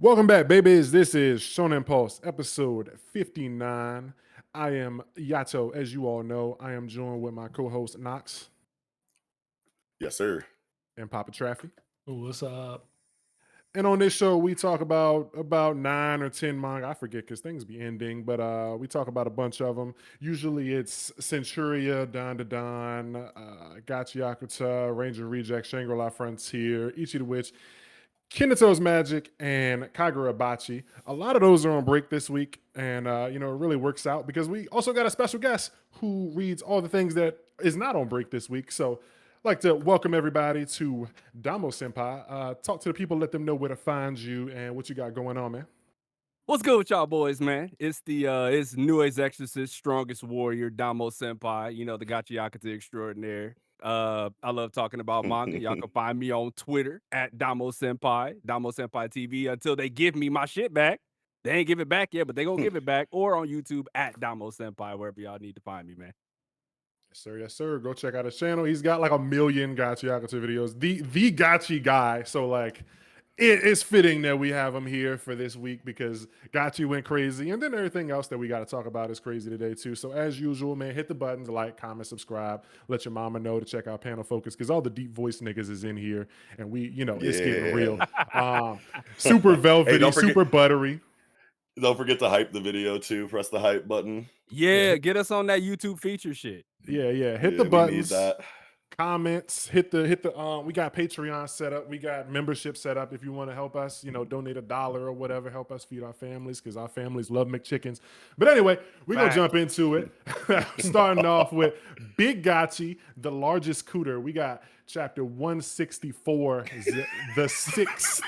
Welcome back, babies. This is Shonen Pulse, episode 59. I am Yato, as you all know. I am joined with my co-host Knox Yes, sir. and Papa Traffy. What's up? And on this show, we talk about 9 or 10 manga. I forget because things be ending, but we talk about a bunch of them. Usually it's Centuria, Don to Don, Gachiakuta, Ranger Reject, Shangri-La Frontier, Ichi the Witch, Kinato's Magic, and Kagurabachi. A lot of those are on break this week, and it really works out because we also got a special guest who reads all the things that is not on break this week. So I'd like to welcome everybody to DomoSenpai. Talk to the people, let them know where to find you and what you got going on, man. What's good with y'all boys, man? It's it's New Age Exorcist, Strongest Warrior, Senpai, the Gachiakuta extraordinaire. I love talking about manga. Y'all can find me on Twitter at Senpai TV until they give me my shit back. They ain't give it back yet, but they gonna give it back. Or on YouTube at Senpai, wherever y'all need to find me, man. Yes, sir. Yes, sir. Go check out his channel. He's got like 1,000,000 Gachiakuta videos. The Gachi guy. So like it is fitting that we have him here for this week because Gachi went crazy. And then everything else that we got to talk about is crazy today too. So as usual, man, hit the buttons, like, comment, subscribe. Let your mama know to check out Panel Focus because all the deep voice niggas is in here. And we, it's getting real. Super velvety, super buttery. Don't forget to hype the video too. Press the hype button. Yeah, get us on that YouTube feature shit. Yeah. Hit the buttons. Comments. Hit the. We got Patreon set up. We got membership set up. If you want to help us, donate $1 or whatever, help us feed our families because our families love McChickens. But anyway, we're gonna jump into it. Starting off with Big Gachi, the largest cooter. We got chapter 164, the sixth,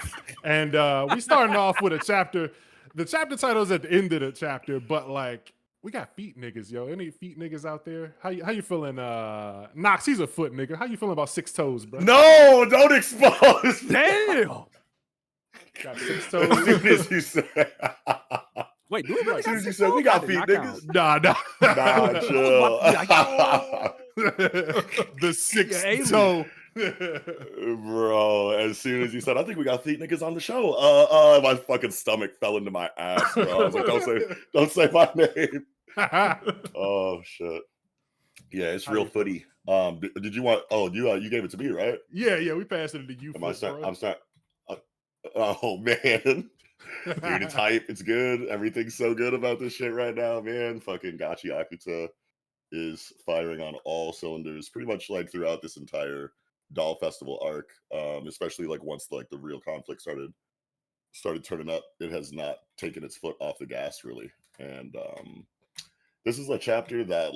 and we starting off with a chapter. The chapter title is at the end of the chapter, but like we got feet niggas, yo. Any feet niggas out there? How you feeling? Knox, he's a foot nigga. How you feeling about 6 toes, bro? No, don't expose. Damn. Got 6 toes. As soon as you said, wait, do we really as soon as you said we got feet niggas? Nah, chill. The 6th toe. Bro, as soon as you said, I think we got feet niggas on the show. My fucking stomach fell into my ass, bro. I was like, don't say my name. Oh shit. Yeah, it's real footy. Did you want? Oh, you gave it to me, right? Yeah. We passed it to you. I'm sorry. Oh man, dude, it's hype. It's good. Everything's so good about this shit right now, man. Fucking Gachiakuta is firing on all cylinders, pretty much like throughout this entire Doll Festival arc. Especially like once like the real conflict started turning up, it has not taken its foot off the gas really. And this is a chapter that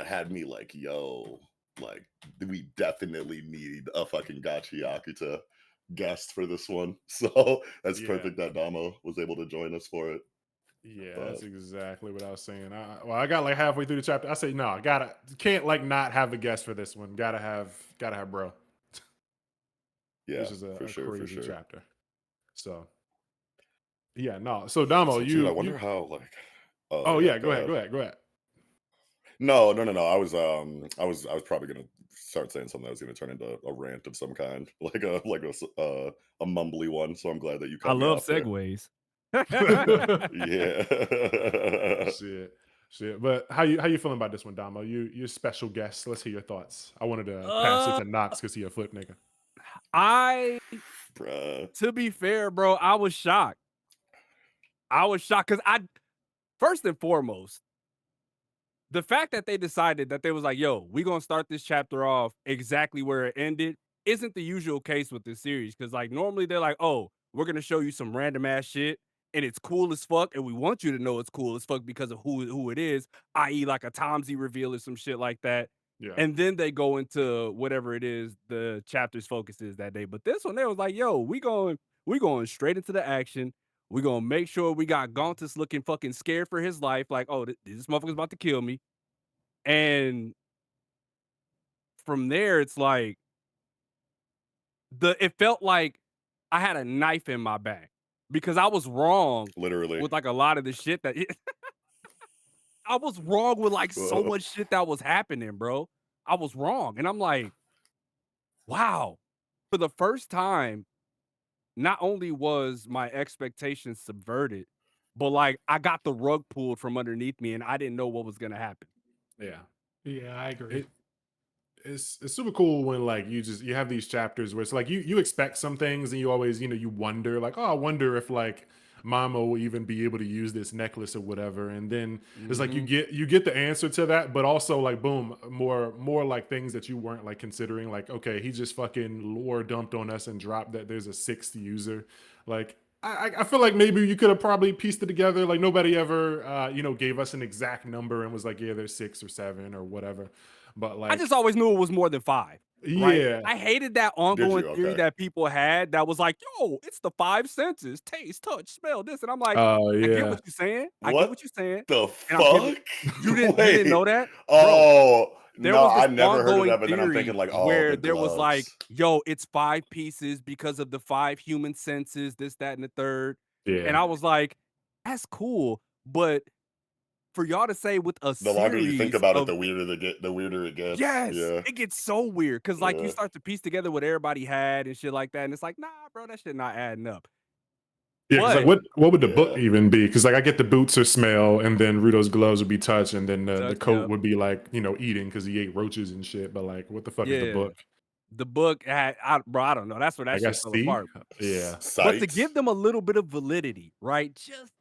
had me like, yo, like we definitely need a fucking Gachiakuta guest for this one. So that's perfect that Damo was able to join us for it. Yeah, that's exactly what I was saying. I got like halfway through the chapter. I say no, can't like not have a guest for this one. Gotta have bro. Yeah, this is a crazy sure. chapter. So yeah, no. So Damo, dude, I wonder how like. Go ahead. No. I was probably gonna start saying something that was gonna turn into a rant of some kind, like a mumbly one. So I'm glad that you. I love segues. Yeah. Shit. But how you feeling about this one, Damo? You're a special guest. Let's hear your thoughts. I wanted to pass it to Knox because he a foot nigga. To be fair, bro, I was shocked. Because first and foremost, the fact that they decided that they was like, yo, we gonna start this chapter off exactly where it ended isn't the usual case with this series. Because like normally they're like, oh, we're gonna show you some random ass shit and it's cool as fuck, and we want you to know it's cool as fuck because of who it is, i.e. like a Tomsy reveal or some shit like that. Yeah. And then they go into whatever it is the chapter's focus is that day. But this one, they was like, yo, we going straight into the action. We gonna make sure we got Gauntless looking fucking scared for his life. Like, oh, this motherfucker's about to kill me. And from there, it's like it felt like I had a knife in my back because I was wrong, literally, with like a lot of the shit that I was wrong with like so much shit that was happening, bro. I was wrong, and I'm like, wow. For the first time not only was my expectations subverted, but like I got the rug pulled from underneath me and I didn't know what was gonna happen. Yeah. Yeah, I agree. It's super cool when like you have these chapters where it's like you expect some things and you always you wonder like, oh, I wonder if like Mama will even be able to use this necklace or whatever, and then it's like Mhm. you get the answer to that, but also like boom, more like things that you weren't like considering, like okay, he just fucking lore dumped on us and dropped that there's a sixth user. Like I feel like maybe you could have probably pieced it together. Like nobody ever gave us an exact number and was like, yeah, there's 6 or 7 or whatever. But I like, just always knew it was more than 5, right? yeah. I hated that Did ongoing you? theory Okay. that people had that was like, "Yo, it's the 5 senses, taste, touch, smell, this," and I'm like, Oh, "I get yeah. what you're saying. I get What what you're saying, the and I'm giving." fuck? You didn't know Wait. that? Bro, Oh there no, was I this never heard of ongoing that. But then I'm thinking theory like, oh, where the there was like, gloves. "Yo, it's 5 pieces because of the 5 human senses, this, that, and the third." And Yeah. I was like, "That's cool," but for y'all to say with a The longer you think series about it, of the weirder it gets. yes, Yeah. it gets so weird because like you Yeah. start to piece together what everybody had and shit like that, and it's like, nah, bro, that shit not adding up. Yeah, because like But what would the book Yeah. even be? Because like I get the boots are smell, and then Rudo's gloves would be touch, and then the touch, coat yep, would be like eating because he ate roaches and shit. But like, what the fuck is the yeah. book? The book had, bro, I don't know. That's where I that shit guess fell C. apart. Yeah. But to Sight. give them a little bit of validity, right? Just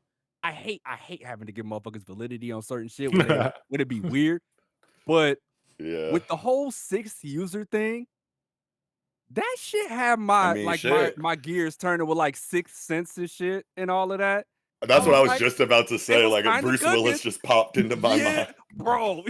I hate having to give motherfuckers validity on certain shit when it be weird. But Yeah. with the whole 6th user thing, that shit had I my mean, like my shit. my gears turning with like 6th sense and shit and all of that. I That's what was I was like, just about to it say. was Like kind of Bruce Willis cooking. just popped into my Yeah, mind. bro.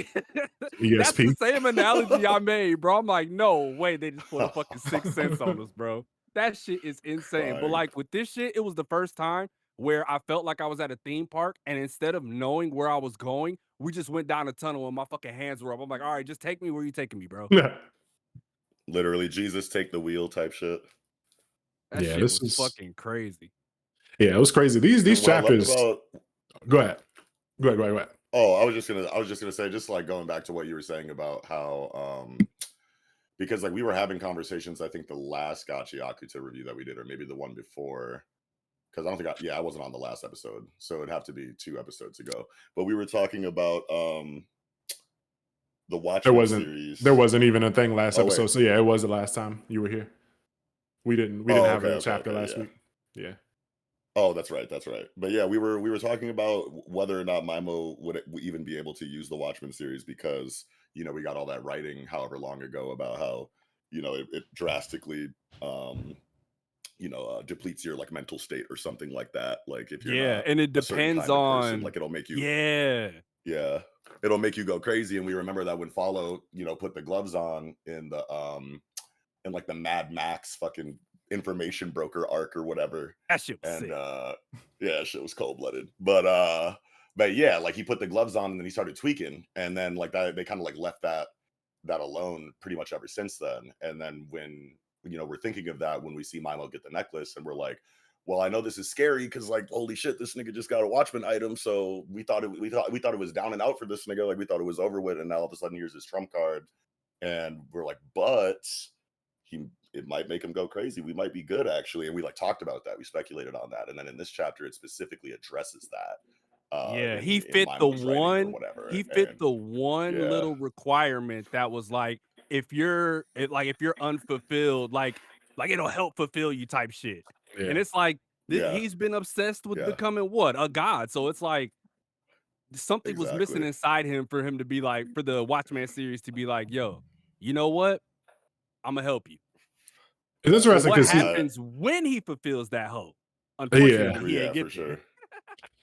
That's ESP. the same analogy I made, bro. I'm like, no way they just put a fucking 6th sense on us, bro. That shit is insane. But Crying. like with this shit, it was the first time where I felt like I was at a theme park, and instead of knowing where I was going, we just went down a tunnel and my fucking hands were up. I'm like, all right, just take me where you taking me, bro. Literally, Jesus take the wheel type shit. That Yeah, shit this was is fucking crazy. yeah, it was crazy. These What I loved chapters. about Go ahead. Go ahead. oh, I was just gonna say, just like going back to what you were saying about how because like we were having conversations, I think the last Gachiakuta review that we did, or maybe the one before, because I don't think I wasn't on the last episode, so it'd have to be 2 episodes ago. But we were talking about the There Watchmen wasn't there series. wasn't even a thing last Oh wait. episode. So yeah, it was the last time you were here. We didn't Oh, have okay, a okay, chapter okay, last yeah. week. Yeah. Oh, that's right, that's right. But yeah, we were talking about whether or not Maimo would even be able to use the Watchmen series because we got all that writing however long ago about how it drastically depletes your like mental state or something like that. Like if you're Yeah, not and it a certain depends kind of person, on like it'll make you yeah. yeah, it'll make you go crazy. And we remember that when Follow put the gloves on in like the Mad Max fucking information broker arc or whatever. That shit was And sick. yeah, shit was cold-blooded. But yeah, like he put the gloves on and then he started tweaking. And then like that they kind of like left that alone pretty much ever since then. And then when we're thinking of that when we see Milo get the necklace and we're like, well, I know this is scary because like holy shit, this nigga just got a Watchman item. So we thought it was down and out for this nigga. Like we thought it was over with, and now all of a sudden here's his trump card. And we're like, but it might make him go crazy. We might be good actually. And we like talked about that. We speculated on that. And then in this chapter, it specifically addresses that Yeah, in Maimo's writing or whatever. he fit And the one yeah, little requirement that was like, if you're unfulfilled, like it'll help fulfill you type shit. And Yeah. it's like yeah, he's been obsessed with yeah, becoming what? A god. So it's like something was missing exactly. inside him for him to be like, for the Watchmen series to be like, yo, you know what? I'm gonna help you. It's But interesting what because happens when he fulfills that hope? yeah. Unfortunately, he ain't Yeah, get for there. sure.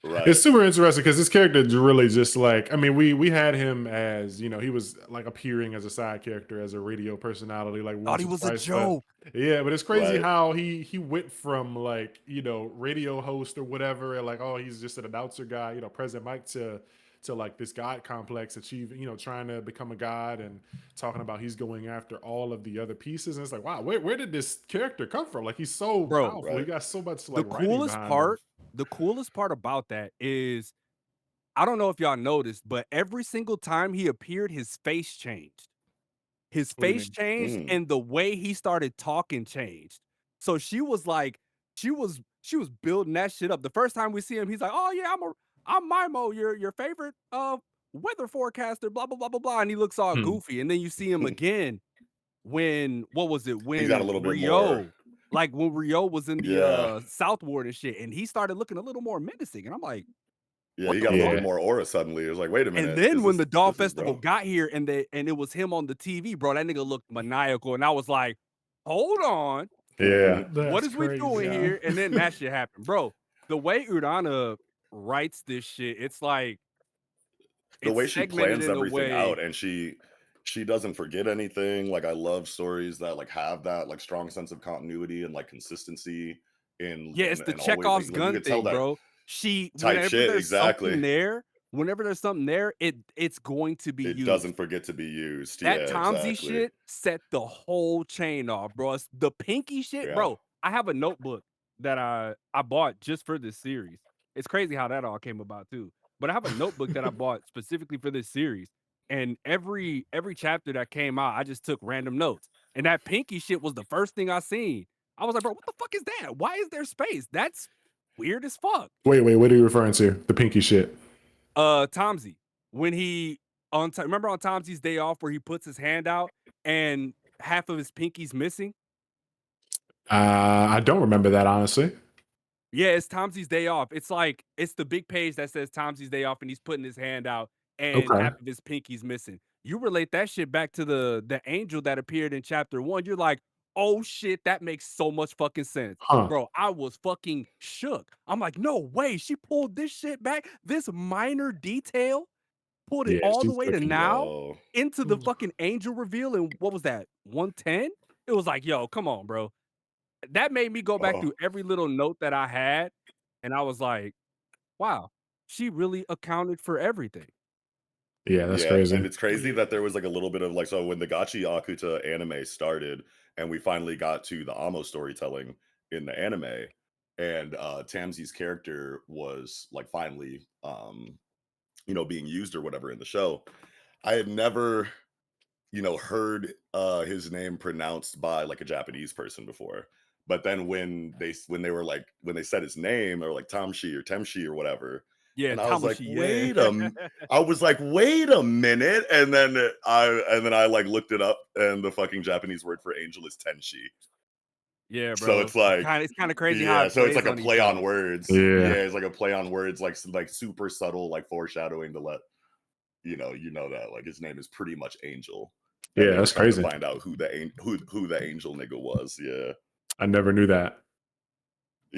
It's Right. super interesting because this character is really just like, I mean, we had him as he was like appearing as a side character, as a radio personality like Thought once he or was a twice, but joke. yeah, but it's crazy Right. how he went from like radio host or whatever, and like, oh, he's just an announcer guy, President Mike, to like this god complex, achieving, trying to become a god, and talking about he's going after all of the other pieces. And it's like, wow, where did this character come from? Like, he's so Bro, powerful. He Right. got so much the like writing behind him. coolest part about that is I don't know if y'all noticed, but every single time he appeared, his face changed. His What do you face mean? changed Mm. and the way he started talking changed. So she was like, she was building that shit up. The first time we see him, he's like, "Oh yeah, I'm Mimo, your favorite weather forecaster, blah blah blah blah blah," and he looks all Hmm. goofy. And then you see him again when what was it? He's got a When little bit more. Rio, like when Rio was in the Yeah. South Ward and shit, and he started looking a little more menacing. And I'm like, Yeah, what he the got a little fuck? bit more aura suddenly. It was like, wait a And minute, then when the Doll this is Festival bro? got here and it was him on the TV, bro, that nigga looked maniacal, and I was like, hold on. Yeah. What That's is we doing crazy. here? And then that shit happened, bro. The way Urana writes this shit, it's like The it's way she segmented plans in a everything out, way. and she doesn't forget anything. Like, I love stories that like have that like strong sense of continuity and like consistency in Yeah, it's the and always Chekhov's like you gun could tell thing, that bro. She type shit exactly. whenever there's something there, it's going to be It used. doesn't forget to be used. That Yeah, Tomsy exactly. shit set the whole chain off, bro. The pinky shit, Yeah. bro. I have a notebook that I bought just for this series. It's crazy how that all came about too. But I have a notebook that I bought specifically for this series. And every chapter that came out, I just took random notes. And that pinky shit was the first thing I seen. I was like, bro, what the fuck is that? Why is there space? That's weird as fuck. Wait, what are you referring to? The pinky shit. Tomsy, when he remember on Tomsy's day off where he puts his hand out and half of his pinky's missing? I don't remember that, honestly. Yeah, it's Tomsy's day off. It's like it's the big page that says Tomsy's day off and he's putting his hand out and Okay. half of his pinky's missing. You relate that shit back to the angel that appeared in chapter 1. You're like, "Oh shit, that makes so much fucking sense." Huh. Bro, I was fucking shook. I'm like, "No way, she pulled this shit back. This minor detail pulled it Yeah, all the she's way to cooking. now Yo. into the fucking angel reveal." And what was that? 110? It was like, yo, come on, bro. That made me go back Oh. through every little note that I had, and I was like, wow, she really accounted for everything. Yeah, that's Yeah, crazy. and it's crazy that there was like a little bit of like so when the Gachiakuta anime started and we finally got to the Amo storytelling in the anime and Tamsi's character was like finally being used or whatever in the show. I had never heard his name pronounced by like a Japanese person before. But then when they said his name or like Tamshi or Temshi or whatever, Yeah, and I was like, Tamashi, yeah. wait a minute, and then I like looked it up, and the fucking Japanese word for angel is Tenshi. Yeah, So bro. it's like, It's kind of crazy how yeah, it so it's plays like a on each play on other. words. Yeah. Yeah, it's like a play on words, like super subtle, like foreshadowing to let that like his name is pretty much Angel. And Yeah, then that's come to crazy. find out who the angel nigga was. Yeah. I never knew that.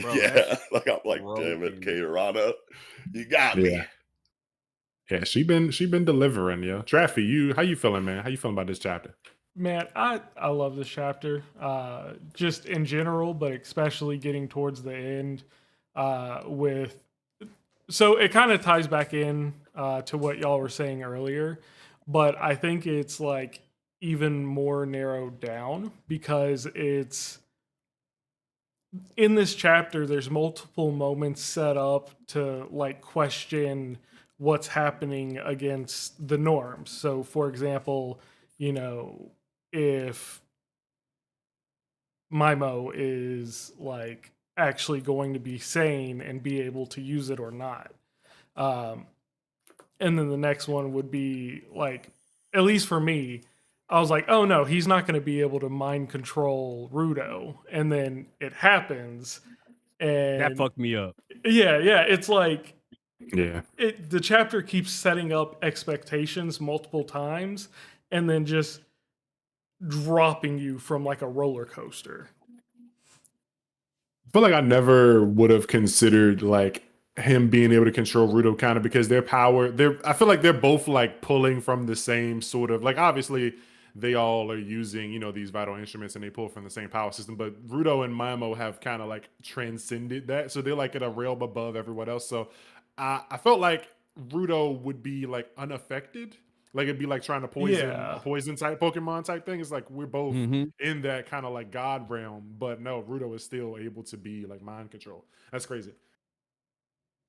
Bro, Yeah. that Like I'm like, broke damn it, me. Kairana, you got me. Yeah. Yeah, she been delivering, yo. Traffy, how you feeling, man? How you feeling about this chapter? Man, I love this chapter, just in general, but especially getting towards the end. With so it kind of ties back in to what y'all were saying earlier, but I think it's like even more narrowed down because it's in this chapter. There's multiple moments set up to like question what's happening against the norms. So, for example, if Mimo is like actually going to be sane and be able to use it or not. Um, and then the next one would be like, at least for me, I was like, oh no, he's not going to be able to mind control Rudo. And then it happens. That And fucked me up. yeah, it's like, Yeah. the chapter keeps setting up expectations multiple times and then just dropping you from like a roller coaster. I feel like I never would have considered like him being able to control Rudo kind of because I feel like they're both like pulling from the same sort of like obviously they all are using, these vital instruments and they pull from the same power system, but Rudo and Mimo have kind of like transcended that. So they're like at a realm above everyone else. So I felt like Rudo would be like unaffected. Like it'd be like trying to poison Yeah. a poison type Pokemon type thing. It's like we're both Mhm. in that kind of like God realm, but no, Rudo is still able to be like mind control. That's crazy.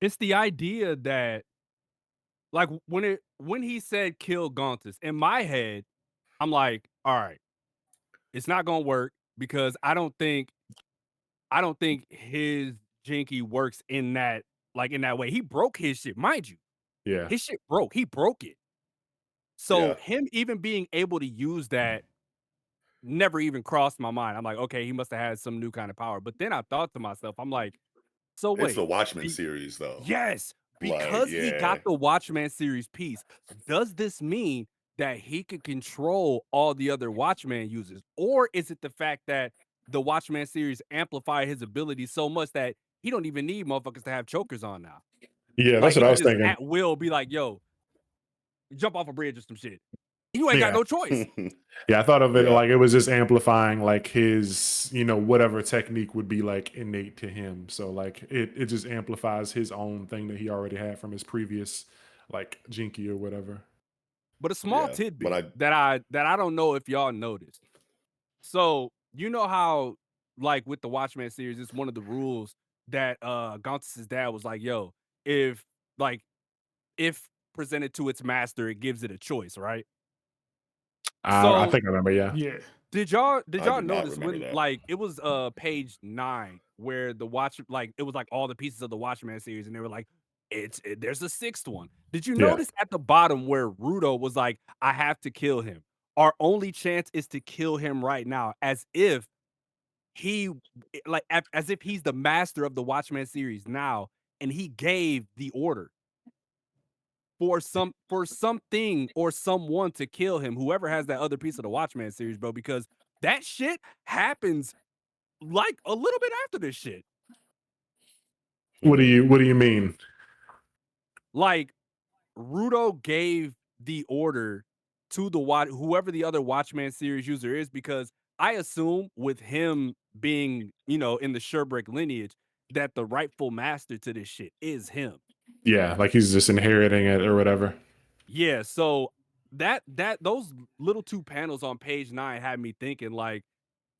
It's the idea that like when he said kill Gauntus, in my head, I'm like, all right, it's not gonna work because I don't think I don't think his Jinky works in that way. He broke his shit, mind you. Yeah. His shit broke. He broke it. So Yeah. him even being able to use that never even crossed my mind. I'm like, okay, he must have had some new kind of power. But then I thought to myself, I'm like, so It's the wait, Watchmen be- series, though. yes, Like, because he got yeah. the Watchman series piece, does this mean that he could control all the other Watchman users? Or is it the fact that the Watchman series amplify his ability so much that he don't even need motherfuckers to have chokers on now? Yeah, Like that's he what I could was just thinking. at will be like, yo, jump off a bridge or some shit. You ain't got Yeah. no choice. Yeah, I thought of it Yeah. like it was just amplifying like his, whatever technique would be like innate to him. So like it just amplifies his own thing that he already had from his previous like Jinky or whatever. But a small Yeah. But tidbit that I don't know if y'all noticed. So you know how like with the Watchmen series, it's one of the rules that Gauntless's dad was like, yo, if like if presented to its master, it gives it a choice, right? I So think I remember, yeah. Yeah. did y'all I do not notice remember when that. like it was page 9 where the watch like it was like all the pieces of the Watchmen series and they were like there's a sixth one. Did you Yeah. notice at the bottom where Rudo was like, I have to kill him. Our only chance is to kill him right now, as if he as if he's the master of the Watchmen series now, and he gave the order for something or someone to kill him, whoever has that other piece of the Watchmen series, bro, because that shit happens like a little bit after this shit. What do you mean? Like Rudo gave the order to the whoever the other Watchmen series user is, because I assume with him being, in the Sherbrick lineage, that the rightful master to this shit is him. Yeah, like he's just inheriting it or whatever. Yeah, so that those little 2 panels on page 9 had me thinking like,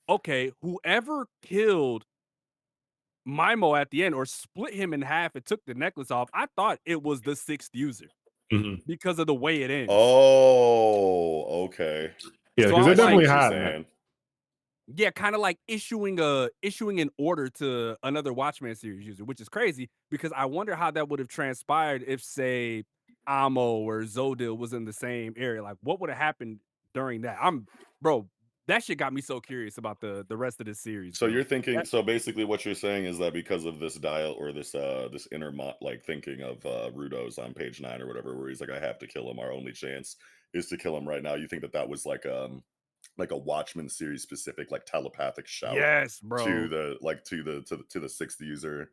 okay, whoever killed Mimo at the end or split him in half and took the necklace off, I thought it was the 6th user Mhm. because of the way it ends. Oh, okay. Yeah, So because I'm they're I see like, definitely what you're hiding that. saying. yeah, kind of like issuing an order to another Watchmen series user, which is crazy because I wonder how that would have transpired if, say, Amo or Zodil was in the same area. Like, what would have happened during that? Bro, that shit got me so curious about the rest of this series, So bro. you're thinking. So basically, what you're saying is that because of this dial or this inner like thinking of Rudo's on page 9 or whatever, where he's like, I have to kill him. Our only chance is to kill him right now. You think that was like a Watchmen series specific like telepathic shout Yes, to bro. the 6th user,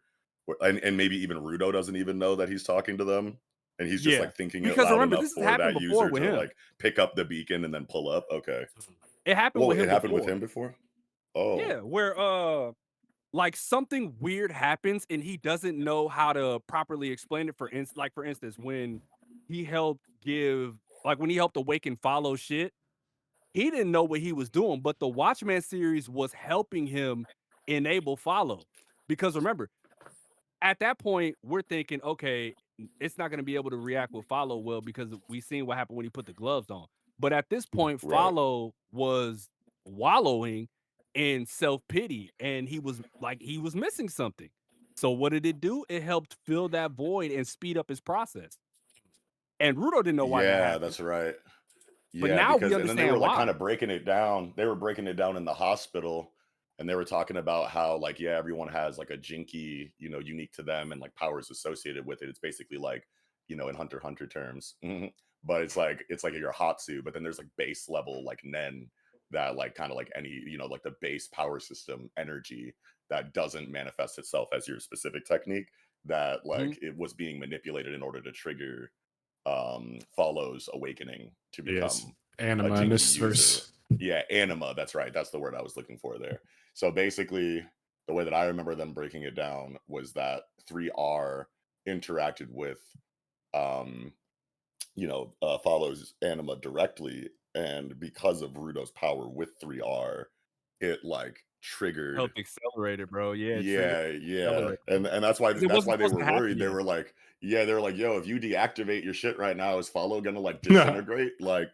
and maybe even Rudo doesn't even know that he's talking to them, and he's just Yeah, like thinking it because loud remember, enough this has for happened that before user with to him. like pick up the beacon and then pull up. Okay. It happened Well, with it him happened with before. him before. Oh, Yeah, where like something weird happens and he doesn't know how to properly explain it. For instance, when he helped awaken Follow shit, he didn't know what he was doing, but the Watchmen series was helping him enable Follow. Because remember, at that point, we're thinking, okay, it's not going to be able to react with Follow well because we seen what happened when he put the gloves on. But at this point, right. Follow was wallowing in self-pity and he was missing something. So what did it do? It helped fill that void and speed up his process. And Rudo didn't know why that Yeah, happened. that's right. But Yeah, now we because and then they were understand like kind why. of breaking it down. They were breaking it down in the hospital, and they were talking about how like yeah, everyone has like a jinky, unique to them and like powers associated with it. It's basically like in Hunter x Hunter terms, but it's like your Hatsu, but then there's like base level like Nen that like kind of like any like the base power system energy that doesn't manifest itself as your specific technique, that Mhm. like it was being manipulated in order to trigger Follow's awakening to Yes. become a Anima in Jinky this user. verse. Yeah, anima. That's right. That's the word I was looking for there. So basically, the way that I remember them breaking it down was that 3R interacted with, um, Follow's anima directly, and because of Rudo's power with 3R, it like triggered. Helped accelerate it, bro. Yeah, it triggered Yeah, accelerate. and that's why 'Cause it wasn't they supposed were to happen worried. They yet. were like, yeah, they were like, yo, if you deactivate your shit right now, is Follow gonna like disintegrate, like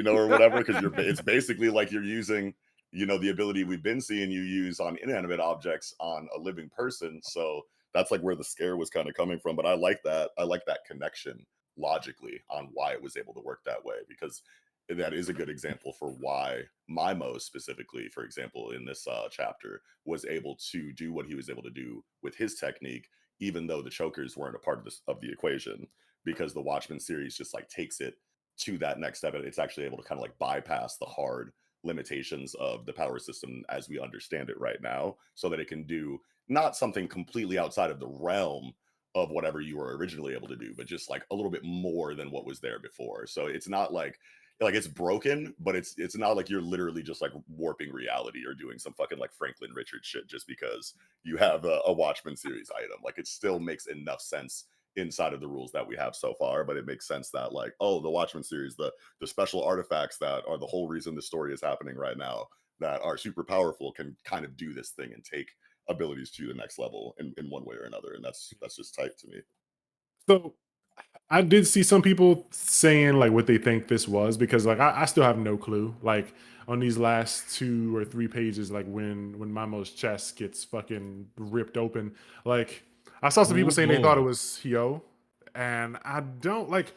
or whatever? Because it's basically like you're using you know, the ability we've been seeing you use on inanimate objects on a living person. So that's like where the scare was kind of coming from. But I like that. I like that connection logically on why it was able to work that way, because that is a good example for why Mimo specifically, for example, in this chapter, was able to do what he was able to do with his technique, even though the chokers weren't a part of this of the equation, because the Watchmen series just like takes it to that next step, and it's actually able to kind of like bypass the hard limitations of the power system as we understand it right now, so that it can do not something completely outside of the realm of whatever you were originally able to do, but just like a little bit more than what was there before. So it's not like it's broken, but it's not like you're literally just like warping reality or doing some fucking like Franklin Richards shit just because you have a Watchmen series item. Like it still makes enough sense inside of the rules that we have so far, but it makes sense that like, oh, the Watchmen series, the special artifacts that are the whole reason the story is happening right now, that are super powerful, can kind of do this thing and take abilities to the next level in one way or another. And that's just tight to me. So I did see some people saying like what they think this was, because like I still have no clue. Like on these last 2 or 3 pages, like when Mamo's chest gets fucking ripped open, like I saw some people Oh saying they thought it boy. was Hyo, and I don't like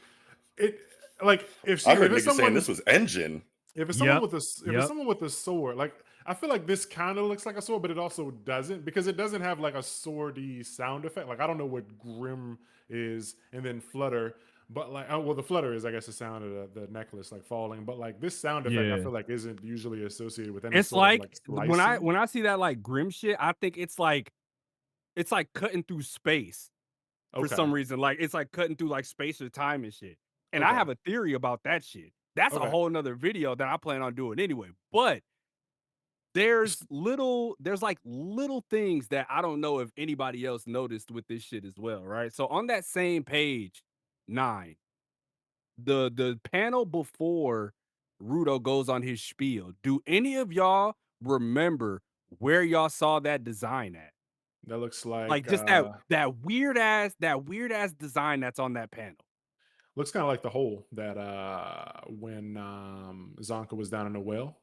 it. Like I heard if it's niggas saying someone this was Engine. if it's someone Yep. with a if it's Yep. someone with a sword, like I feel like this kind of looks like a sword, but it also doesn't, because it doesn't have like a swordy sound effect. Like I don't know what Grim is, and then Flutter, but like, oh well, the Flutter is, I guess, the sound of the necklace like falling. But like this sound effect, I Yeah. feel like isn't usually associated with any It's sort of like like when slicing. I see that like grim shit, I think it's like cutting through space for Okay, some reason. Like it's like cutting through like space or time and shit. And I okay, have a theory about that shit. That's a okay. whole nother video that I plan on doing anyway. But there's like little things that I don't know if anybody else noticed with this shit as well, right? So on that same page 9, the panel before Rudo goes on his spiel, do any of y'all remember where y'all saw that design at? That looks Like like just that weird ass design that's on that panel. looks kind of like the hole that when Zonka was down in the well.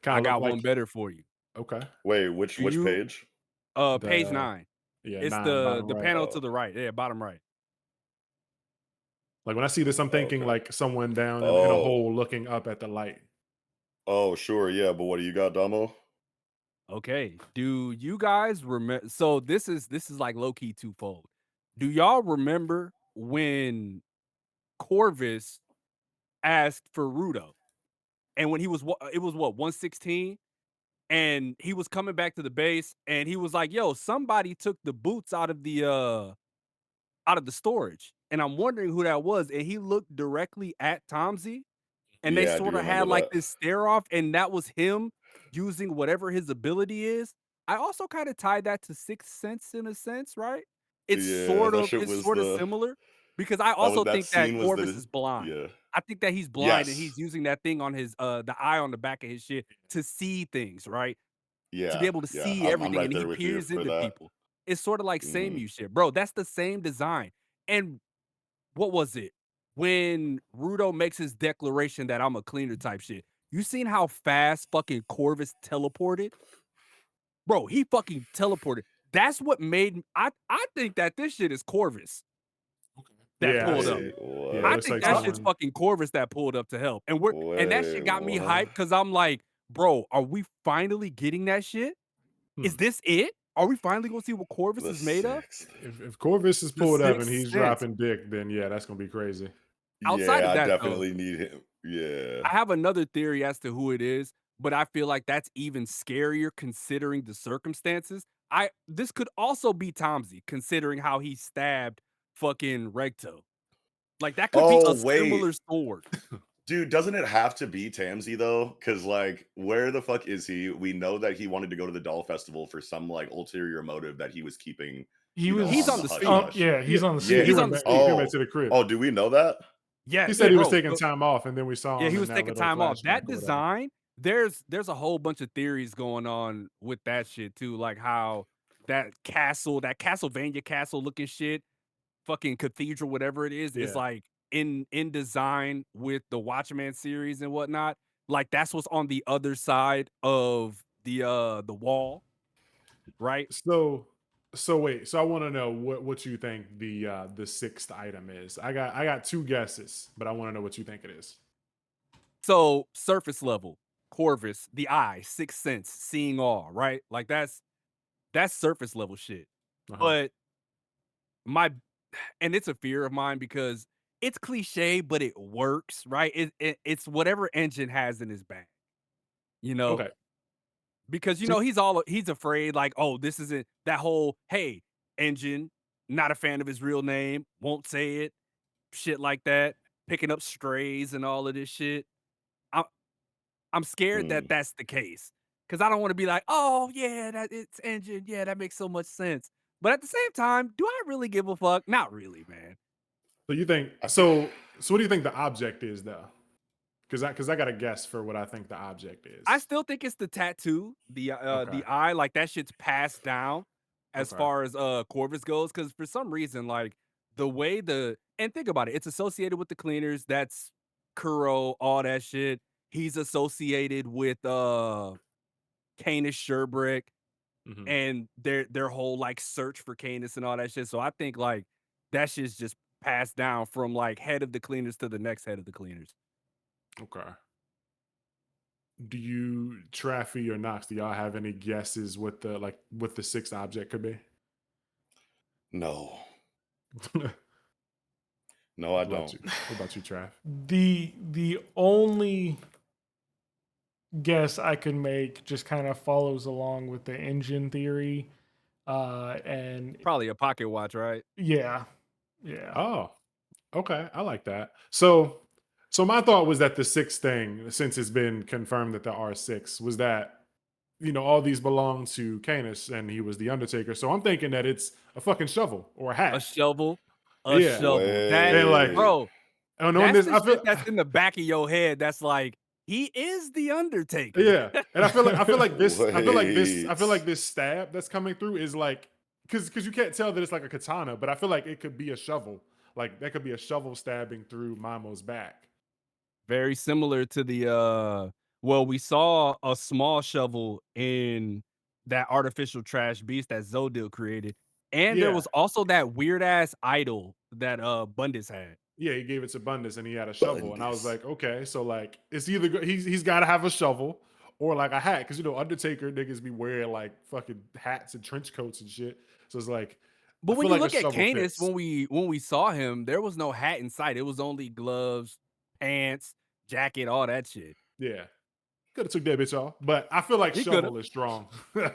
Kind I of looked got like, one better for you. okay, Wait, Do which you page? page the 9. yeah, It's 9 bottom the right. panel to Oh, the right. Yeah, bottom right. Like when I see this, I'm thinking okay. like someone down in a Oh, hole looking up at the light. oh, sure, yeah. But what do you got, Damo? Okay. Do you guys remember? So this is like low key twofold. Do y'all remember when Corvus asked for Rudo, and when he was it was what 116, and he was coming back to the base, and he was like, "Yo, somebody took the boots out of the storage," and I'm wondering who that was. And he looked directly at Tomsy, and they Yeah, I do sort of remember had like that. this stare off, and that was him using whatever his ability is. I also kind of tied that to Sixth Sense in a sense, right? Yeah, that shit It's was sort of the similar, because I also that think that scene was Corvus the is blind. yeah. I think that he's blind and Yes. he's using that thing on his the eye on the back of his shit to see things, right? To be Yeah, able to yeah. see I'm everything, right and he there with you peers for into that. people. It's sort of like Hmm. Samu shit, bro. That's the same design. And what was it? When Rudo makes his declaration that I'm a cleaner type shit. You seen how fast fucking Corvus teleported? Bro, he fucking teleported. That's what made I think that this shit is Corvus that Yeah, I've pulled up. Wait, seen. Yeah, it I what? looks think like that shit's someone. fucking Corvus that pulled up to help. And that Wait, shit got me what? hyped because I'm like, bro, are we finally getting that shit? Is Hmm. this it? Are we finally gonna see what Corvus The is made of? sixth. If Corvus is The pulled up and sixth he's sense. dropping dick, then yeah, that's gonna be crazy. Outside Yeah, of I that though, definitely need him. Yeah. I have another theory as to who it is, but I feel like that's even scarier considering the circumstances. This could also be Tomsy, considering how he stabbed fucking Recto. Like that could be Oh, a wait. similar sword. Dude, doesn't it have to be Tamsi though? Because like, where the fuck is he? We know that he wanted to go to the Doll Festival for some like ulterior motive that he was keeping, He He's on on the the hush oh speeder. hush. yeah, Yeah, he's on the yeah, he Yeah. He's speeder. on went the back. He went speeder. back Oh, to the crib. oh, do we know that? He Yes, said he was bro. taking time off, and then we saw Yeah, him he in was that taking little time off. flashback That or whatever. design, there's a whole bunch of theories going on with that shit too, like how that Castlevania castle looking shit, fucking cathedral, whatever it is Yeah, like in design with the Watchmen series and whatnot. like that's what's on the other side of the wall, right? So wait. So I want to know what you think the sixth item is. I got two guesses, but I want to know what you think it is. So surface level, Corvus, the eye, sixth sense, seeing all, right? Like that's surface level shit. Uh-huh. But my and it's a fear of mine because it's cliche, but it works, right? It's whatever engine has in his bag, you know, Okay. because See, he's afraid, like, oh, this isn't that whole hey, engine, not a fan of his real name, won't say it, shit like that, picking up strays and all of this shit. I'm I'm scared that Hmm. that's the case because I don't want to be like, oh yeah, that it's engine, yeah, that makes so much sense. But at the same time, do I really give a fuck? Not really, man. so you think I feel, so what do you think the object is though? Because I got a guess for what I think the object I is. still think it's the tattoo, Okay. the eye, like that shit's passed down as Okay. far as Corvus goes. Because for some reason, like the way and think about it, it's associated with the cleaners. That's Kuro, all that shit. He's associated with Canis Sherbrick Hmm. and their whole like search for Canis and all that shit. So I think like that shit's just passed down from like head of the cleaners to the next head of the cleaners. Okay. Do you, Traffy or Knox, do y'all have any guesses what the sixth object could be? no, what no, I about don't. you? What about you, Traff? The only guess I could make just kind of follows along with the engine theory. And Probably a pocket watch, right? yeah, yeah, Oh, okay. I like that. So my thought was that the sixth thing, since it's been confirmed that there are six, was that all these belong to Canis and he was the Undertaker. So I'm thinking that it's a fucking shovel or a A hat. shovel, a Yeah. shovel. That And like Wait, bro, and on that's this, the I shit feel that's in the back of your head. That's like he is the Undertaker. yeah. And I feel wait. like this stab that's coming through is like because you can't tell that it's like a katana, but I feel like it could be a shovel. Like that could be a shovel stabbing through Mamo's back. Very similar to well, we saw a small shovel in that artificial trash beast that Zodil created. And there Yeah. was also that weird ass idol that Bundus had. Yeah, he gave it to Bundus and he had a shovel. And I was Bundus. like, okay, so like it's either he's got to have a shovel or like a hat because Undertaker niggas be wearing like fucking hats and trench coats and shit. So it's like I But when feel you like a look at shovel Canis, fits. when we saw him, there was no hat in sight. It was only gloves, pants, jacket, all that shit. Yeah, could have took that bitch off, but I feel like He could have. shovel is strong. I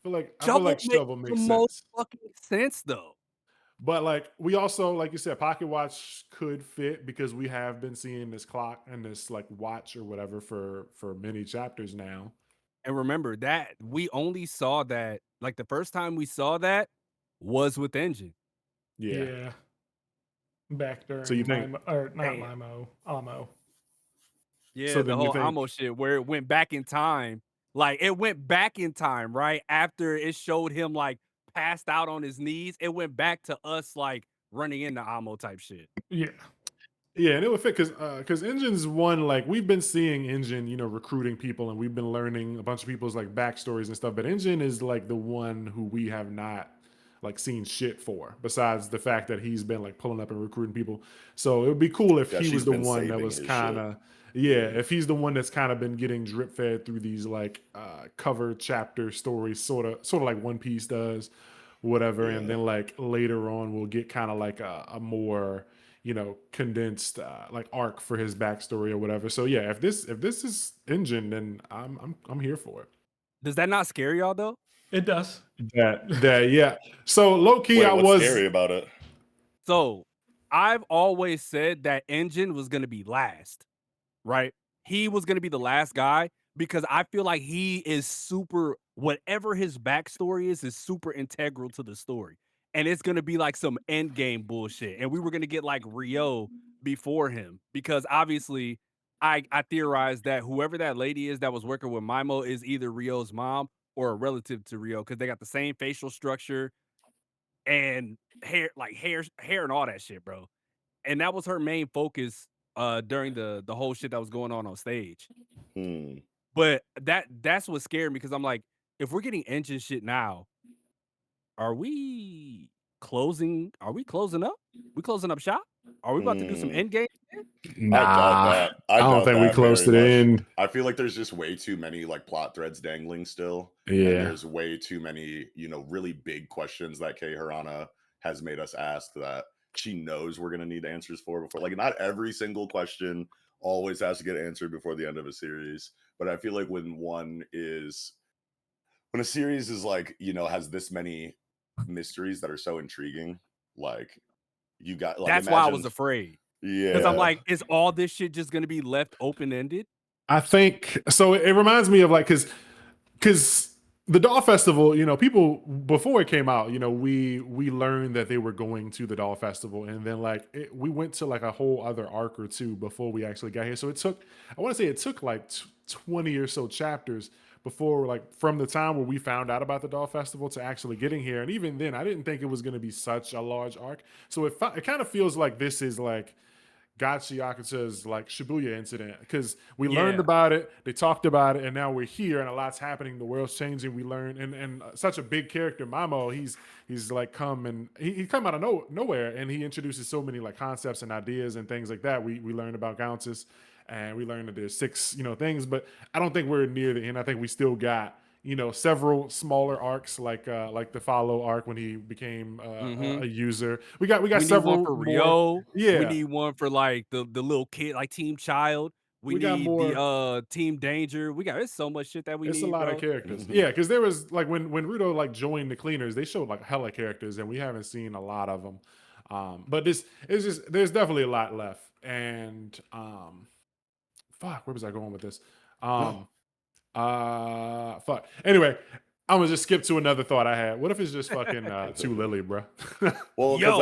feel Shovel like makes shovel the makes most sense. fucking sense though. But like we also, like you said, pocket watch could fit because we have been seeing this clock and this like watch or whatever for many chapters now. And remember that we only saw that like the first time we saw that was with Engine. Yeah. yeah. Back So you during think Mimo, or not Damn. Mimo, Amo. Yeah, so the then you whole think Amo shit where it went back in time. Like it went back in time, right? After it showed him like passed out on his knees, it went back to us like running into Amo type shit. Yeah, yeah, and it would fit because Engine's one, like we've been seeing Engine, recruiting people and we've been learning a bunch of people's like backstories and stuff. But Engine is like the one who we have not like seen shit for, besides the fact that he's been like pulling up and recruiting people. So it would be cool if Yeah, he was she's the been one that saving was his kind shit. of if he's the one that's kind of been getting drip fed through these like cover chapter stories, sort of like One Piece does, whatever. And Yeah. then like later on we'll get kind of like a more condensed like arc for his backstory or whatever. So yeah, if this is Engine, then I'm here for it. Does that not scare y'all though? it does. That yeah. So low key, Wait, I what's was scary about it? So I've always said that Engine was gonna be last, right? He was gonna be the last guy because I feel like he is super whatever his backstory is super integral to the story. And it's gonna be like some end game bullshit. And we were gonna get like Rio before him because obviously I theorized that whoever that lady is that was working with Mimo is either Rio's mom or a relative to Rio because they got the same facial structure and hair, like hair and all that shit, bro. And that was her main focus during the whole shit that was going on stage. Hmm. But that's what scared me because I'm like, if we're getting engine shit now, are we closing? Are we closing up? We closing up shop? Are we about to do some Hmm. end game? I doubt Nah, that. I don't doubt think we that close very to the much. end. I feel like there's just way too many like plot threads dangling still. And Yeah, there's way too many, really big questions that Kei Hirana has made us ask that she knows we're gonna need answers for before. Like, not every single question always has to get answered before the end of a series. But I feel like when a series is like, has this many mysteries that are so intriguing, like you got like That's why I was imagine. afraid. Because I'm Yeah. like, is all this shit just gonna be left open ended? I think so. It reminds me of like because the Doll Festival, people before it came out, we learned that they were going to the Doll Festival, and then like we went to like a whole other arc or two before we actually got here. So I want to say it took like 20 or so chapters before, like, from the time where we found out about the Doll Festival to actually getting here. And even then, I didn't think it was going to be such a large arc. So it kind of feels like this is like Gachiakuta's like Shibuya incident, because we learned Yeah. about it, they talked about it, and now we're here and a lot's happening. The world's changing. We learn, and such a big character, Mamo. He's like come and he come out of nowhere, and he introduces so many like concepts and ideas and things like that. We learn about Gounces, and we learn that there's 6 things, but I don't think we're near the end. I think we still got several smaller arcs like the follow arc when he became a user. We got We need one several for more. Rio. We Yeah, need one for like the little kid, like Team Child. We we got need more. the Team Danger. There's so much shit that we It's a need, lot of bro. characters. Yeah, because there was like when Rudo like joined the cleaners, they showed like hella characters, and we haven't seen a lot of them. But this is just there's definitely a lot left. And fuck, where was I going with this? Fuck. Anyway, I'm gonna just skip to another thought I had. What if it's just fucking two Lily, bro? Well, Yo.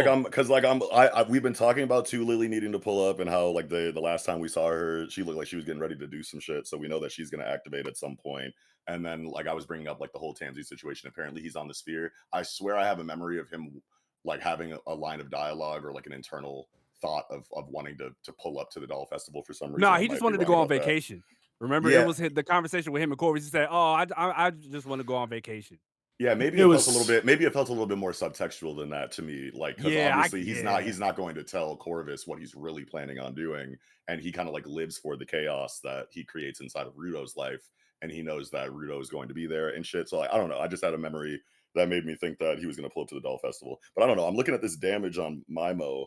we've been talking about two Lily needing to pull up, and how like the last time we saw her, she looked like she was getting ready to do some shit. So we know that she's gonna activate at some point. And then like I was bringing up like the whole Tansy situation. Apparently he's on the sphere. I swear I have a memory of him like having a line of dialogue or like an internal thought of wanting to pull up to the Doll Festival for some reason. No, I he just might be wanted to wrong go on about that. vacation. Remember, it Yeah, was the conversation with him and Corey. He said, "Oh, I just want to go on vacation." yeah, maybe It it felt a little was. bit maybe it felt a little bit more subtextual than that to me, like, because Yeah, obviously he's not going to tell Corvus what he's really planning on doing, and he kind of like lives for the chaos that he creates inside of Rudo's life, and he knows that Rudo is going to be there and shit. So like, I don't know, I just had a memory that made me think that he was going to pull up to the Doll Festival, but I don't know. I'm looking at this damage on Mimo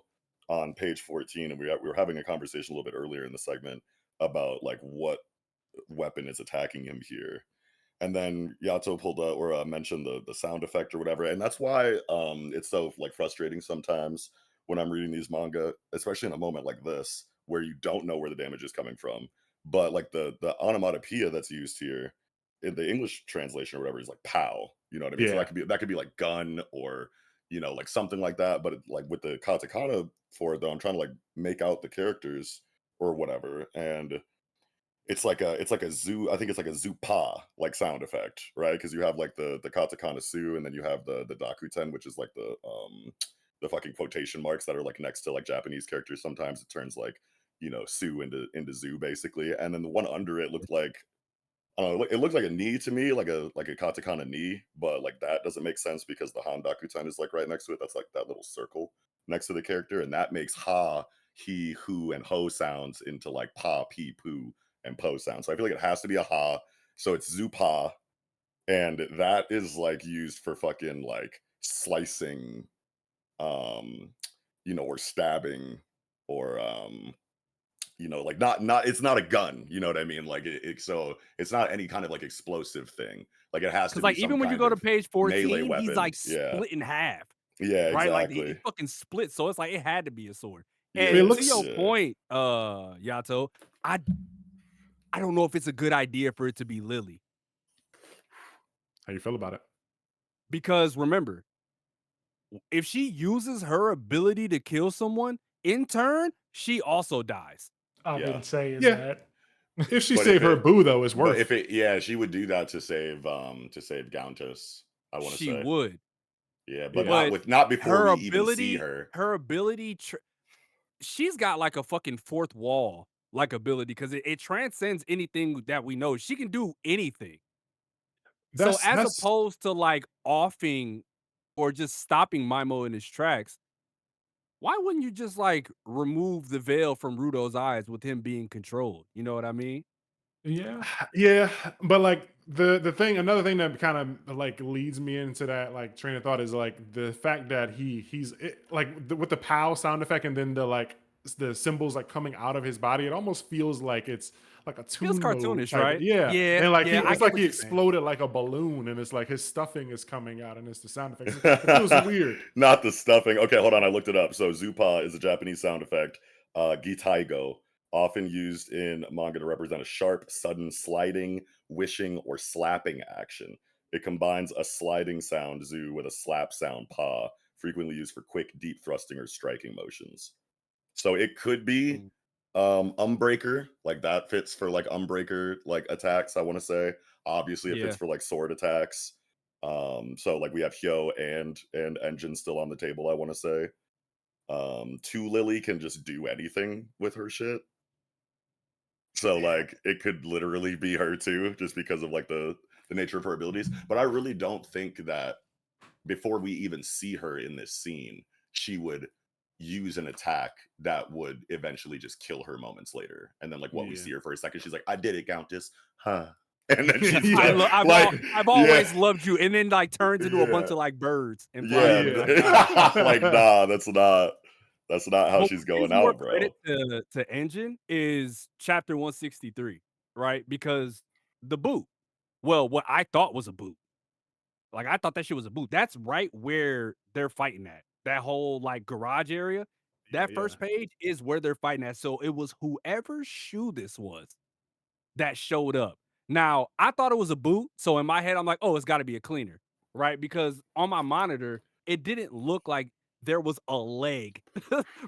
on page 14, and we were having a conversation a little bit earlier in the segment about like what weapon is attacking him here. And then Yato pulled out or mentioned the sound effect or whatever, and that's why it's so like frustrating sometimes when I'm reading these manga, especially in a moment like this where you don't know where the damage is coming from. But like the onomatopoeia that's used here in the English translation or whatever is like pow. You know what I mean? So Yeah. that could be like gun or like something like that. But like with the katakana for it though, I'm trying to like make out the characters or whatever, and it's like a zoo. I think it's like a zoo pa like sound effect, right? Because you have like the katakana su, and then you have the dakuten, which is like the fucking quotation marks that are like next to like Japanese characters. Sometimes it turns like su into zoo basically, and then the one under it looked like I don't know. It looks like a knee to me, like a katakana knee, but like that doesn't make sense because the Handakutan is like right next to it. That's like that little circle next to the character, and that makes ha, he, who, and ho sounds into like pa, pi, poo, and po sounds. So I feel like it has to be a ha. So it's zupa, and that is like used for fucking like slicing, um, or stabbing, or like not it's not a gun, you know what I mean? Like so it's not any kind of like explosive thing. Like it has to Because be like some even when you kind go to of page melee 14, he's weapon. like Yeah. split in half, Yeah, right? Like he exactly. fucking split. So it's like it had to be a sword. It And Yeah. to your looks. Yeah. point, Yato, I I don't know if it's a good idea for it to be Lily. How you feel about it? Because remember, if she uses her ability to kill someone, in turn, she also dies. I've Yeah. been saying Yeah. that. If she But if saved her it boo, though, it's but worth. if it yeah, she would do that to save Gauntus, I want to She say. would. Yeah, but Yeah. not before Her we even see ability, her. her ability she's got like a fucking fourth wall like ability because it transcends anything that we know. She can do anything. So as That's opposed to like offing or just stopping Maimo in his tracks, why wouldn't you just like remove the veil from Rudo's eyes with him being controlled? You know what I mean? Yeah. yeah, but like the thing, another thing that kind of like leads me into that like train of thought is like the fact that like with the pow sound effect and then the like the symbols like coming out of his body, it almost feels like it's like a Feels tune mode cartoonish, type. right? Yeah, Yeah, and like yeah, I it's get like what he you're saying. exploded like a balloon, and it's like his stuffing is coming out, and it's the sound effects. It feels weird. Not the stuffing. Okay, hold on. I looked it up. So Zupa is a Japanese sound effect. Gitaigo, often used in manga to represent a sharp, sudden sliding, wishing, or slapping action. It combines a sliding sound Zu with a slap sound Pa, frequently used for quick, deep thrusting or striking motions. So it could be Mm. Umbreaker, like that fits for like Umbreaker like attacks, I want to say. Obviously it fits Yeah. for like sword attacks. So like we have Hyo and Engine still on the table, I want to say. Two Lily can just do anything with her shit. So like it could literally be her too, just because of like the nature of her abilities. But I really don't think that before we even see her in this scene, she would use an attack that would eventually just kill her moments later. And then like what we Yeah. see her for a second, she's like, "I did it, Countess," huh? And then she's Yeah. done. Like, I've yeah, always loved you, and then like turns into a bunch yeah, of like birds and flies yeah. away. Yeah. Like, nah. Like, nah, that's not how But she's what gives going more out, credit bro. to Engine is chapter 163, right? Because the boot, well, what I thought was a boot. Like I thought that shit was a boot. That's right where they're fighting at. That whole like garage area. Yeah, That yeah. first page is where they're fighting at. So it was whoever's shoe this was that showed up. Now, I thought it was a boot, so in my head, I'm like, "Oh, it's gotta be a cleaner," right? Because on my monitor, it didn't look like there was a leg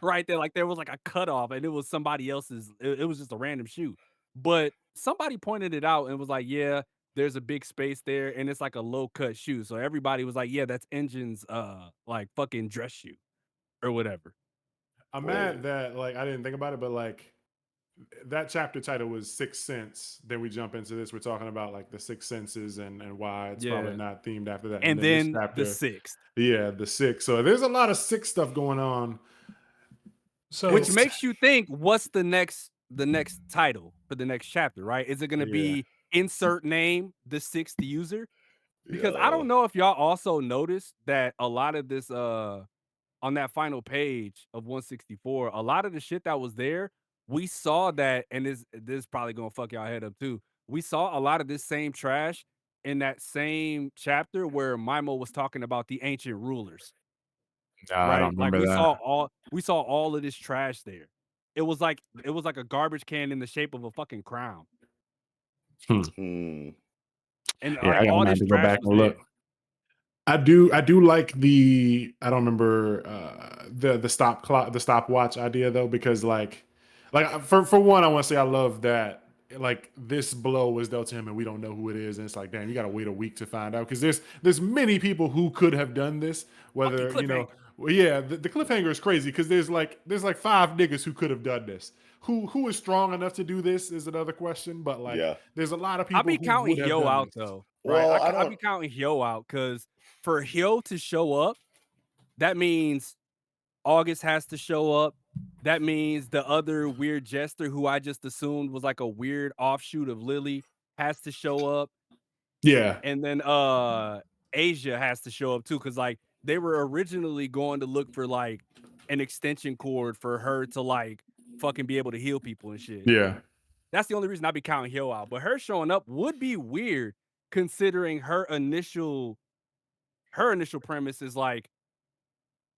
right there, like, there was, like, a cutoff, and it was somebody else's it was just a random shoe. But somebody pointed it out and was like, "Yeah, there's a big space there, and it's like a low-cut shoe." So everybody was like, "Yeah, that's Engine's, like, fucking dress shoe," or whatever. I'm mad Wait. that like I didn't think about it, but like that chapter title was Sixth Sense. Then we jump into this. We're talking about like the six senses and why it's probably Yeah. not themed after that. And And then this then the chapter, 6th. yeah, the six. So there's a lot of six stuff going on. Which So It's makes you think, what's the next title for the next chapter, right? Is it gonna yeah, be insert name, the sixth user? Because I Yo. don't know if y'all also noticed that a lot of this on that final page of 164, a lot of the shit that was there, we saw that, and this is probably gonna fuck y'all head up too. We saw a lot of this same trash in that same chapter where Maimo was talking about the ancient rulers. Nah, I Right? don't Like, remember that. we saw all of this trash there. It was like a garbage can in the shape of a fucking crown, Hmm. Hmm. and, Yeah, like, I'm all gonna have this to go trash back was and look. there. I do like the I don't remember the the stopwatch idea though, because like for one I want to say I love that like this blow was dealt to him and we don't know who it is, and it's like damn, you gotta wait a week to find out because there's many people who could have done this, Fucking whether you know. cliffhanger. Well, yeah, the cliffhanger is crazy because there's like five niggas who could have done this. Who is strong enough to do this is another question, but like Yeah. there's a lot of I people be who would counting have Hyo done out, this. though, right? Well, I I don't. be counting Hyo out because for Hyo to show up, that means August has to show up. That means the other weird jester who I just assumed was, like, a weird offshoot of Lily has to show up. Yeah, And then Asia has to show up too, because like they were originally going to look for like an extension cord for her to like fucking be able to heal people and shit. yeah. That's the only reason I be counting Hyo out. But her showing up would be weird considering her initial premise is like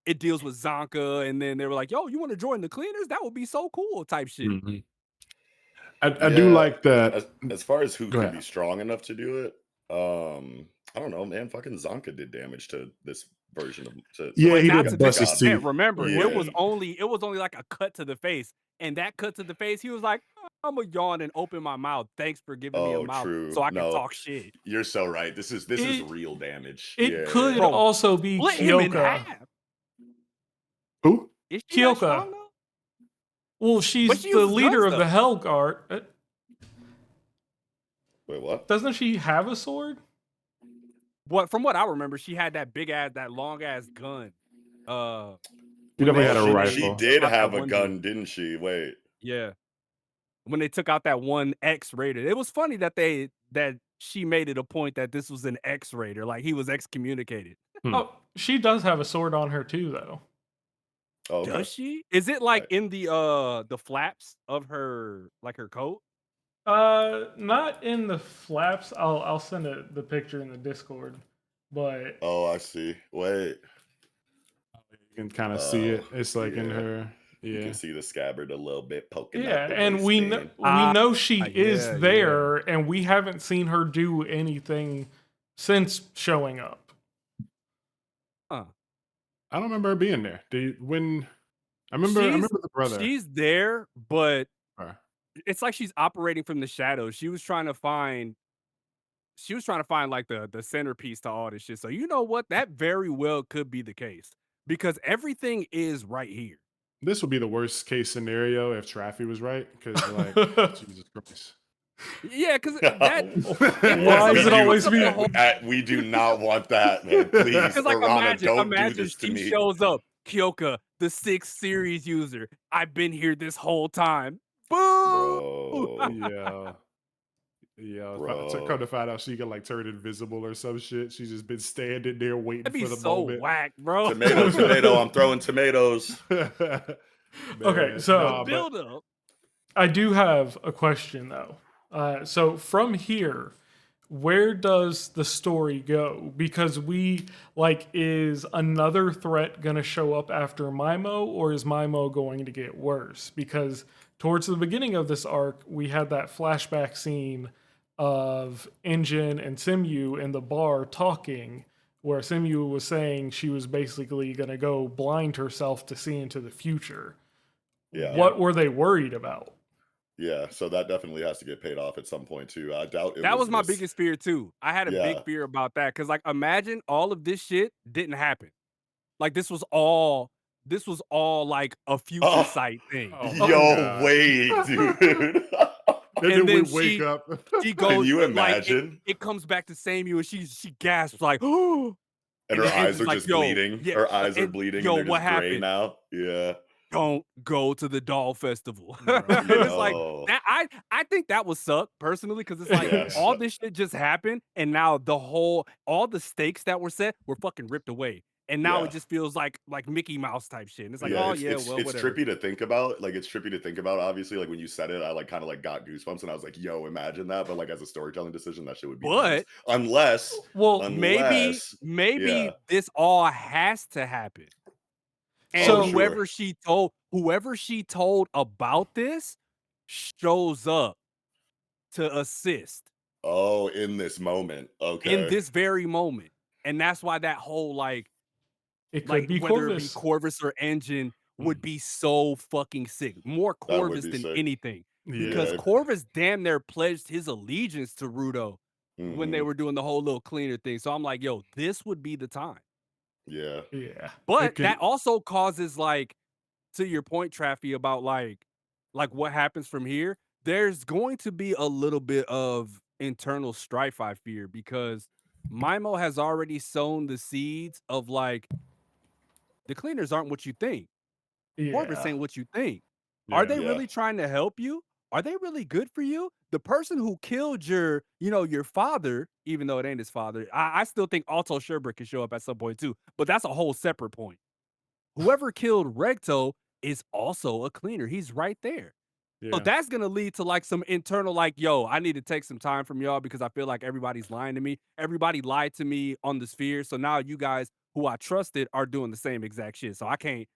it deals with Zonka, and then they were like, yo, you want to join the cleaners? That would be so cool, type shit. Mhm. I do Yeah. like that. As far as who Go could ahead. be strong enough to do it, I don't know, man. Fucking Zonka did damage to this version of to Yeah, But he not did to Zonka's this bust his god. extent. teeth. Remember, it Yeah. was only like a cut to the face. And that cut to the face, he was like, I'm gonna yawn and open my mouth. Thanks for giving me a Oh, mouth so true. I can No, talk shit. you're so right. This is it real damage. it Yeah. could Bro, also be split him in Kyoka. half. Who? Is she that Kyoka. strong though? Well, she's she the uses leader guns, of the Hell Guard. Wait, what? Doesn't she have a sword? From what I remember, she had that long ass gun. She When definitely they- had a when they rifle. She took did out that have a one gun, dude. didn't she? Wait. Yeah. When they took out that one X-rated. It was funny that she made it a point that this was an X-rater, like he was excommunicated. Oh, she does have a sword on her too, though. Oh, okay. Does she? Is it like Right. in the flaps of her coat? Not in the flaps. I'll send the picture in the Discord, but Oh, I see. Wait. You can kind of see it. Oh, It's like in yeah. her. You Yeah. can see the scabbard a little bit poking yeah, out the and we waistband. know she is yeah, there, and we haven't seen her do anything since showing up. Huh. I don't remember her being there. I remember the brother. She's there, but Or- it's like she's operating from the shadows. She was trying to find like the centerpiece to all this shit. So you know what? That very well could be the case because everything is right here. This would be the worst case scenario if Traffy was right, because like Jesus Christ. Yeah, because that Why is it always me? We do not want that, man. Please, because like Urana, don't do imagine this to she me. shows up, Kyoka, the 6th series user. I've been here this whole time. Boo! Bro. Yeah. Bro. Come to find out she can like turn invisible or some shit. She's just been standing there waiting That'd be for the so moment. whack, bro. Tomato, I'm throwing tomatoes. Okay, so Build up. I do have a question though. So from here, where does the story go? Because is another threat going to show up after Mimo, or is Mimo going to get worse? Because towards the beginning of this arc, we had that flashback scene of Injin and Simyu in the bar talking, where Simyu was saying she was basically going to go blind herself to see into the future. Yeah. What were they worried about? Yeah, so that definitely has to get paid off at some point too. I doubt it That was my this- biggest fear too. I had a Yeah. big fear about that because, like, imagine all of this shit didn't happen. Like, this was all like a future sight thing. Oh, Yo, God. wait, dude. And then we then wake up. She goes. Can you like, imagine? it comes back to Samu and she gasps like, "Oh!" And her then eyes Angel's are like, just "Yo, bleeding. yeah, Her eyes are and- bleeding yo, and they're what just gray happened? now. Yeah. Don't go to the doll festival." Bro. And it's like Yo. that. I think that would suck personally because it's like Yes. all this shit just happened and now all the stakes that were set were fucking ripped away. And now Yeah. it just feels like Mickey Mouse type shit. And it's like, it's whatever. trippy to think about. Like, it's trippy to think about. Obviously, like when you said it, I like kind of like got goosebumps, and I was like, "Yo, imagine that!" But like as a storytelling decision, that shit would be. But- nuts. Well, maybe yeah. this all has to happen. And So- whoever she told about this shows up to assist Oh, in this moment, okay. in this very moment. And that's why that whole like it could be whether it be Corvus. Corvus or Engine would be so fucking sick. More That would Corvus be than sick. anything. Yeah. Because Corvus damn near pledged his allegiance to Rudo when they Mhm. were doing the whole little cleaner thing. So I'm like, yo, this would be the time. Yeah. Yeah. But It can- that also causes like, to your point, Traffy, about like what happens from here. There's going to be a little bit of internal strife, I fear, because Mimo has already sown the seeds of like the cleaners aren't what you think. Corvus Yeah. ain't what you think. Are they Yeah. really trying to help you? Are they really good for you? The person who killed your father, even though it ain't his father, I still think Alto Sherbert can show up at some point too, but that's a whole separate point. Whoever killed Recto is also a cleaner. He's right there. Yeah. So that's going to lead to like some internal, like, yo, I need to take some time from y'all because I feel like everybody's lying to me. Everybody lied to me on the sphere. So now you guys who I trusted are doing the same exact shit. So I can't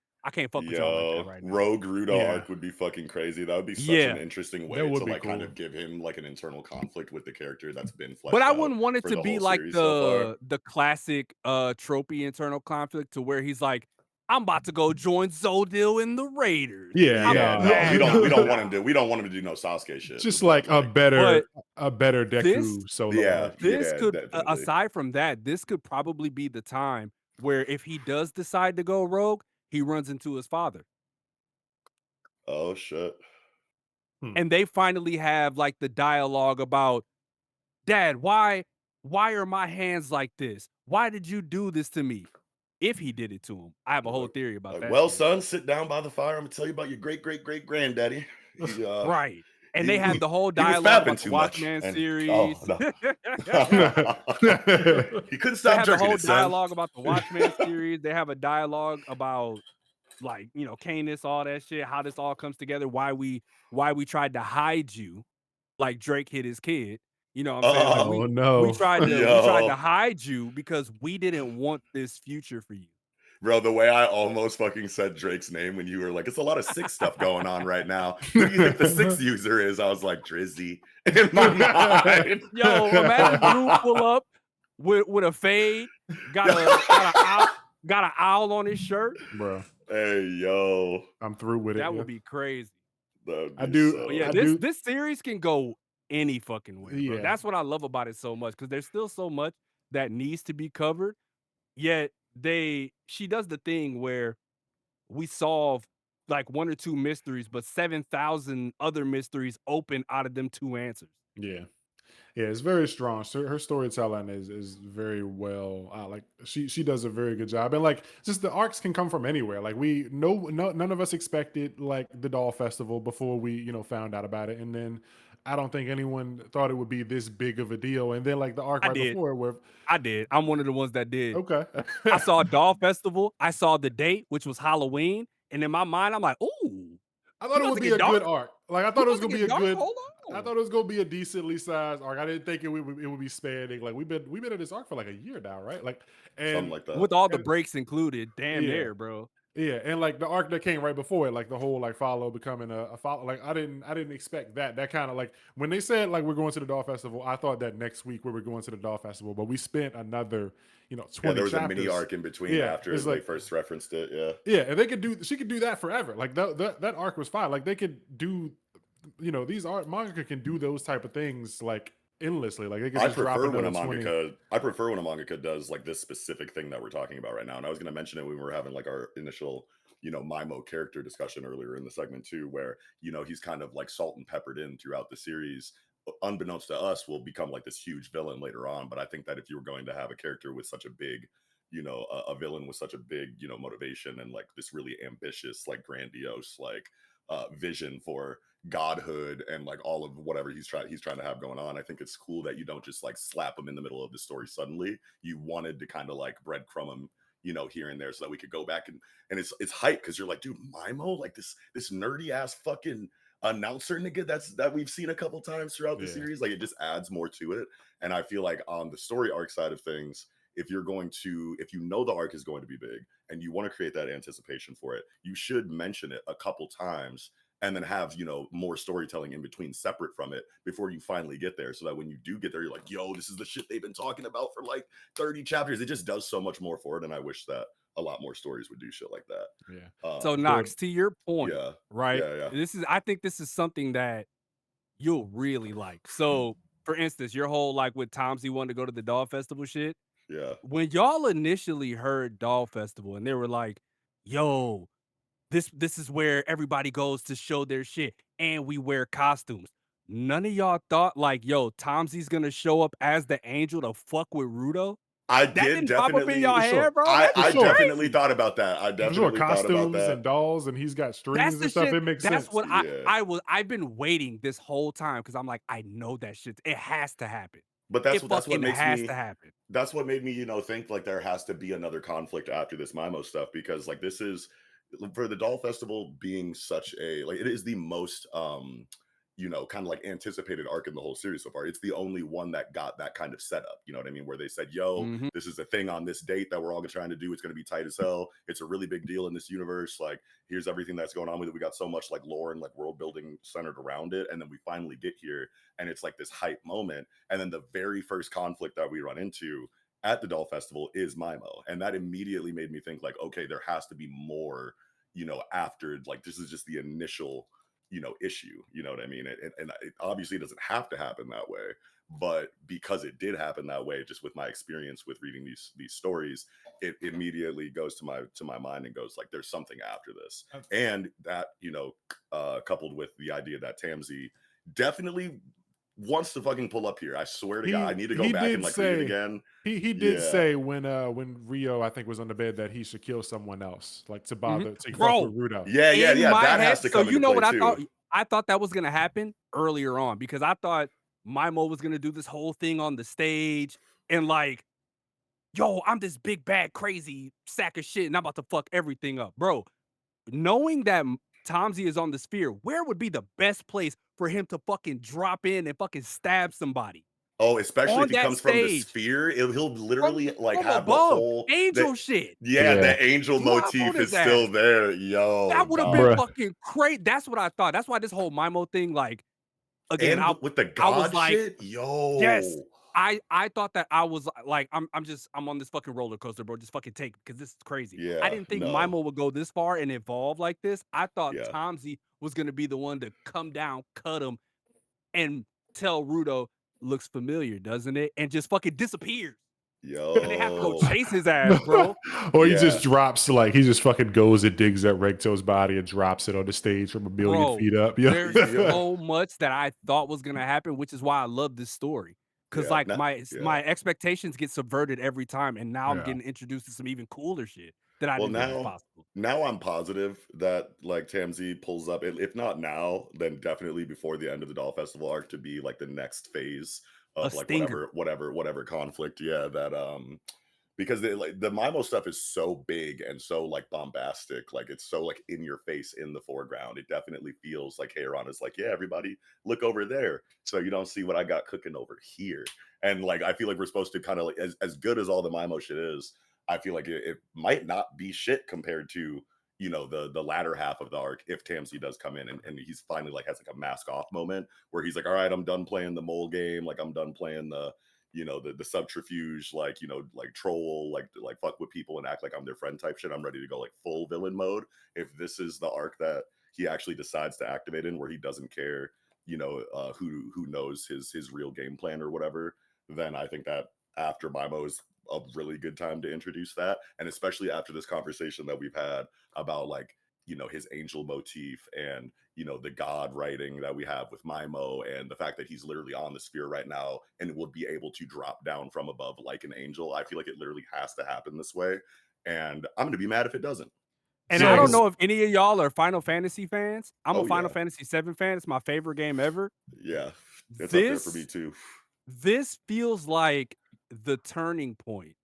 fuck with y'all like that right now. Rogue Rudo Yeah. arc would be fucking crazy. That would be such Yeah. an interesting way That would to be like kind cool. of give him like an internal conflict with the character that's been fleshed But I out wouldn't want it for to the be whole like series so far. the classic tropey internal conflict to where he's like, I'm about to go join Zodil in the Raiders. Yeah, I'm Yeah, mad. no, we don't want him to. We don't want him to do no Sasuke shit. Just with like that, a better this- Deku solo. Yeah. arc. This could, definitely. aside from that, this could probably be the time where if he does decide to go rogue, he runs into his father. Oh shit. And they finally have like the dialogue about, Dad, why are my hands like this? Why did you do this to me? If he did it to him. I have a whole theory about that Well, shit. son, sit down by the fire. I'm gonna tell you about your great granddaddy. He Right. And they had he the whole he was dialogue fapping about the too much. Watchmen And oh series. no. He couldn't They stop had the drinking whole it, son. dialogue about the Watchmen series. They have a dialogue about like, Canis, all that shit, how this all comes together, why we tried to hide you like Drake hid his kid. You know what I'm saying? Like Oh we no. tried to Yo. hide you because we didn't want this future for you. Bro, the way I almost fucking said Drake's name when you were like, it's a lot of sick stuff going on right now. Who do you think the sixth user is? I was like, Drizzy in my mind. Yo, imagine Drew pull up with a fade, got an owl on his shirt. Bro, Hey, yo. I'm through with it. That Yeah. would be crazy. That'd I be do- so But yeah, I this series can go any fucking way, bro. Yeah. That's what I love about it so much, because there's still so much that needs to be covered. Yet she does the thing where we solve like 1 or 2 mysteries, but 7,000 other mysteries open out of them 2 answers. Yeah. Yeah, it's very strong. So her storytelling is very well. Like she does a very good job, and like just the arcs can come from anywhere. Like none of us expected like the Doll Festival before we found out about it, and then I don't think anyone thought it would be this big of a deal. And then like the arc I right did. before where I did. I'm one of the ones that did. okay, I saw Doll Festival. I saw the date, which was Halloween, and in my mind, I'm like, ooh, I thought it would be a good arc. Like I thought it was gonna be a good. Hold I on. thought it was gonna be a decently sized arc. I didn't think it would be spanning. Like we've been in this arc for like a year now, right? Like and Something like that. With all the and- breaks included, damn Yeah. near, bro. Yeah, and like the arc that came right before it, like the whole like follow becoming a follow. Like I didn't expect that. That kind of like when they said like we're going to the Doll Festival, I thought that next week we were going to the Doll Festival, but we spent another 20 Yeah, there was chapters. a mini arc in between Yeah, after it's they like- first referenced it. Yeah. Yeah, and she could do that forever. Like that arc was fine. Like they could do, these art manga can do those type of things like endlessly. Like they could I just drop prefer when another a 20. mangaka does like this specific thing that we're talking about right now. And I was going to mention it when we were having like our initial, Mimo character discussion earlier in the segment too, where, he's kind of like salt and peppered in throughout the series. Unbeknownst to us, will become like this huge villain later on. But I think that if you were going to have a character with such a big, a villain with such a big, motivation and like this really ambitious, like grandiose, like vision for godhood and like all of whatever he's trying to have going on. I think it's cool that you don't just like slap him in the middle of the story suddenly. You wanted to kind of like breadcrumb him, here and there so that we could go back and it's hype because you're like, dude, Mimo, like this nerdy ass fucking announcer nigga that we've seen a couple times throughout the series. Like it just adds more to it. And I feel like on the story arc side of things, if you know the arc is going to be big and you want to create that anticipation for it, you should mention it a couple times and then have, more storytelling in between separate from it before you finally get there. So that when you do get there, you're like, yo, this is the shit they've been talking about for like 30 chapters. It just does so much more for it. And I wish that a lot more stories would do shit like that. Yeah. So Knox, to your point, Yeah. right? Yeah. I think this is something that you'll really like. So for instance, your whole like with Tomsy wanting to go to the Doll Festival shit. Yeah. When y'all initially heard Doll Festival and they were like, yo, this is where everybody goes to show their shit and we wear costumes. None of y'all thought like, yo, Tomsy's gonna show up as the angel to fuck with Rudo? That didn't pop up in y'all head, bro? I That's definitely thought about that. I For definitely sure, thought about costumes that. and dolls, and he's got That's strings the and stuff. shit. It makes That's sense. what Yeah. I've been waiting this whole time because I'm like, I know that shit. It has to happen. But that's It what fucking makes has me to happen. that's what made me, think like there has to be another conflict after this Mimo stuff because like this is for the Doll Festival being such a like it is the most kind of like anticipated arc in the whole series so far. It's the only one that got that kind of setup, you know what I mean? Where they said, yo, Mhm. this is the thing on this date that we're all trying to do. It's going to be tight as hell. It's a really big deal in this universe. Like, here's everything that's going on with it. We got so much like lore and like world building centered around it. And then we finally get here and it's like this hype moment. And then the very first conflict that we run into at the Doll Festival is Mimo. And that immediately made me think like, okay, there has to be more, after like this is just the initial issue. You know what I mean? And it obviously doesn't have to happen that way, but because it did happen that way, just with my experience with reading these stories, it immediately goes to my mind and goes like, there's something after this. And that, coupled with the idea that Tamsi definitely wants to fucking pull up here. I swear to God, I need to go back and like read it again. He did say when Rio, I think, was on the bed that he should kill someone else, like to bother to fuck with Rudo. Yeah. That has to come into play what too. I thought that was gonna happen earlier on, because I thought Maimo was gonna do this whole thing on the stage and like, yo, I'm this big bad crazy sack of shit and I'm about to fuck everything up, bro. Knowing that Tamsi is on the sphere, where would be the best place for him to fucking drop in and fucking stab somebody? Oh, especially On if he that comes from the stage. sphere, he'll literally like From have the above, whole angel shit. Yeah, the angel Drop motif on is his still ass. there. Yo, That would have dog. been fucking crazy. That's what I thought. That's why this whole Maimo thing, like, again, And with the I was god like, shit, yo. yes. I thought that I was like, I'm on this fucking roller coaster, bro. Just fucking take, because this is crazy. Yeah, I didn't think Maimo would go this far and evolve like this. I thought Yeah. Tamsi was gonna be the one to come down, cut him, and tell Rudo, looks familiar, doesn't it? And just fucking disappears. Yo. And they have to go chase his ass, bro. Or he just drops, like, he just fucking goes and digs at Recto's body and drops it on the stage from a million feet up. Yeah. There's so much that I thought was gonna happen, which is why I love this story. Because like my expectations get subverted every time, and now I'm getting introduced to some even cooler shit that I didn't think was possible. Now I'm positive that like Tamsi pulls up, if not now, then definitely before the end of the Doll Festival arc, to be like the next phase of like whatever conflict. Yeah, that because the Maimo stuff is so big and so like bombastic, like it's so like in your face in the foreground. It definitely feels like Heiron is like, yeah, everybody look over there, so you don't see what I got cooking over here. And like I feel like we're supposed to kind of like, as good as all the Maimo shit is, I feel like it might not be shit compared to the latter half of the arc if Tamsi does come in and he's finally like has like a mask off moment where he's like, all right, I'm done playing the mole game, like I'm done playing the the subterfuge, like like troll, like fuck with people and act like I'm their friend type shit. I'm ready to go like full villain mode. If this is the arc that he actually decides to activate in, where he doesn't care, who knows his real game plan or whatever, then I think that after Maimo is a really good time to introduce that. And especially after this conversation that we've had about like his angel motif and the god writing that we have with Maimo, and the fact that he's literally on the sphere right now and would be able to drop down from above like an angel. I feel like it literally has to happen this way, and I'm gonna be mad if it doesn't. And I don't know if any of y'all are Final Fantasy fans. I'm a Final Fantasy 7 fan. It's my favorite game ever. Yeah, it's up there for me too. This feels like the turning point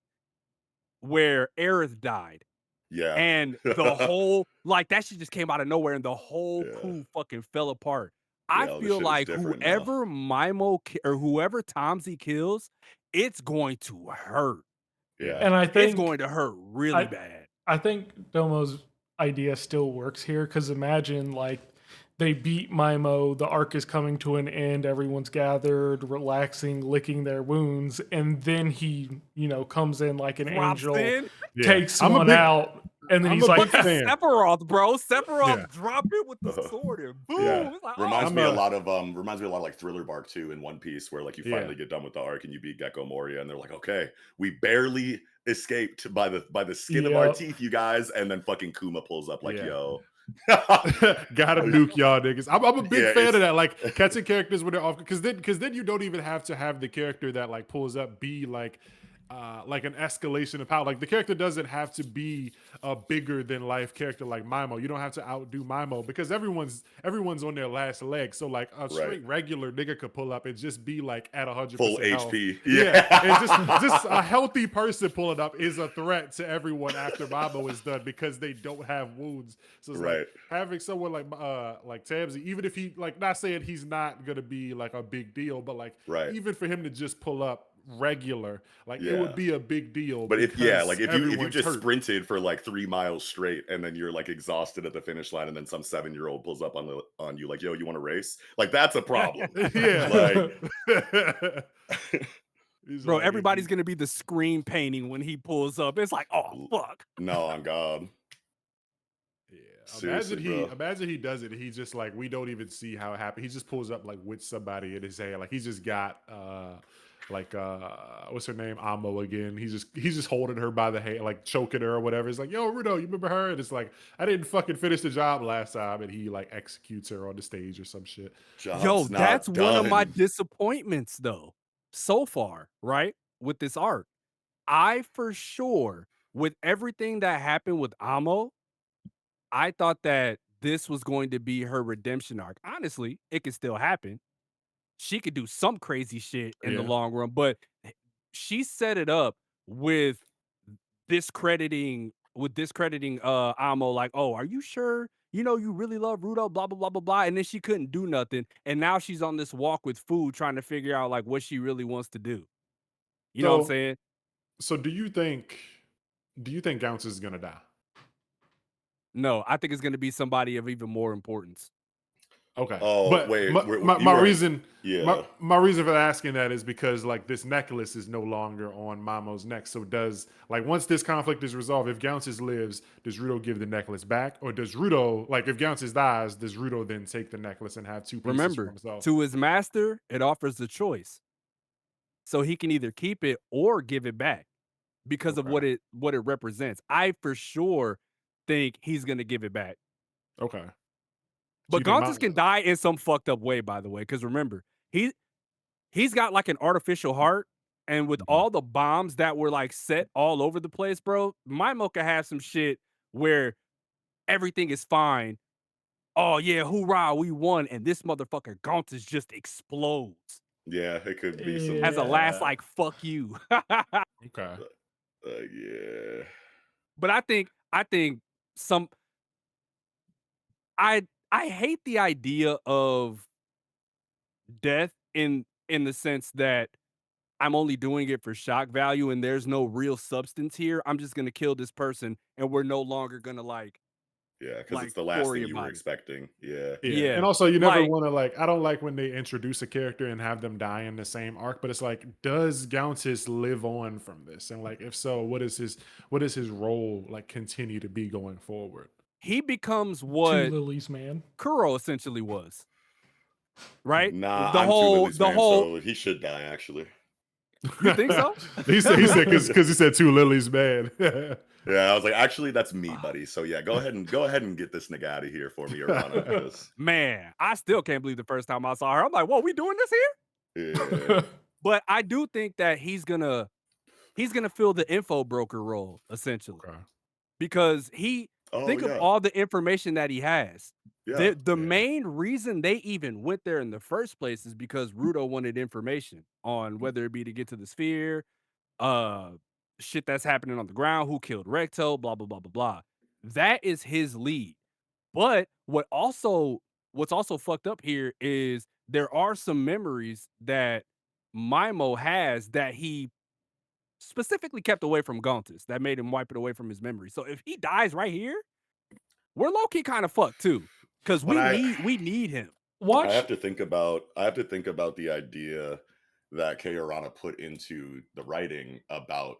where Aerith died. Yeah. And the whole, like, that shit just came out of nowhere and the whole crew fucking fell apart. I feel like whoever Maimo or whoever Tamsi kills, it's going to hurt. Yeah. And I think it's going to hurt really bad. I think Domo's idea still works here, because imagine like they beat Maimo, the arc is coming to an end, everyone's gathered, relaxing, licking their wounds, and then he, comes in like an angel, takes someone out, and then he's like, Sephiroth, bro. Sephiroth drop it with the sword and boom. Yeah. It's like, reminds me a lot of like Thriller Bark 2 in One Piece, where like you finally get done with the arc and you beat Gecko Moria, and they're like, okay, we barely escaped by the skin of our teeth, you guys, and then fucking Kuma pulls up like, yo. Gotta nuke y'all niggas. I'm a big fan of that. Like catching characters when they're off, because then you don't even have to have the character that like pulls up be like an escalation of power. Like the character doesn't have to be a bigger than life character like Maimo. You don't have to outdo Maimo, because everyone's on their last leg. So like a straight regular nigga could pull up and just be like at 100% full health. HP. Yeah, and just a healthy person pulling up is a threat to everyone after Maimo is done, because they don't have wounds. So it's like having someone like Tamsi, even if he, like, not saying he's not gonna be like a big deal, but like even for him to just pull up regular, like it would be a big deal. But if you just sprinted for like 3 miles straight and then you're like exhausted at the finish line, and then some 7-year-old pulls up on you like, yo, you want to race? Like that's a problem. Bro, everybody's gonna be the screen painting when he pulls up. It's like, oh fuck. No, on God. Seriously, bro. Imagine he does it. He just like we don't even see how it happened. He just pulls up like with somebody in his hand. Like he just got what's her name? Amo again. He's just holding her by the hand, like choking her or whatever. It's like, yo, Rudo, you remember her? And it's like, I didn't fucking finish the job last time, and he like executes her on the stage or some shit. Yo, that's one of my disappointments though, so far, right? With this arc. I for sure, with everything that happened with Amo, I thought that this was going to be her redemption arc. Honestly, it could still happen. She could do some crazy shit in the Yeah. long run, but she set it up with discrediting Amo, like, oh, are you sure? You know, you really love Rudo, blah, blah, blah, blah, blah. And then she couldn't do nothing. And now she's on this walk with food trying to figure out like what she really wants to do. You know what I'm saying? So do you think Gauntz is gonna die? No, I think it's gonna be somebody of even more importance. Okay. Oh, But wait, my reason yeah. my reason for asking that is because like this necklace is no longer on Mamo's neck. So does like once this conflict is resolved, if Gauntz lives, does Rudo give the necklace back? Or does Rudo, like if Gauntz dies, does Rudo then take the necklace and have two pieces for Remember, himself? to his master, it offers the choice. So he can either keep it or give it back because of what it represents. I for sure think he's gonna give it back. Okay. But Gauntless can die in some fucked up way, by the way, because remember, he's got like an artificial heart, and with all the bombs that were like set all over the place, bro, Maimo could have some shit where everything is fine. Oh yeah, hoorah, we won, and this motherfucker Gauntless just explodes. Yeah, it could be some As a last like fuck you. Okay. Yeah. But I think some I hate the idea of death in the sense that I'm only doing it for shock value and there's no real substance here. I'm just gonna kill this person and we're no longer gonna like because it's the last thing you were expecting. Yeah. Yeah. And also you never want to like I don't like when they introduce a character and have them die in the same arc, but it's like, does Gauntis live on from this? And like if so, what is his role like continue to be going forward? He becomes what Two Lilies man Kuro essentially was. Right? Nah, the whole so he should die actually. You think so? he said because he said two lilies, man. Yeah, I was like, actually, that's me, buddy. So yeah, go ahead and get this nigga out of here for me, Urana. Man, I still can't believe the first time I saw her. I'm like, whoa, we doing this here? Yeah. But I do think that he's gonna fill the info broker role, essentially. Okay. Because think of all the information that he has. Yeah. The main reason they even went there in the first place is because Rudo wanted information on whether it be to get to the sphere, shit that's happening on the ground, who killed Recto, blah, blah, blah, blah, blah. That is his lead. But what's also fucked up here is there are some memories that Maimo has that he specifically kept away from Gauntis that made him wipe it away from his memory. So if he dies right here, we're low-key kind of fucked too. Because we need him. I have to think about the idea that Kei Arana put into the writing about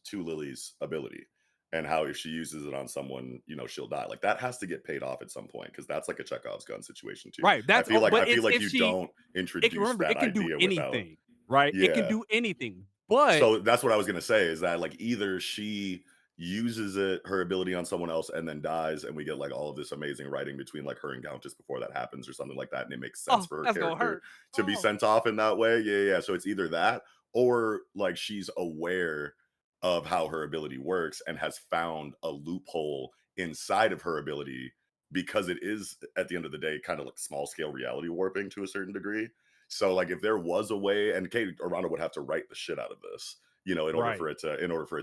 Two Lily's ability and how if she uses it on someone, you know, she'll die. Like that has to get paid off at some point because that's like a Chekhov's gun situation too. Right. I feel like you don't introduce that it can idea do anything, without, right? Yeah. It can do anything. But so that's what I was gonna say is that like either she uses her ability on someone else and then dies, and we get like all of this amazing writing between like her and Gauntis before that happens or something like that, and it makes sense for her character to be sent off in that way. Yeah. So it's either that or like she's aware of how her ability works and has found a loophole inside of her ability because it is at the end of the day kind of like small scale reality warping to a certain degree. So like if there was a way, and Kei Arana would have to write the shit out of this, you know, in order for it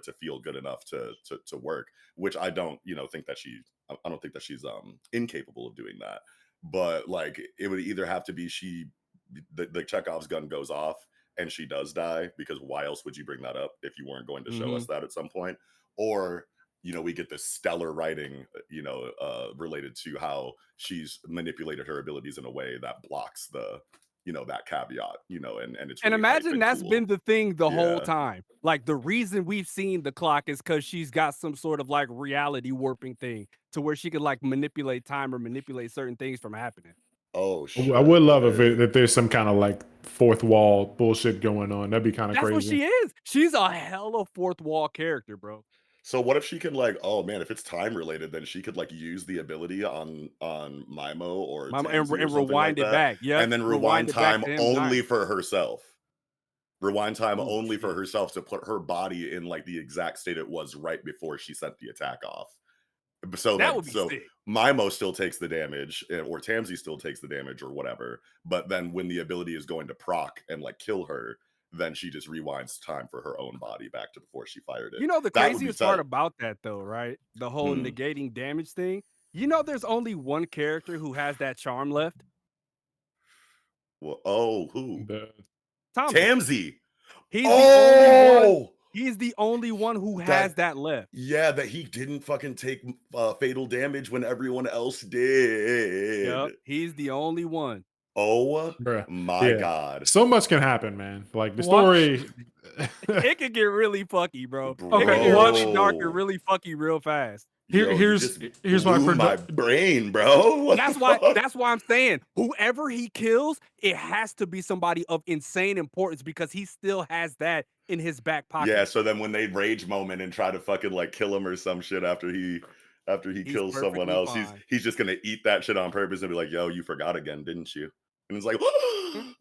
to feel good enough to work, which I don't, you know, think that I don't think that she's incapable of doing that. But like it would either have to be the Chekhov's gun goes off and she does die, because why else would you bring that up if you weren't going to show us that at some point? Or, you know, we get this stellar writing, you know, related to how she's manipulated her abilities in a way that blocks the that caveat, and it's And really hype imagine and that's cool. been the thing the whole Yeah. time. Like the reason we've seen the clock is because she's got some sort of like reality warping thing to where she could like manipulate time or manipulate certain things from happening. Oh I shit. would love Okay. if there's some kind of like fourth wall bullshit going on. That'd be kind of That's what crazy. she is. She's a hella fourth wall character, bro. So what if she can like, oh man, if it's time related, then she could like use the ability on Mimo or And Tansy or something like rewind it that, back. Yep. and then Rewind rewind it back time to him only dying. for herself. Rewind time Oh, only for shit. herself to put her body in like the exact state it was right before she sent the attack off. So That like, would be so sick. Mimo still takes the damage, or Tansy still takes the damage, or whatever. But then when the ability is going to proc and like kill her, then she just rewinds time for her own body back to before she fired it. You know the That would be craziest part tight. about that though, right? The whole Hmm. negating damage thing. You know there's only one character who has that charm left. Well, oh, who? Tomsy. Tansy. He's the only one. Oh, He's the only one who has that left. yeah, that he didn't fucking take fatal damage when everyone else did. Yep. He's the only one. Oh Bruh. my Yeah. god. So much can happen, man. Like the Watch- story. It could get really fucky, bro. Bro. It could get really dark and really fucky real fast. Yo, here's blew my my brain, bro. What That's the why fuck? that's why I'm saying whoever he kills, it has to be somebody of insane importance because he still has that in his back pocket. Yeah, so then when they rage moment and try to fucking like kill him or some shit after he kills someone perfectly else, fine. he's just gonna eat that shit on purpose and be like, yo, you forgot again, didn't you? And it's like,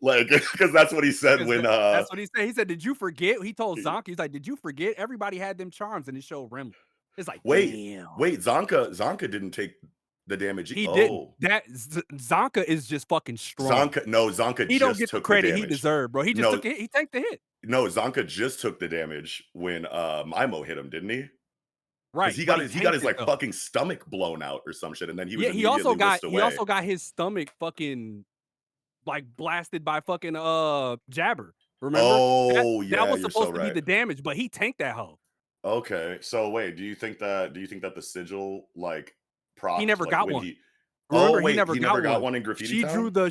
like, because that's what he said when that's what he said. He said, "Did you forget?" He told Zonka, he's like, "Did you forget? Everybody had them charms," and it showed Rimley. It's like, wait, damn. Zonka didn't take the damage. He didn't. That Zonka is just fucking strong. Zonka he just don't get the took credit the he damage. deserved, bro. He just took it. He tanked the hit. No, Zonka just took the damage when Mimo hit him, didn't he? Right. He got his like fucking stomach blown out or some shit, and then he was he also got away. he also got his stomach fucking like blasted by fucking Jabber. Remember? Oh yeah, that was you're supposed so to right. be the damage, but he tanked that hoe. Okay, so wait, do you think that the sigil like proc? He never like, got when one. He, Remember, oh wait, he never got one in Graffiti She Town? drew the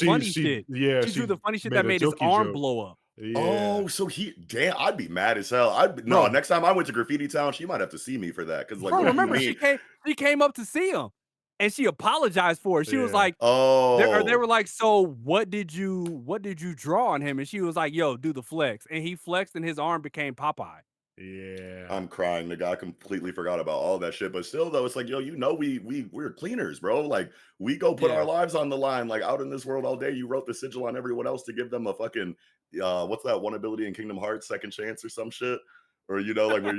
funny shit. Yeah, She drew the funny shit made that a made his jokey arm joke. blow up. Yeah. Oh, so damn, I'd be mad as hell. No, next time I went to Graffiti Town, she might have to see me for that. Because like, Bro, what do you remember mean? she came up to see him and she apologized for it. She was Yeah. like, Oh, they were like, so what did you draw on him? And she was like, yo, do the flex. And he flexed and his arm became Popeye. Yeah. I'm crying, nigga. I completely forgot about all that shit. But still, though, it's like, yo, we're cleaners, bro. Like, we go put our lives on the line, like out in this world all day. You wrote the sigil on everyone else to give them a fucking what's that one ability in Kingdom Hearts, second chance or some shit? Or like where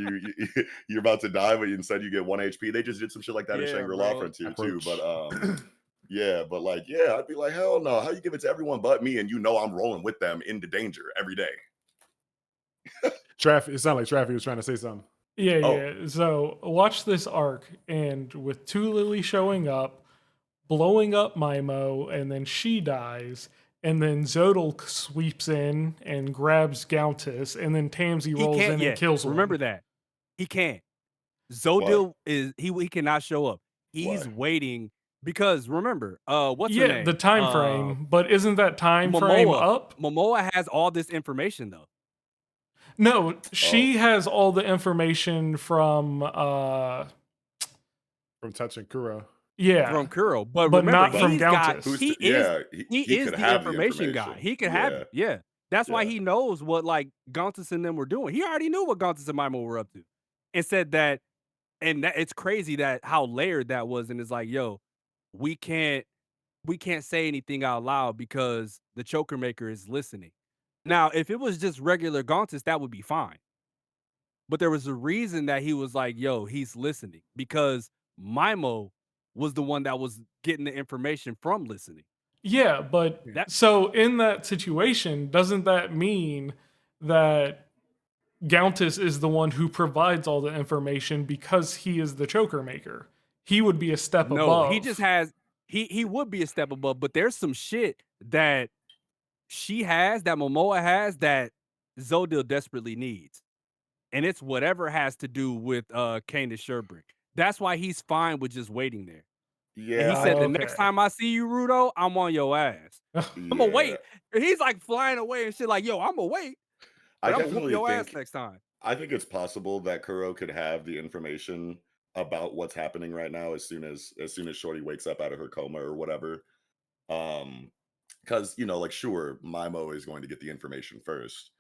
you're about to die, but instead you get 1 HP. They just did some shit like that in Shangri-La Frontier too. But yeah, but like, yeah, I'd be like, hell no. How you give it to everyone but me? And I'm rolling with them into danger every day. Traffic. It sounded like Traffic was trying to say something. Yeah, Oh. yeah. So watch this arc, and with Two Lily showing up, blowing up Mimo, and then she dies, and then Zodal sweeps in and grabs Gauntis, and then Tansy rolls in and kills him. Remember that. He can't. Zodil is he cannot show up. He's waiting because remember, what's her name? The time frame, but isn't that time frame up? Momoa has all this information though. No, she has all the information from touching Kuro. Yeah, from Kuro, but remember, not from Gauntis. He is could the have information guy. He could have it. Yeah, that's why he knows what like Gauntis and them were doing. He already knew what Gauntis and Mimo were up to, and said that. And it's crazy that how layered that was, and it's like, yo, we can't say anything out loud because the choker maker is listening. Now, if it was just regular Gauntis, that would be fine. But there was a reason that he was like, yo, he's listening because Mimo was the one that was getting the information from listening. Yeah, but so in that situation, doesn't that mean that Gauntis is the one who provides all the information because he is the choker maker? He would be a step above. He just has he would be a step above, but there's some shit that she has, that Momoa has, that Zodil desperately needs. And it's whatever has to do with Candace Sherbrick. That's why he's fine with just waiting there. Yeah, And he I said, "The can, next Okay. time I see you, Rudo, I'm on your ass. I'm gonna yeah, wait." And he's like flying away and shit, like, "Yo, I'm gonna wait, I but I'm gonna whoop definitely your ass think next time." I think it's possible that Kuro could have the information about what's happening right now as soon as Shorty wakes up out of her coma or whatever. Um, because like sure, Maimo is going to get the information first.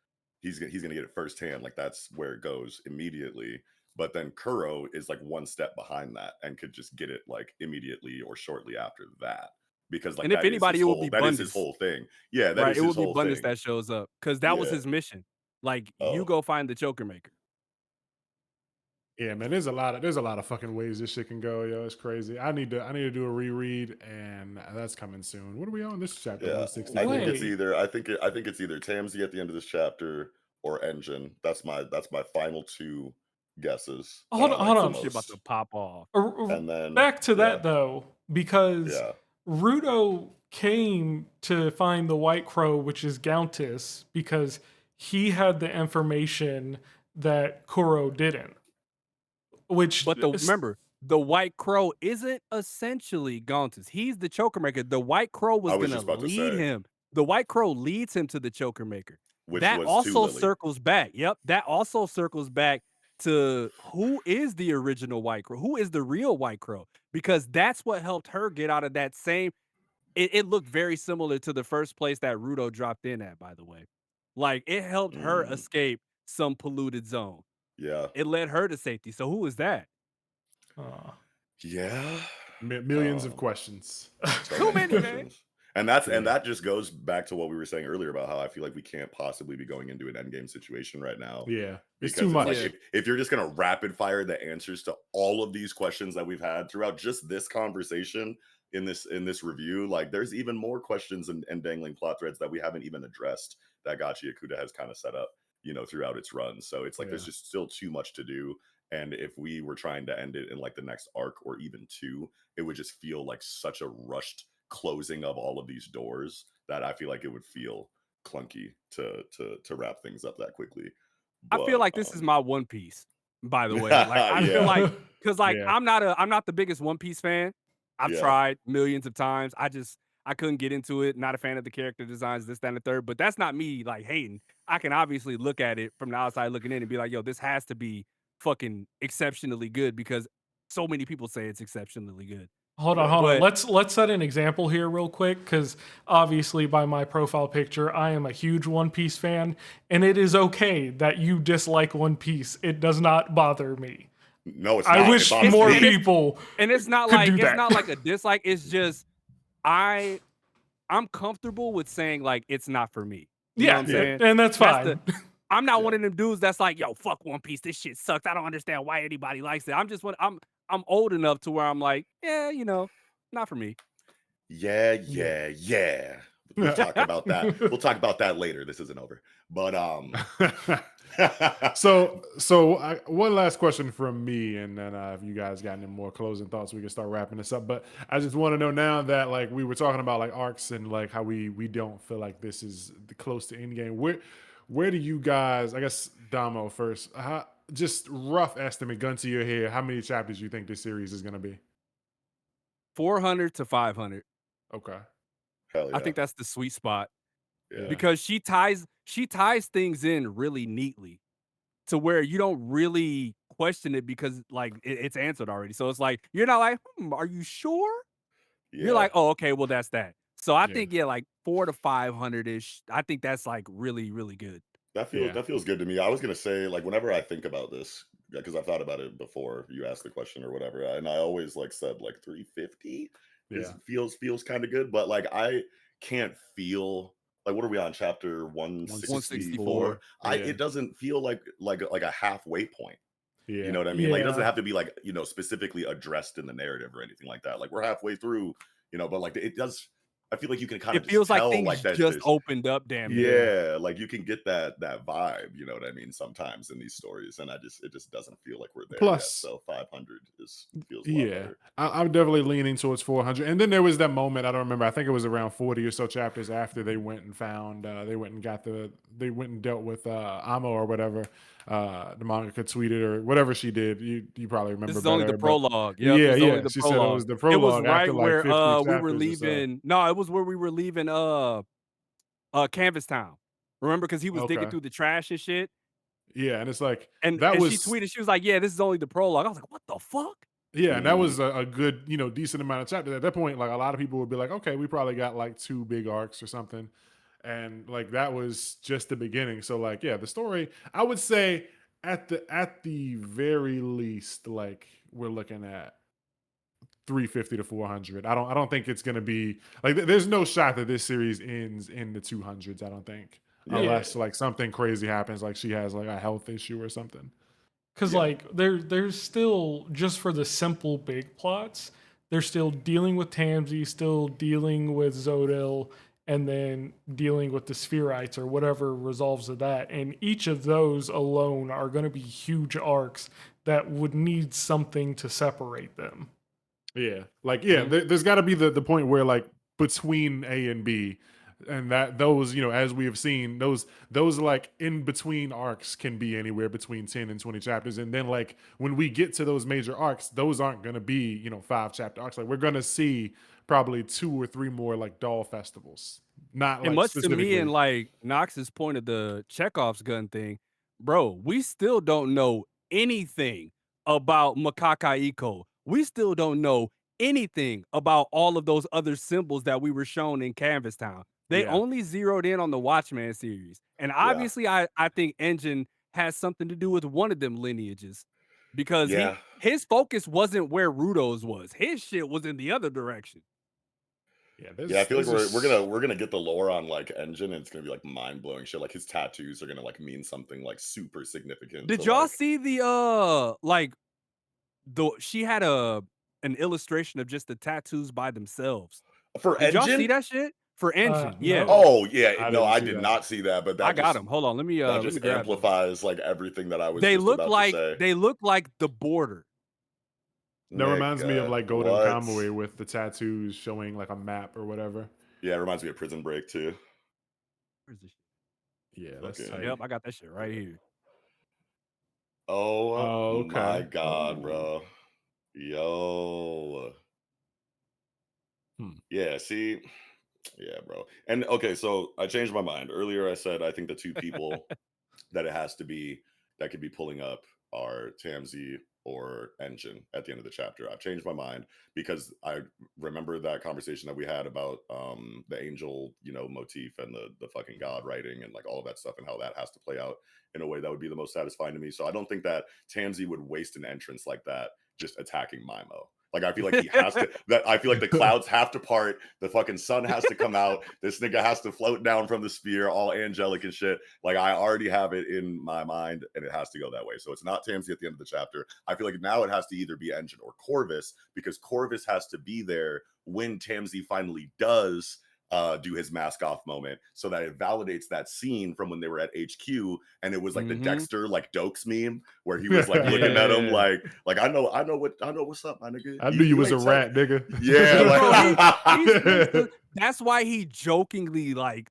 He's gonna get it firsthand. Like that's where it goes immediately. But then Kuro is like one step behind that and could just get it like immediately or shortly after that. Because like And if anybody, it would be that is his Bundes, whole thing. Yeah, that right? is It his would be whole Bundes thing. that shows up because that was Yeah. his mission. Like, you Oh. go find the choker maker. Yeah, man, there's a lot of fucking ways this shit can go, yo. It's crazy. I need to do a reread, and that's coming soon. What are we on? This is chapter Yeah, I 164. think it's Wait. either I think it's either Tamsi at the end of this chapter or Engine. That's my final two guesses that Hold I on, like hold the Some on. shit about to most. pop off. And then Back to yeah, that though, because yeah. Rudo came to find the White Crow, which is Gauntis, because he had the information that Kuro didn't. Which But remember, the White Crow isn't essentially Gauntless. He's the choker maker. The White Crow I was was gonna just about to lead say, him. The White Crow leads him to the choker maker. which That was to also Lily. circles back. Yep, that also circles back to who is the original White Crow? Who is the real White Crow? Because that's what helped her get out of that same. It looked very similar to the first place that Rudo dropped in at, by the way. Like it helped her Mm, escape some polluted zone. yeah, It led her to safety. So who is that? uh, yeah. millions of Um, questions. so Too many many, man. questions. And Yeah. that just goes back to what we were saying earlier about how I feel like we can't possibly be going into an endgame situation right now. Yeah, it's Because too it's much. like if you're just gonna rapid fire the answers to all of these questions that we've had throughout just this conversation in this review, like there's even more questions and dangling plot threads that we haven't even addressed that Gachiakuta has kind of set up, throughout its run. So it's like Yeah. there's just still too much to do. And if we were trying to end it in like the next arc or even two, it would just feel like such a rushed closing of all of these doors that I feel like it would feel clunky to wrap things up that quickly. I feel But like this is my One Piece, by the way. Like I feel yeah, like because like Yeah. I'm not the biggest One Piece fan. I've yeah, tried millions of times. I couldn't get into it. Not a fan of the character designs, this, that, and the third. But that's not me like hating. I can obviously look at it from the outside looking in and be like, yo, this has to be fucking exceptionally good because so many people say it's exceptionally good. Hold on, yeah. hold on. But Let's set an example here real quick, because obviously by my profile picture, I am a huge One Piece fan, and it is okay that you dislike One Piece. It does not bother me. No, it's I not. It wish bothers more me. people and it's not could like do it's that. not like a dislike. It's just I'm comfortable with saying like it's not for me. You know what I'm Yeah. saying? and that's That's fine. I'm not Yeah. one of them dudes that's like, yo, fuck One Piece. This shit sucks. I don't understand why anybody likes it. I'm old enough to where I'm like, yeah, not for me. Yeah. We'll Yeah. talk about that. We'll talk about that later. This isn't over. But so one last question from me, and then if you guys got any more closing thoughts, we can start wrapping this up. But I just want to know now that like we were talking about like arcs and like how we don't feel like this is close to endgame. Where do you guys? I guess Damo first. Just rough estimate, gun to your head. How many chapters you think this series is going to be? 400 to 500. Okay. hell yeah. I think that's the sweet spot Yeah. because she ties things in really neatly to where you don't really question it because like it's answered already. So it's like you're not like, are you sure? You're like, oh, okay, well that's that. So I Yeah. think like 400 to 500 ish. I think that's like really really good. That Yeah. feels good to me. I was gonna say, like, whenever I think about this, because I've thought about it before you asked the question or whatever, and I always like said like 350 Yeah. feels kind of good, but like I can't feel like what are we on chapter 164? 164. It doesn't feel like a halfway point. Yeah. You know what I mean? Like it doesn't Yeah. have to be like, specifically addressed in the narrative or anything like that. Like we're halfway through, but like it does. I feel like you can kind of It just feels like tell things like that. just opened up, damn near. Yeah, like you can get that vibe, you know what I mean, sometimes in these stories, and it just doesn't feel like we're there yet. Plus- So 500 feels a lot Yeah, better. I'm definitely leaning towards 400. And then there was that moment, I don't remember. I think it was around 40 or so chapters after they went and found, they went and dealt with Amo or whatever. the mangaka tweeted or whatever she did. You probably This remember is only the better. But prologue. Yep, this is only the she said it was prologue. the It was prologue after right like where 50 we were chapters or so. leaving. No, it was where we were leaving Canvas Town. Remember, because he was digging Okay. through the trash and shit. Yeah, and it's like And that she was tweeted, she was like, "Yeah, this is only the prologue." I was like, "What the fuck?" yeah, and that was a good, decent amount of chapters. At that point, like a lot of people would be like, okay, we probably got like 2 big arcs or something. And like that was just the beginning. So like, yeah, the story, I would say at the very least, like we're looking at 350 to 400. I don't think it's gonna be like there's no shot that this series ends in the 200s. I don't think, Yeah. unless like something crazy happens, like she has like a health issue or something. Because Yeah. like there's still, just for the simple big plots, they're still dealing with Tamsi, still dealing with Zodil, and then dealing with the Spherites or whatever resolves of that. And each of those alone are going to be huge arcs that would need something to separate them. Yeah, like Mhm. there's got to be the point where like between A and B, and that those as we have seen those like in between arcs can be anywhere between 10 and 20 chapters, and then like when we get to those major arcs, those aren't gonna be 5 chapter arcs. Like we're gonna see probably 2 or 3 more like doll festivals, not And like much to me, and specifically. like Knox's point of the Chekhov's gun thing, bro, we still don't know anything about Makaka Iko. We still don't know anything about all of those other symbols that we were shown in Canvas Town. They Yeah, only zeroed in on the Watchman series. And Yeah. obviously, I think Engine has something to do with one of them lineages. Because Yeah. his focus wasn't where Rudo's was. His shit was in the other direction. yeah. Yeah, I feel like There's we're gonna get the lore on like Engine, and it's gonna be like mind blowing shit. Like his tattoos are gonna like mean something like super significant to Did y'all like. see the like she had an illustration of just the tattoos by themselves. For Did y'all see Engine? that shit? For Engine, yeah. No. Oh yeah, I no, didn't I see did that. not see that, but I that got just them. Hold on, let me grab those. amplifies like everything that I was They just look about to like say. the border. That reminds me of Nigga, like Golden what? Kamuy with the tattoos showing like a map or whatever. Yeah, it reminds me of Prison Break too. Where's this shit? Yeah, that's Fucking tight. Yep, I got that shit right here. oh Oh, my okay. god, bro. Yo. Hmm. Yeah, see? Yeah, bro. And okay, so I changed my mind. Earlier I said I think the 2 people that it has to be that could be pulling up are Tamsi or Engine at the end of the chapter. I've changed my mind because I remember that conversation that we had about the angel, motif and the fucking god writing and like all of that stuff and how that has to play out in a way that would be the most satisfying to me. So I don't think that Tamsi would waste an entrance like that just attacking Mimo. Like I feel like he has to. That I feel like the clouds have to part. The fucking sun has to come out. This nigga has to float down from the spear, all angelic and shit. Like I already have it in my mind, and it has to go that way. So it's not Tamsi at the end of the chapter. I feel like now it has to either be Engine or Corvus because Corvus has to be there when Tamsi finally does do his mask off moment, so that it validates that scene from when they were at HQ, and it was like the Dexter like Dokes meme where he was like looking at him Yeah. like I know what's up, my nigga. I knew you was a ain't tell-" rat, nigga. Yeah, Bro, he's like that's why he jokingly like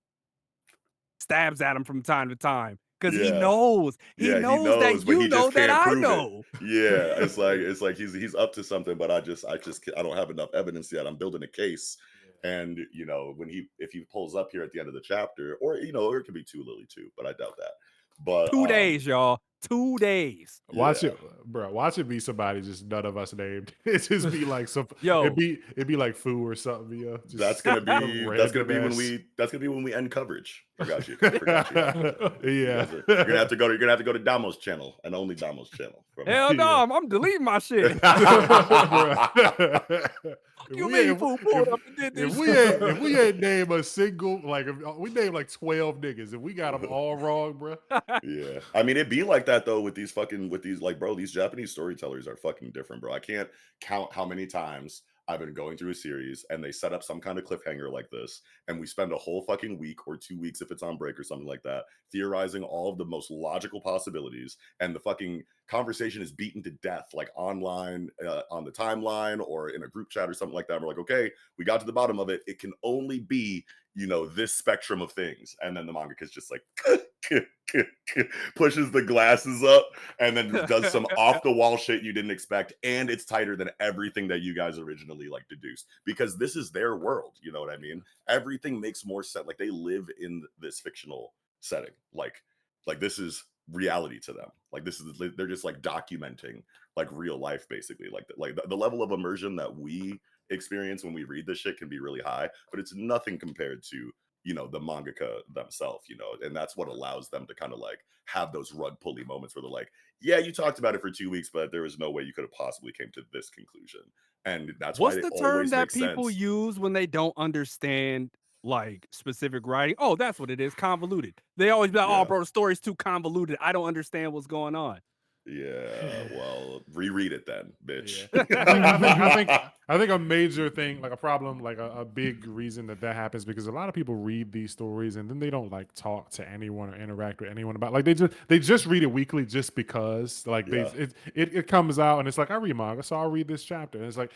stabs at him from time to time. Because he yeah. knows. He Yeah, he knows that knows, but you he know just that can't I prove it. know. Yeah, it's like he's up to something, but I don't have enough evidence yet. I'm building a case, and when if he pulls up here at the end of the chapter, or or it could be too Lily too, but I doubt that. But 2 days, y'all. 2 days. Watch yeah, it, bro. Watch it be somebody just none of us named. It just be like some. Yo. It'd be like Foo or something. Yeah, that's just gonna some be random ass. that's gonna be when we end coverage for Gachiakuta. Yeah, You're gonna have to go to Damo's channel and only Damo's channel. Hell no, Yeah. I'm deleting my shit. If You we mean ain't, fool pulled up and did this if we ain't name a single like if we name like 12 niggas and we got them all wrong, bro. Yeah, I mean it'd be like that though with these like bro, these Japanese storytellers are fucking different, bro. I can't count how many times I've been going through a series and they set up some kind of cliffhanger like this, and we spend a whole fucking week or 2 weeks if it's on break or something like that, theorizing all of the most logical possibilities, and the fucking conversation is beaten to death, like online on the timeline or in a group chat or something like that. And we're like, okay, we got to the bottom of it. It can only be this spectrum of things, and then the manga is just like pushes the glasses up and then does some off the wall shit you didn't expect, and it's tighter than everything that you guys originally like deduced, because this is their world, you know what I mean? Everything makes more sense. Like, they live in this fictional setting, like this is reality to them. Like, this is, they're just like documenting like real life, basically. Like the level of immersion that we experience when we read this shit can be really high, but it's nothing compared to, you know, the mangaka themselves, you know, and that's what allows them to kind of like have those rug pulley moments where they're like, yeah, you talked about it for 2 weeks, but there was no way you could have possibly came to this conclusion. And that's why What's it the term always that makes people sense. use when they don't understand like specific writing? Oh, that's what it is, convoluted. They always be like, "Oh, Yeah. bro, the story's too convoluted. I don't understand what's going on." Yeah. Well, reread it then, bitch. I think a major thing, like a problem, like a big reason that happens, because a lot of people read these stories and then they don't like talk to anyone or interact with anyone about, like, they just read it weekly just because, like, Yeah. it comes out and it's like, I read manga, so I'll read this chapter. And it's like,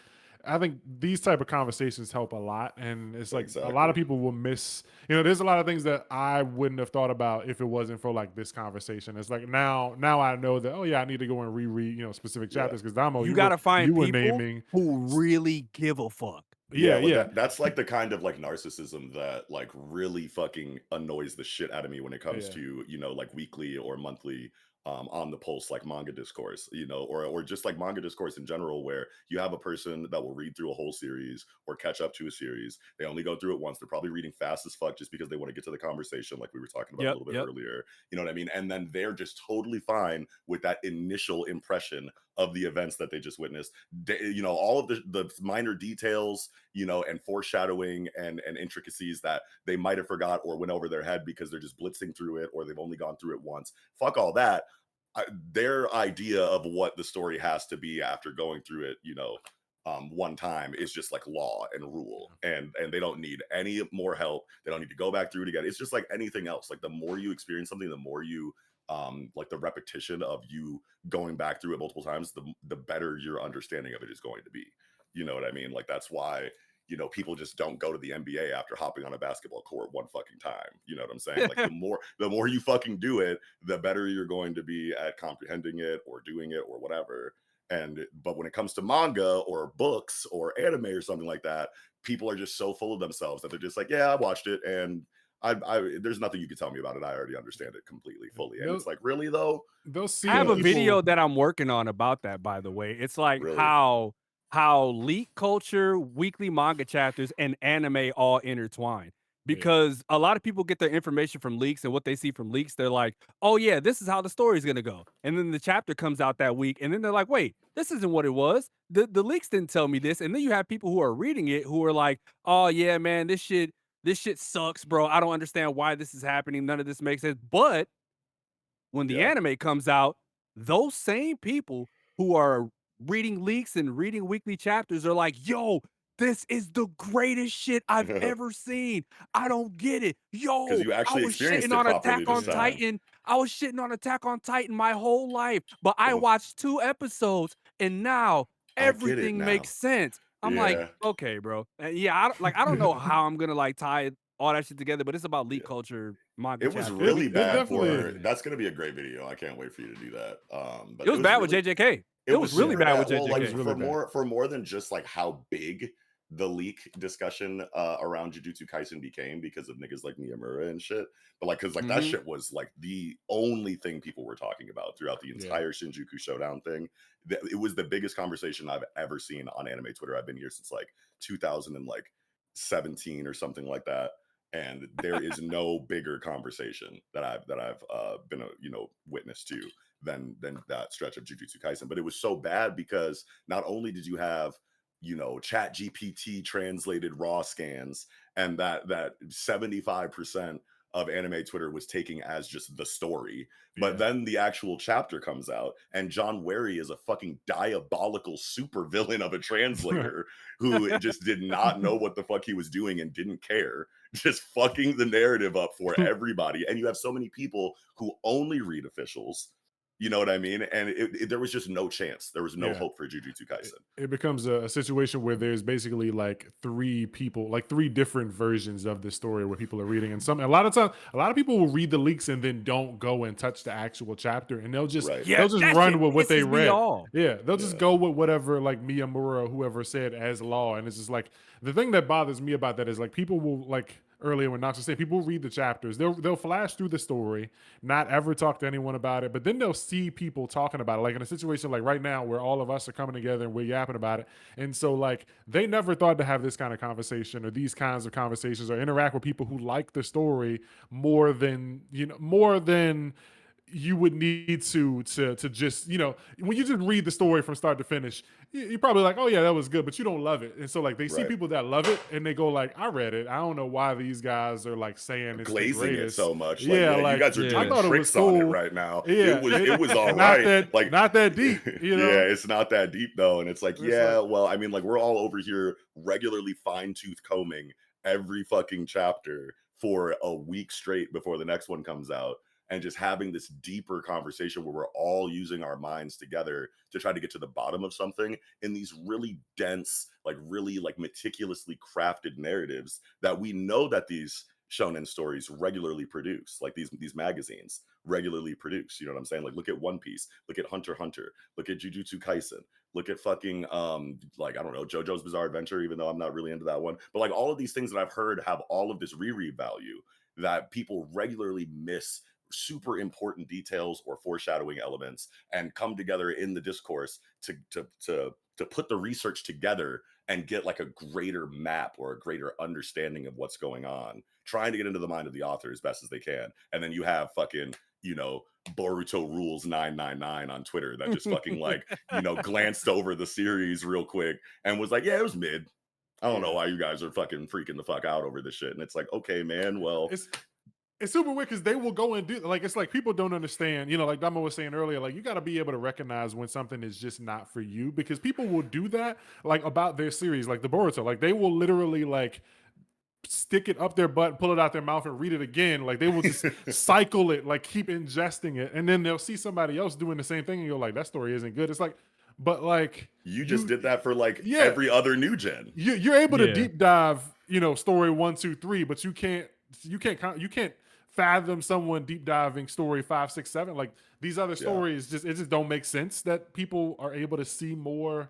I think these type of conversations help a lot, and it's like a lot of Exactly. people will miss. You know, there's a lot of things that I wouldn't have thought about if it wasn't for like this conversation. It's like now I know that, oh yeah, I need to go and reread, you know, specific Yeah. chapters, because Damo, You gotta you find were people naming. who really give a fuck. Yeah, Yeah, well, yeah, that's like the kind of like narcissism that like really fucking annoys the shit out of me when it comes yeah. to, you know, like weekly or monthly on the pulse like manga discourse, you know, or just like manga discourse in general, where you have a person that will read through a whole series or catch up to a series. They only go through it once. They're probably reading fast as fuck just because they want to get to the conversation, like we were talking about a Yep, little bit yep. earlier. You know what I mean? And then they're just totally fine with that initial impression of the events that they just witnessed. You know, all of the minor details, you know, and foreshadowing and intricacies that they might have forgot or went over their head because they're just blitzing through it, or they've only gone through it once. Fuck all that. Their idea of what the story has to be after going through it, you know, one time is just like law and rule, and they don't need any more help. They don't need to go back through it again. It's just like anything else. Like, the more you experience something, the more you like the repetition of you going back through it multiple times, the better your understanding of it is going to be. You know what I mean? Like, that's why, you know, people just don't go to the NBA after hopping on a basketball court one fucking time. You know what I'm saying? Like, the more you fucking do it, the better you're going to be at comprehending it or doing it or whatever. But when it comes to manga or books or anime or something like that, people are just so full of themselves that they're just like, yeah, I watched it, and there's nothing you can tell me about it. I already understand it completely, fully. And They'll, it's like, really though? they'll see I have a Because video people. that I'm working on about that, by the way. It's like really, how leak culture, weekly manga chapters, and anime all intertwine. Yeah. Because a lot of people get their information from leaks, and what they see from leaks, they're like, "Oh yeah, this is how the story's gonna go." And then the chapter comes out that week, and then they're like, "Wait, this isn't what it was. The leaks didn't tell me this." And then you have people who are reading it who are like, "Oh yeah, man, this shit sucks, bro. I don't understand why this is happening. None of this makes sense." But when the yeah. anime comes out, those same people who are reading leaks and reading weekly chapters are like, "Yo, this is the greatest shit I've Because ever seen. I don't get it. Yo, you I actually was experienced shitting it on properly Attack this on Yeah. time. Titan. I was shitting on Attack on Titan my whole life, but I But watched 2 episodes and now I get it everything makes now. sense." I'm like, Yeah. "Okay, bro." Yeah, I don't know how I'm gonna like tie all that shit together, but it's about leak Yeah. culture manga It was chapters. It really it bad definitely. for that's gonna be a great video. I can't wait for you to do that. It But it was was bad with really JJK. it It was was really Yeah, super bad bad. with Well, it like was JJK. really bad. for more than just like how big the leak discussion around Jujutsu Kaisen became because of niggas like Miyamura and shit. But like, cause like that Mhm. shit was like the only thing people were talking about throughout the Yeah. entire Shinjuku Showdown thing. It was the biggest conversation I've ever seen on anime Twitter. I've been here since like 2017 or something like that. And there is no bigger conversation that I've been a, you know, witness to than that stretch of Jujutsu Kaisen. But it was so bad because not only did you have, you know, Chat GPT translated raw scans, and that 75% of anime Twitter was taking as just the story, but Yeah. then the actual chapter comes out and John Wary is a fucking diabolical super villain of a translator who just did not know what the fuck he was doing and didn't care, just fucking the narrative up for everybody. And you have so many people who only read officials You know what I mean? And there was just no chance. There was no Yeah. hope for Jujutsu Kaisen. It becomes a situation where there's basically like three people, like three different versions of the story where people are reading. And a lot of times, a lot of people will read the leaks and then don't go and touch the actual chapter, and they'll just Right. Yeah, that run shit with what they pisses me read. off. Yeah, they'll just Yeah. go with whatever like Miyamura or whoever said as law. And it's just like the thing that bothers me about that is like people will like earlier when Knox was saying people will read the chapters, they'll flash through the story, not ever talk to anyone about it, but then they'll see people talking about it. Like in a situation like right now where all of us are coming together and we're yapping about it. And so like they never thought to have this kind of conversation or these kinds of conversations or interact with people who like the story more than you would need to just, when you just read the story from start to finish, you're probably like, oh yeah, that was good, but you don't love it. And so like they see Right. people that love it and they go like, I read it, I don't know why these guys are like saying it's the Glazing it greatest. so much. Yeah, Like, you guys are yeah. doing I thought it was tricks on it cool. right now. Yeah, It was all not right. that Like, not that deep, you know. Yeah, it's not that deep though. And it's like, It's yeah, like- well, I mean, like we're all over here regularly fine-tooth combing every fucking chapter for a week straight before the next one comes out, and just having this deeper conversation where we're all using our minds together to try to get to the bottom of something in these really dense, like really like meticulously crafted narratives that we know that these shonen stories regularly produce, like these magazines regularly produce. You know what I'm saying? Like, look at One Piece, look at Hunter x Hunter, look at Jujutsu Kaisen, look at fucking like, I don't know, JoJo's Bizarre Adventure, even though I'm not really into that one. But like all of these things that I've heard have all of this reread value that people regularly miss super important details or foreshadowing elements and come together in the discourse to put the research together and get like a greater map or a greater understanding of what's going on, trying to get into the mind of the author as best as they can. And then you have fucking, Boruto Rules 999 on Twitter that just fucking like, glanced over the series real quick and was like, yeah, it was mid. I don't know why you guys are fucking freaking the fuck out over this shit. And it's like, okay, man, well, it's super weird because they will go and do like, it's like people don't understand, like Damo was saying earlier, like you got to be able to recognize when something is just not for you, because people will do that like about their series, like the Boruto, like they will literally like stick it up their butt, pull it out their mouth and read it again. Like they will just cycle it, like keep ingesting it. And then they'll see somebody else doing the same thing and you're like, that story isn't good. It's like, but like you just did that for like every other new gen. You're able to deep dive, story 1, 2, 3, but you can't fathom someone deep diving story 5, 6, 7. Like these other stories, it just don't make sense that people are able to see more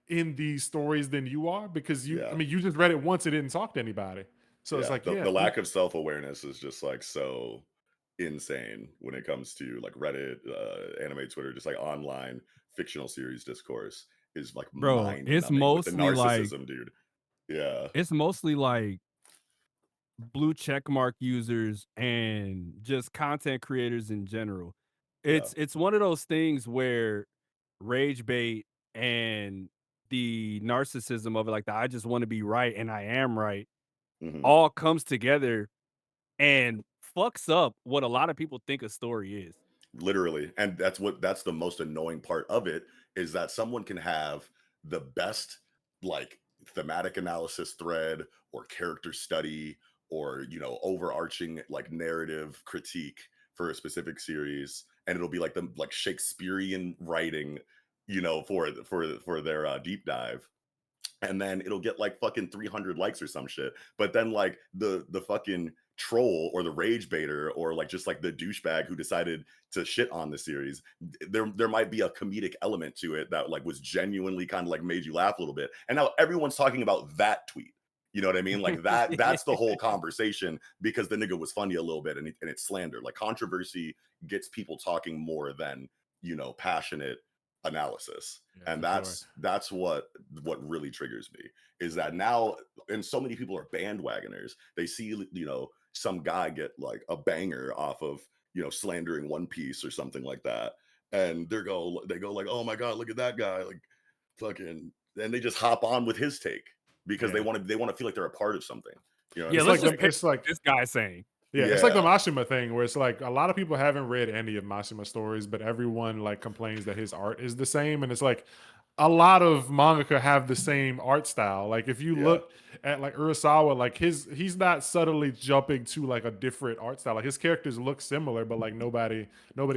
in these stories than you are, because you just read it once, it didn't talk to anybody. So it's like the lack of self-awareness is just like so insane when it comes to like Reddit, anime Twitter, just like online fictional series discourse is like Bro, it's mostly with the narcissism, like, dude. Yeah, it's mostly like blue checkmark users and just content creators in general. It's one of those things where rage bait and the narcissism of it, like the I just want to be right and I am right, all comes together and fucks up what a lot of people think a story is. Literally. And that's the most annoying part of it, is that someone can have the best like thematic analysis thread or character study or overarching like narrative critique for a specific series, and it'll be like the like Shakespearean writing for their deep dive, and then it'll get like fucking 300 likes or some shit. But then like the fucking troll or the rage baiter or like just like the douchebag who decided to shit on the series, there might be a comedic element to it that like was genuinely kind of like made you laugh a little bit, and now everyone's talking about that tweet. You know what I mean? Like that's the whole conversation, because the nigga was funny a little bit, and it's slander. Like controversy gets people talking more than passionate analysis. And that's what really triggers me, is that now, and so many people are bandwagoners. They see some guy get like a banger off of slandering One Piece or something like that, and they go like, oh my god, look at that guy, like fucking, and they just hop on with his take because they want to feel like they're a part of something. It's like this guy saying. Yeah, it's like the Mashima thing, where it's like a lot of people haven't read any of Mashima's stories, but everyone like complains that his art is the same, and it's like, a lot of mangaka have the same art style. Like if you Yeah. look at like Urasawa, like he's not subtly jumping to like a different art style. Like his characters look similar, but like nobody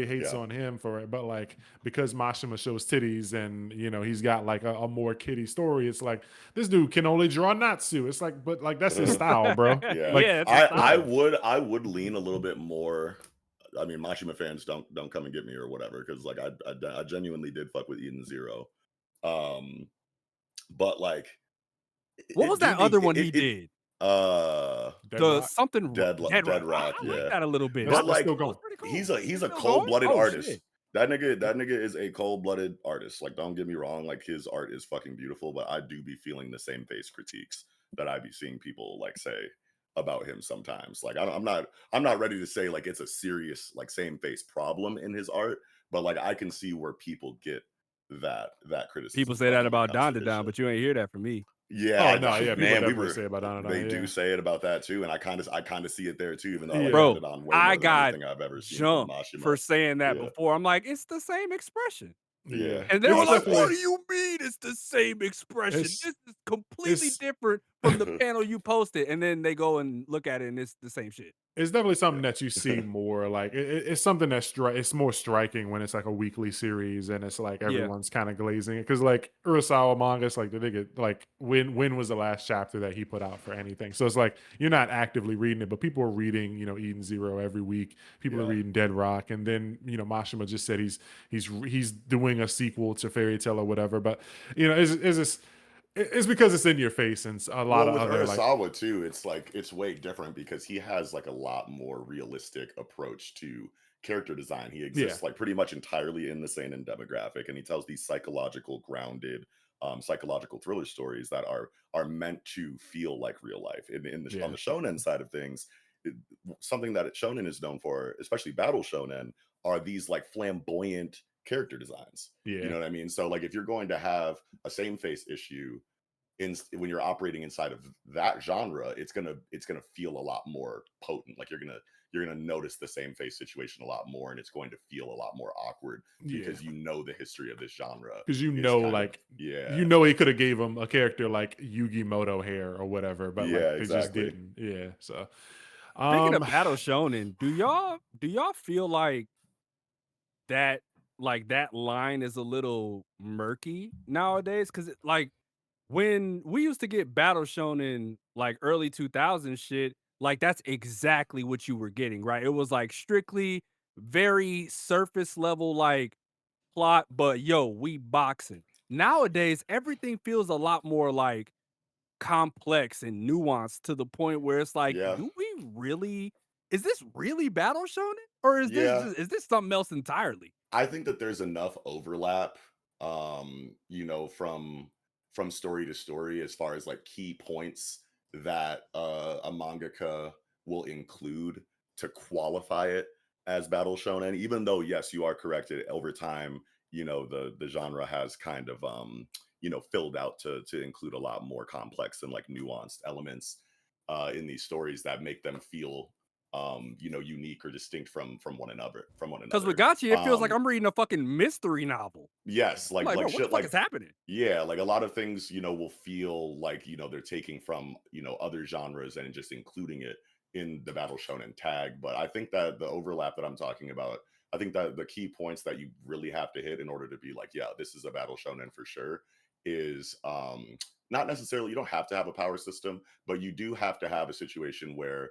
hates Yeah. on him for it. But like because Mashima shows titties and he's got like a more kiddie story, it's like this dude can only draw Natsu. It's like, but like that's his style, bro. Yeah. Like Yeah, it's a style. I would lean a little bit more. I mean, Mashima fans don't come and get me or whatever, because like I genuinely did fuck with Eden Zero. But like What was that other one he it did? Dead The Rock. something Dead Rock. Rock, I yeah. like that a little bit. That's But That was, still like going. was pretty cool. he's It's a still going? cold-blooded Oh, artist. shit. That nigga is a cold-blooded artist. Like, don't get me wrong, like his art is fucking beautiful, but I do be feeling the same face critiques that I be seeing people like say about him sometimes. Like I'm not ready to say like it's a serious like same face problem in his art, but like I can see where people get that criticism People say from that when it about comes to Donda his Down, shit. but you ain't hear that from me. Yeah, Oh no, yeah, people man, definitely say about Anadon. they do Yeah. say it about that too, and I kind of see it there too, even though I like Yeah. Bro, Dandadan way I more than got anything I've ever seen from jumped for Mashima. saying that Yeah. before. I'm like, it's the same expression. Yeah. And they were It's like, what definitely- do you mean it's the same expression? It's- This is completely it's- different from the panel you posted. And then they go and look at it and it's the same shit. It's definitely something that you see more. Like it's something that's it's more striking when it's like a weekly series and it's like everyone's kind of glazing it. Because like Urasawa manga, it's like the nigga like when was the last chapter that he put out for anything? So it's like you're not actively reading it, but people are reading Eden Zero every week. People are reading Dead Rock, and then Mashima just said he's doing a sequel to Fairy Tale or whatever. But it's because it's in your face and a lot of with other like Urasawa too, it's like it's way different because he has like a lot more realistic approach to character design. He exists like pretty much entirely in the seinen demographic, and he tells these psychological grounded psychological thriller stories that are meant to feel like real life. On the shonen side of things, something that shonen is known for, especially battle shonen, are these like flamboyant character designs. You know what I mean? So like if you're going to have a same face issue when you're operating inside of that genre, it's gonna feel a lot more potent. Like you're gonna notice the same face situation a lot more, and it's going to feel a lot more awkward because you know the history of this genre. Because he could have gave him a character like Yugi Moto hair or whatever, but like they just didn't. Yeah. So speaking of battle shonen, do y'all feel like that line is a little murky nowadays? Because like when we used to get battle shonen like early 2000 shit, like that's exactly what you were getting, right? It was like strictly very surface level like plot, but yo, we boxing. Nowadays, everything feels a lot more like complex and nuanced to the point where it's like, do we really? Is this really battle shonen, or is this something else entirely? I think that there's enough overlap, from story to story as far as like key points that a mangaka will include to qualify it as battle shonen. Even though, yes, you are correct. Over time, the genre has kind of filled out to include a lot more complex and like nuanced elements in these stories that make them feel unique or distinct from one another. Because with Gachi, it feels like I'm reading a fucking mystery novel. Yes, like bro, shit, what the fuck is happening? Yeah, like a lot of things, will feel like they're taking from other genres and just including it in the battle shonen tag. But I think that the overlap that I'm talking about, I think that the key points that you really have to hit in order to be like, yeah, this is a battle shonen for sure, is not necessarily, you don't have to have a power system, but you do have to have a situation where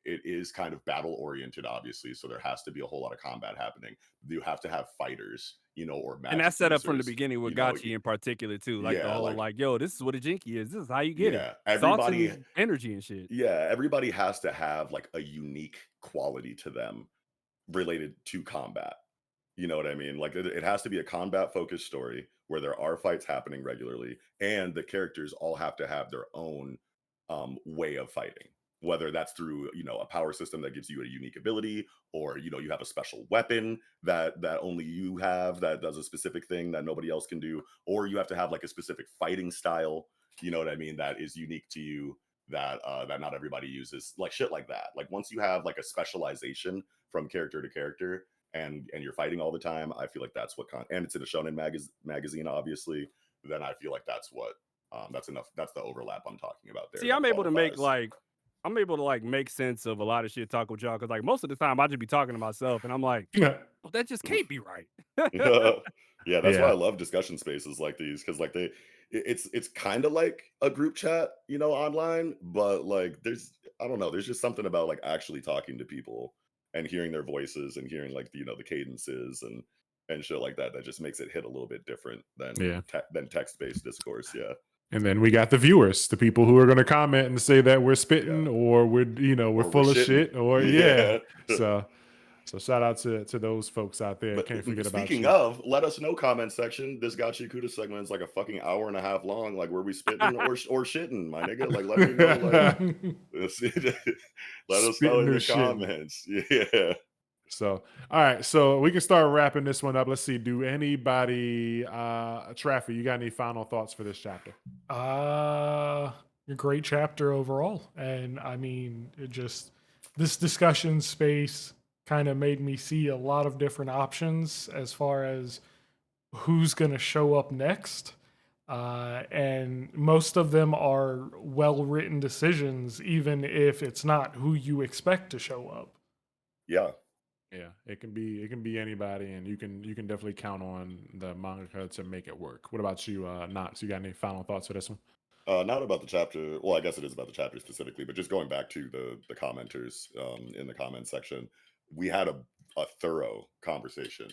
it is kind of battle oriented, obviously. So there has to be a whole lot of combat happening. You have to have fighters, or magic. And that's set up from the users, beginning with Gachi in particular too. Like the whole like, yo, this is what a jinky is. This is how you get it. Everybody, thoughts and energy and shit. Yeah, everybody has to have like a unique quality to them related to combat. You know what I mean? Like it has to be a combat focused story where there are fights happening regularly, and the characters all have to have their own way of fighting. Whether that's through a power system that gives you a unique ability, or you have a special weapon that only you have that does a specific thing that nobody else can do, or you have to have like a specific fighting style. You know what I mean? That is unique to you that that not everybody uses. Like shit like that. Like once you have like a specialization from character to character, and you're fighting all the time, I feel like that's what and it's in a shonen magazine, obviously, then I feel like that's what that's enough. That's the overlap I'm talking about there. See, that I'm able to make qualifies. I'm able to like make sense of a lot of shit talking with y'all because like most of the time I just be talking to myself and I'm like, Yeah. well, that just can't be right. Yeah, that's why I Yeah. love discussion spaces like these, because like it's kind of like a group chat, you know, online, but like there's, I don't know, there's just something about like actually talking to people and hearing their voices and hearing like you know the cadences and shit like that just makes it hit a little bit different Yeah. than text-based discourse. Yeah. And then we got the viewers, the people who are going to comment and say that we're spitting Yeah. or we're Or we're full of shitting. shit or Yeah. So shout out to those folks out there. But Can't forget about speaking you. of, let us know comment section. This Gachiakuta segment is like a fucking hour and a half long. Like, were we spitting or shitting, my nigga? Like, let me know. Like, let us know Spitting in or the shitting. comments. Yeah. So, all right. So we can start wrapping this one up. Let's see. Do anybody, Traffy, you got any final thoughts for this chapter? A great chapter overall. And I mean, this discussion space kind of made me see a lot of different options as far as who's going to show up next. And most of them are well written decisions, even if it's not who you expect to show up. Yeah. Yeah, it can be anybody, and you can definitely count on the mangaka to make it work. What about you, Knox? You got any final thoughts for this one? Not about the chapter. Well, I guess it is about the chapter specifically, but just going back to the commenters in the comment section, we had a thorough conversation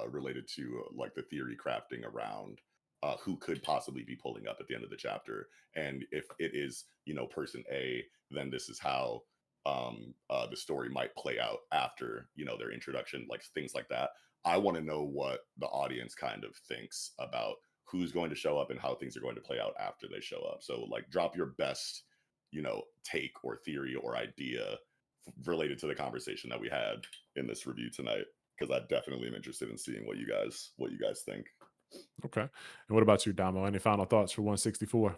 related to like the theory crafting around who could possibly be pulling up at the end of the chapter, and if it is you know person A, then this is how the story might play out after you know their introduction, like things like that. I want to know what the audience kind of thinks about who's going to show up and how things are going to play out after they show up. So like drop your best, you know, take or theory or idea related to the conversation that we had in this review tonight, because I definitely am interested in seeing what you guys think. Okay. And what about you, Damo? Any final thoughts for 164?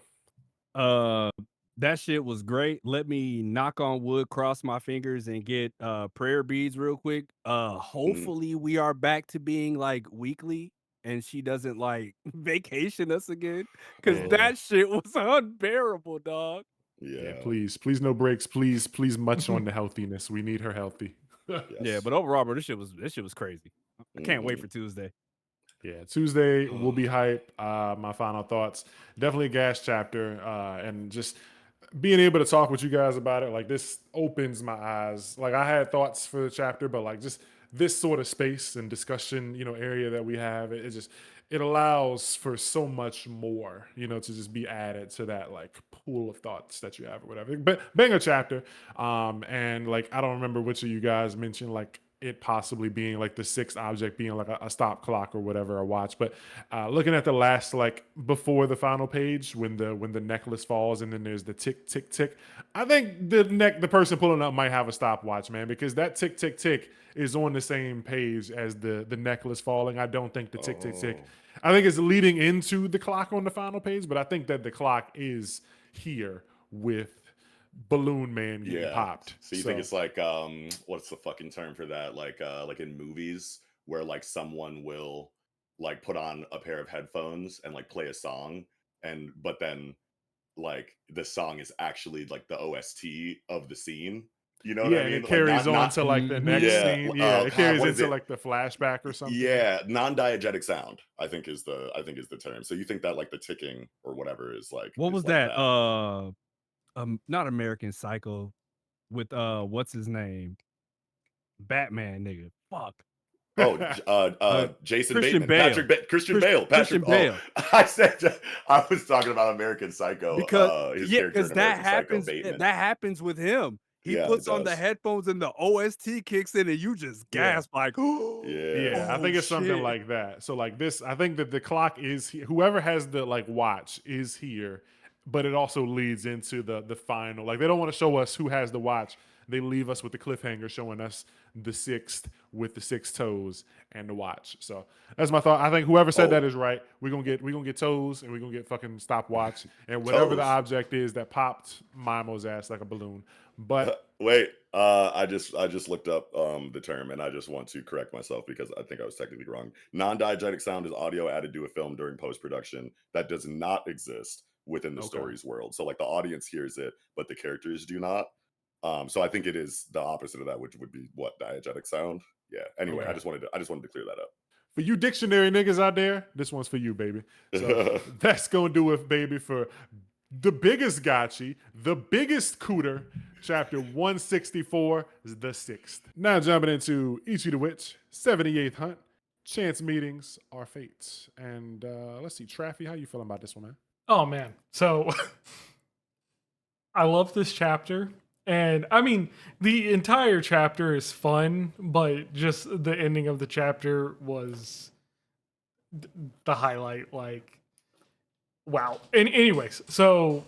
That shit was great. Let me knock on wood, cross my fingers, and get prayer beads real quick. Hopefully we are back to being like weekly and she doesn't like vacation us again. Cause that shit was unbearable, dog. Yeah, please no breaks. Please much on the healthiness. We need her healthy. Yeah, but overall, bro, this shit was crazy. I can't wait for Tuesday. Yeah, Tuesday will be hype. My final thoughts, definitely a gas chapter, and just being able to talk with you guys about it, like this opens my eyes. Like I had thoughts for the chapter, but like just this sort of space and discussion, you know, area that we have, it allows for so much more, you know, to just be added to that like pool of thoughts that you have or whatever. But banger chapter, and like I don't remember which of you guys mentioned like it possibly being like the sixth object being like a stop clock or whatever, a watch. But looking at the last, like before the final page, when the necklace falls and then there's the tick tick tick, I think the person pulling up might have a stopwatch, man, because that tick tick tick is on the same page as the necklace falling. I don't think the tick tick tick, I think it's leading into the clock on the final page, but I think that the clock is here with Balloon Man getting popped. So you think it's like what's the fucking term for that? Like in movies where like someone will like put on a pair of headphones and like play a song, but then like the song is actually like the OST of the scene. You know what I mean? And it carries on to like the next scene. Yeah, it carries into like the flashback or something. Yeah, non-diegetic sound, I think is the term. So you think that like the ticking or whatever is like what is was like that? Not American Psycho with what's his name? Batman nigga. Fuck. Jason Christian Bateman, Bale. Christian Bale, Christian Bale. I said I was talking about American Psycho Because his character in that American happens. Psycho, Bateman. That happens with him. He Yeah, puts it on the does. headphones and the OST kicks in, and you just gasp like, yeah. I think it's something like that. So like this, I think that the clock is whoever has the like watch is here, but it also leads into the final. Like they don't want to show us who has the watch. they leave us with the cliffhanger showing us the sixth with the 6 toes and the watch. So that's my thought. I think whoever said that is right. We're gonna get toes and we're gonna get fucking stopwatch and whatever the Toes. object is that popped Mimo's ass like a balloon. But Wait, I just looked up the term, and I just want to correct myself because I think I was technically wrong. Non-diegetic sound is audio added to a film during post-production that does not exist within the Okay. story's world. So like the audience hears it, but the characters do not. So I think it is the opposite of that, which would be what diegetic sound. Yeah. Anyway, Okay. I just wanted to clear that up. for you dictionary niggas out there, this one's for you, baby. So that's gonna do it, baby, for the biggest Gachi, the biggest Cooter, chapter 164, the 6th. Now jumping into Ichi the Witch, 78th Hunt, Chance Meetings Are Fates. And let's see, Traffy, how you feeling about this one, man? Oh man. So I love this chapter. And I mean, the entire chapter is fun, but just the ending of the chapter was the highlight. Like, wow. And anyways, so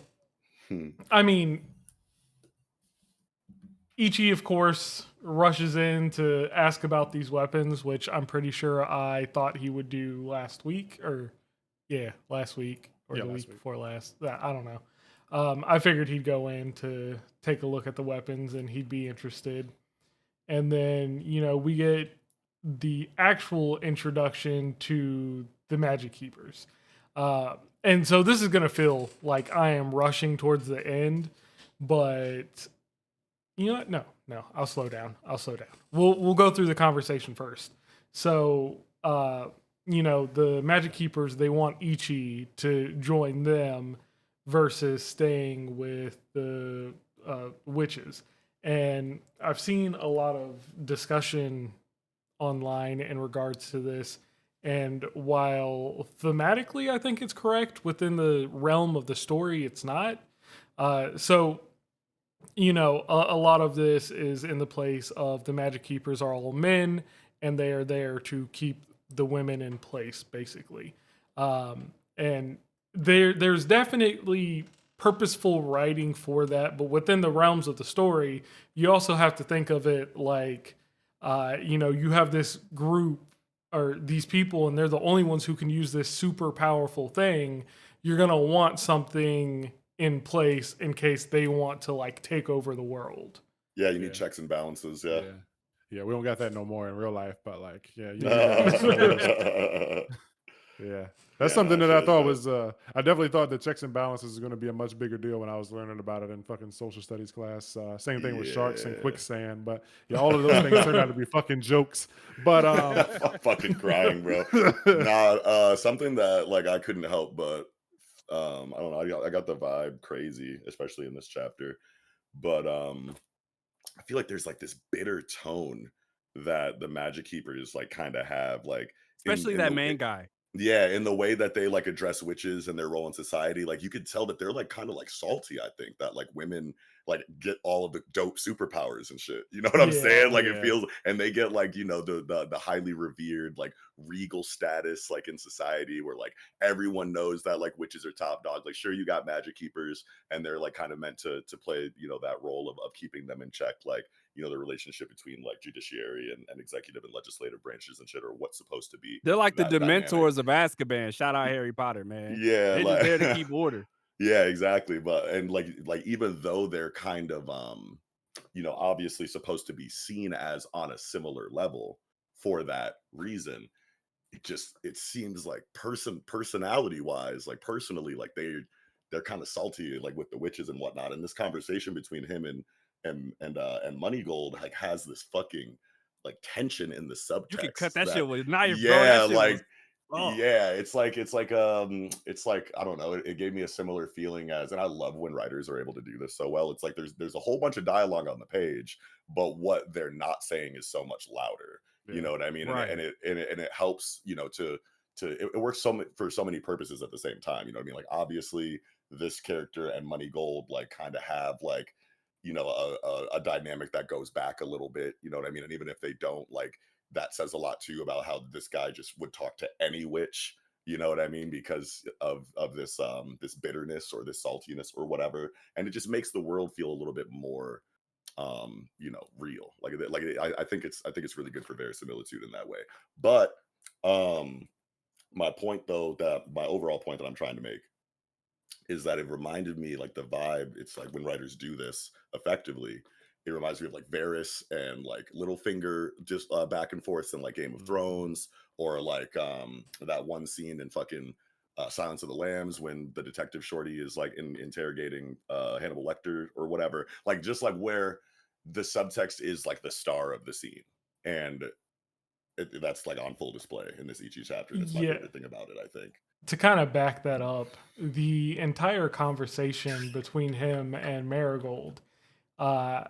I mean, Ichi, of course, rushes in to ask about these weapons, which I'm pretty sure I thought he would do last week, or last week or the week before last. I don't know. I figured he'd go in to take a look at the weapons and he'd be interested. And then, we get the actual introduction to the Magic Keepers. And so this is going to feel like I am rushing towards the end, but you know what? No, I'll slow down. We'll go through the conversation first. So, the Magic Keepers, they want Ichi to join them versus staying with the witches. And I've seen a lot of discussion online in regards to this. And while thematically I think it's correct, within the realm of the story, it's not. So, a lot of this is in the place of the Magic Keepers are all men, and they are there to keep the women in place, basically. And there's definitely purposeful writing for that, but within the realms of the story, you also have to think of it like, you have this group or these people, and they're the only ones who can use this super powerful thing. You're gonna want something in place in case they want to like take over the world. Yeah, you need checks and balances. Yeah. Yeah, we don't got that no more in real life, but like, yeah, you need yeah. That's something that I thought was I definitely thought that checks and balances is going to be a much bigger deal when I was learning about it in fucking social studies class. Same thing with sharks and quicksand, but yeah, all of those things turned out to be fucking jokes. But I'm fucking crying, bro. Something that like I couldn't help but I don't know, I got the vibe crazy, especially in this chapter. But I feel like there's like this bitter tone that the Magic Keepers like kind of have, like especially in that the main guy. Yeah, in the way that they like address witches and their role in society, like you could tell that they're like kind of like salty. I think that like women like get all of the dope superpowers and shit. You know what I'm saying? Like it feels, and they get like the highly revered like regal status like in society where like everyone knows that like witches are top dogs. Like sure you got Magic Keepers and they're like kind of meant to play that role of keeping them in check. Like the relationship between like judiciary and executive and legislative branches and shit, or what's supposed to be. They're like the dynamic. Dementors of Azkaban. Shout out Harry Potter, man. Yeah, they're just there to keep order. Yeah, exactly. But and like even though they're kind of obviously supposed to be seen as on a similar level for that reason, it seems like personality wise, like personally, like they're kind of salty like with the witches and whatnot. And this conversation between him and Moneygold like has this fucking like tension in the subtext. You can cut that shit with knife, yeah, bro. like yeah, it's like I don't know. It gave me a similar feeling as, and I love when writers are able to do this so well. It's like there's a whole bunch of dialogue on the page, but what they're not saying is so much louder. You know what I mean? Right. And it helps, it works for so many purposes at the same time. You know what I mean? Like obviously this character and Moneygold like kind of have like, a dynamic that goes back a little bit, you know what I mean? And even if they don't, like that says a lot too about how this guy just would talk to any witch, you know what I mean? Because of this bitterness or this saltiness or whatever. And it just makes the world feel a little bit more real. I think it's really good for verisimilitude in that way. But my point though, that my overall point that I'm trying to make is that it reminded me, like, the vibe. It's like when writers do this effectively, it reminds me of like Varys and like Littlefinger, just back and forth in like Game of Mhm. Thrones, or like that one scene in fucking Silence of the Lambs when the detective shorty is like interrogating Hannibal Lecter or whatever. Like, just like where the subtext is like the star of the scene, and that's like on full display in this Ichi chapter. That's my Yeah. favorite thing about it, I think. To kind of back that up, the entire conversation between him and Marigold, uh,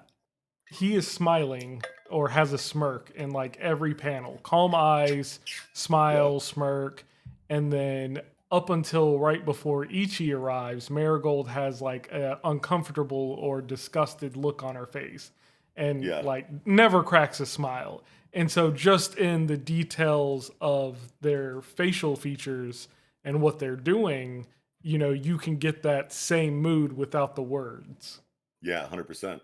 he is smiling or has a smirk in like every panel. Calm eyes, Yeah, smile, smirk, and then up until right before Ichi arrives, Marigold has like a uncomfortable or disgusted look on her face and yeah, like never cracks a smile. And so just in the details of their facial features and what they're doing, you can get that same mood without the words. yeah, 100%.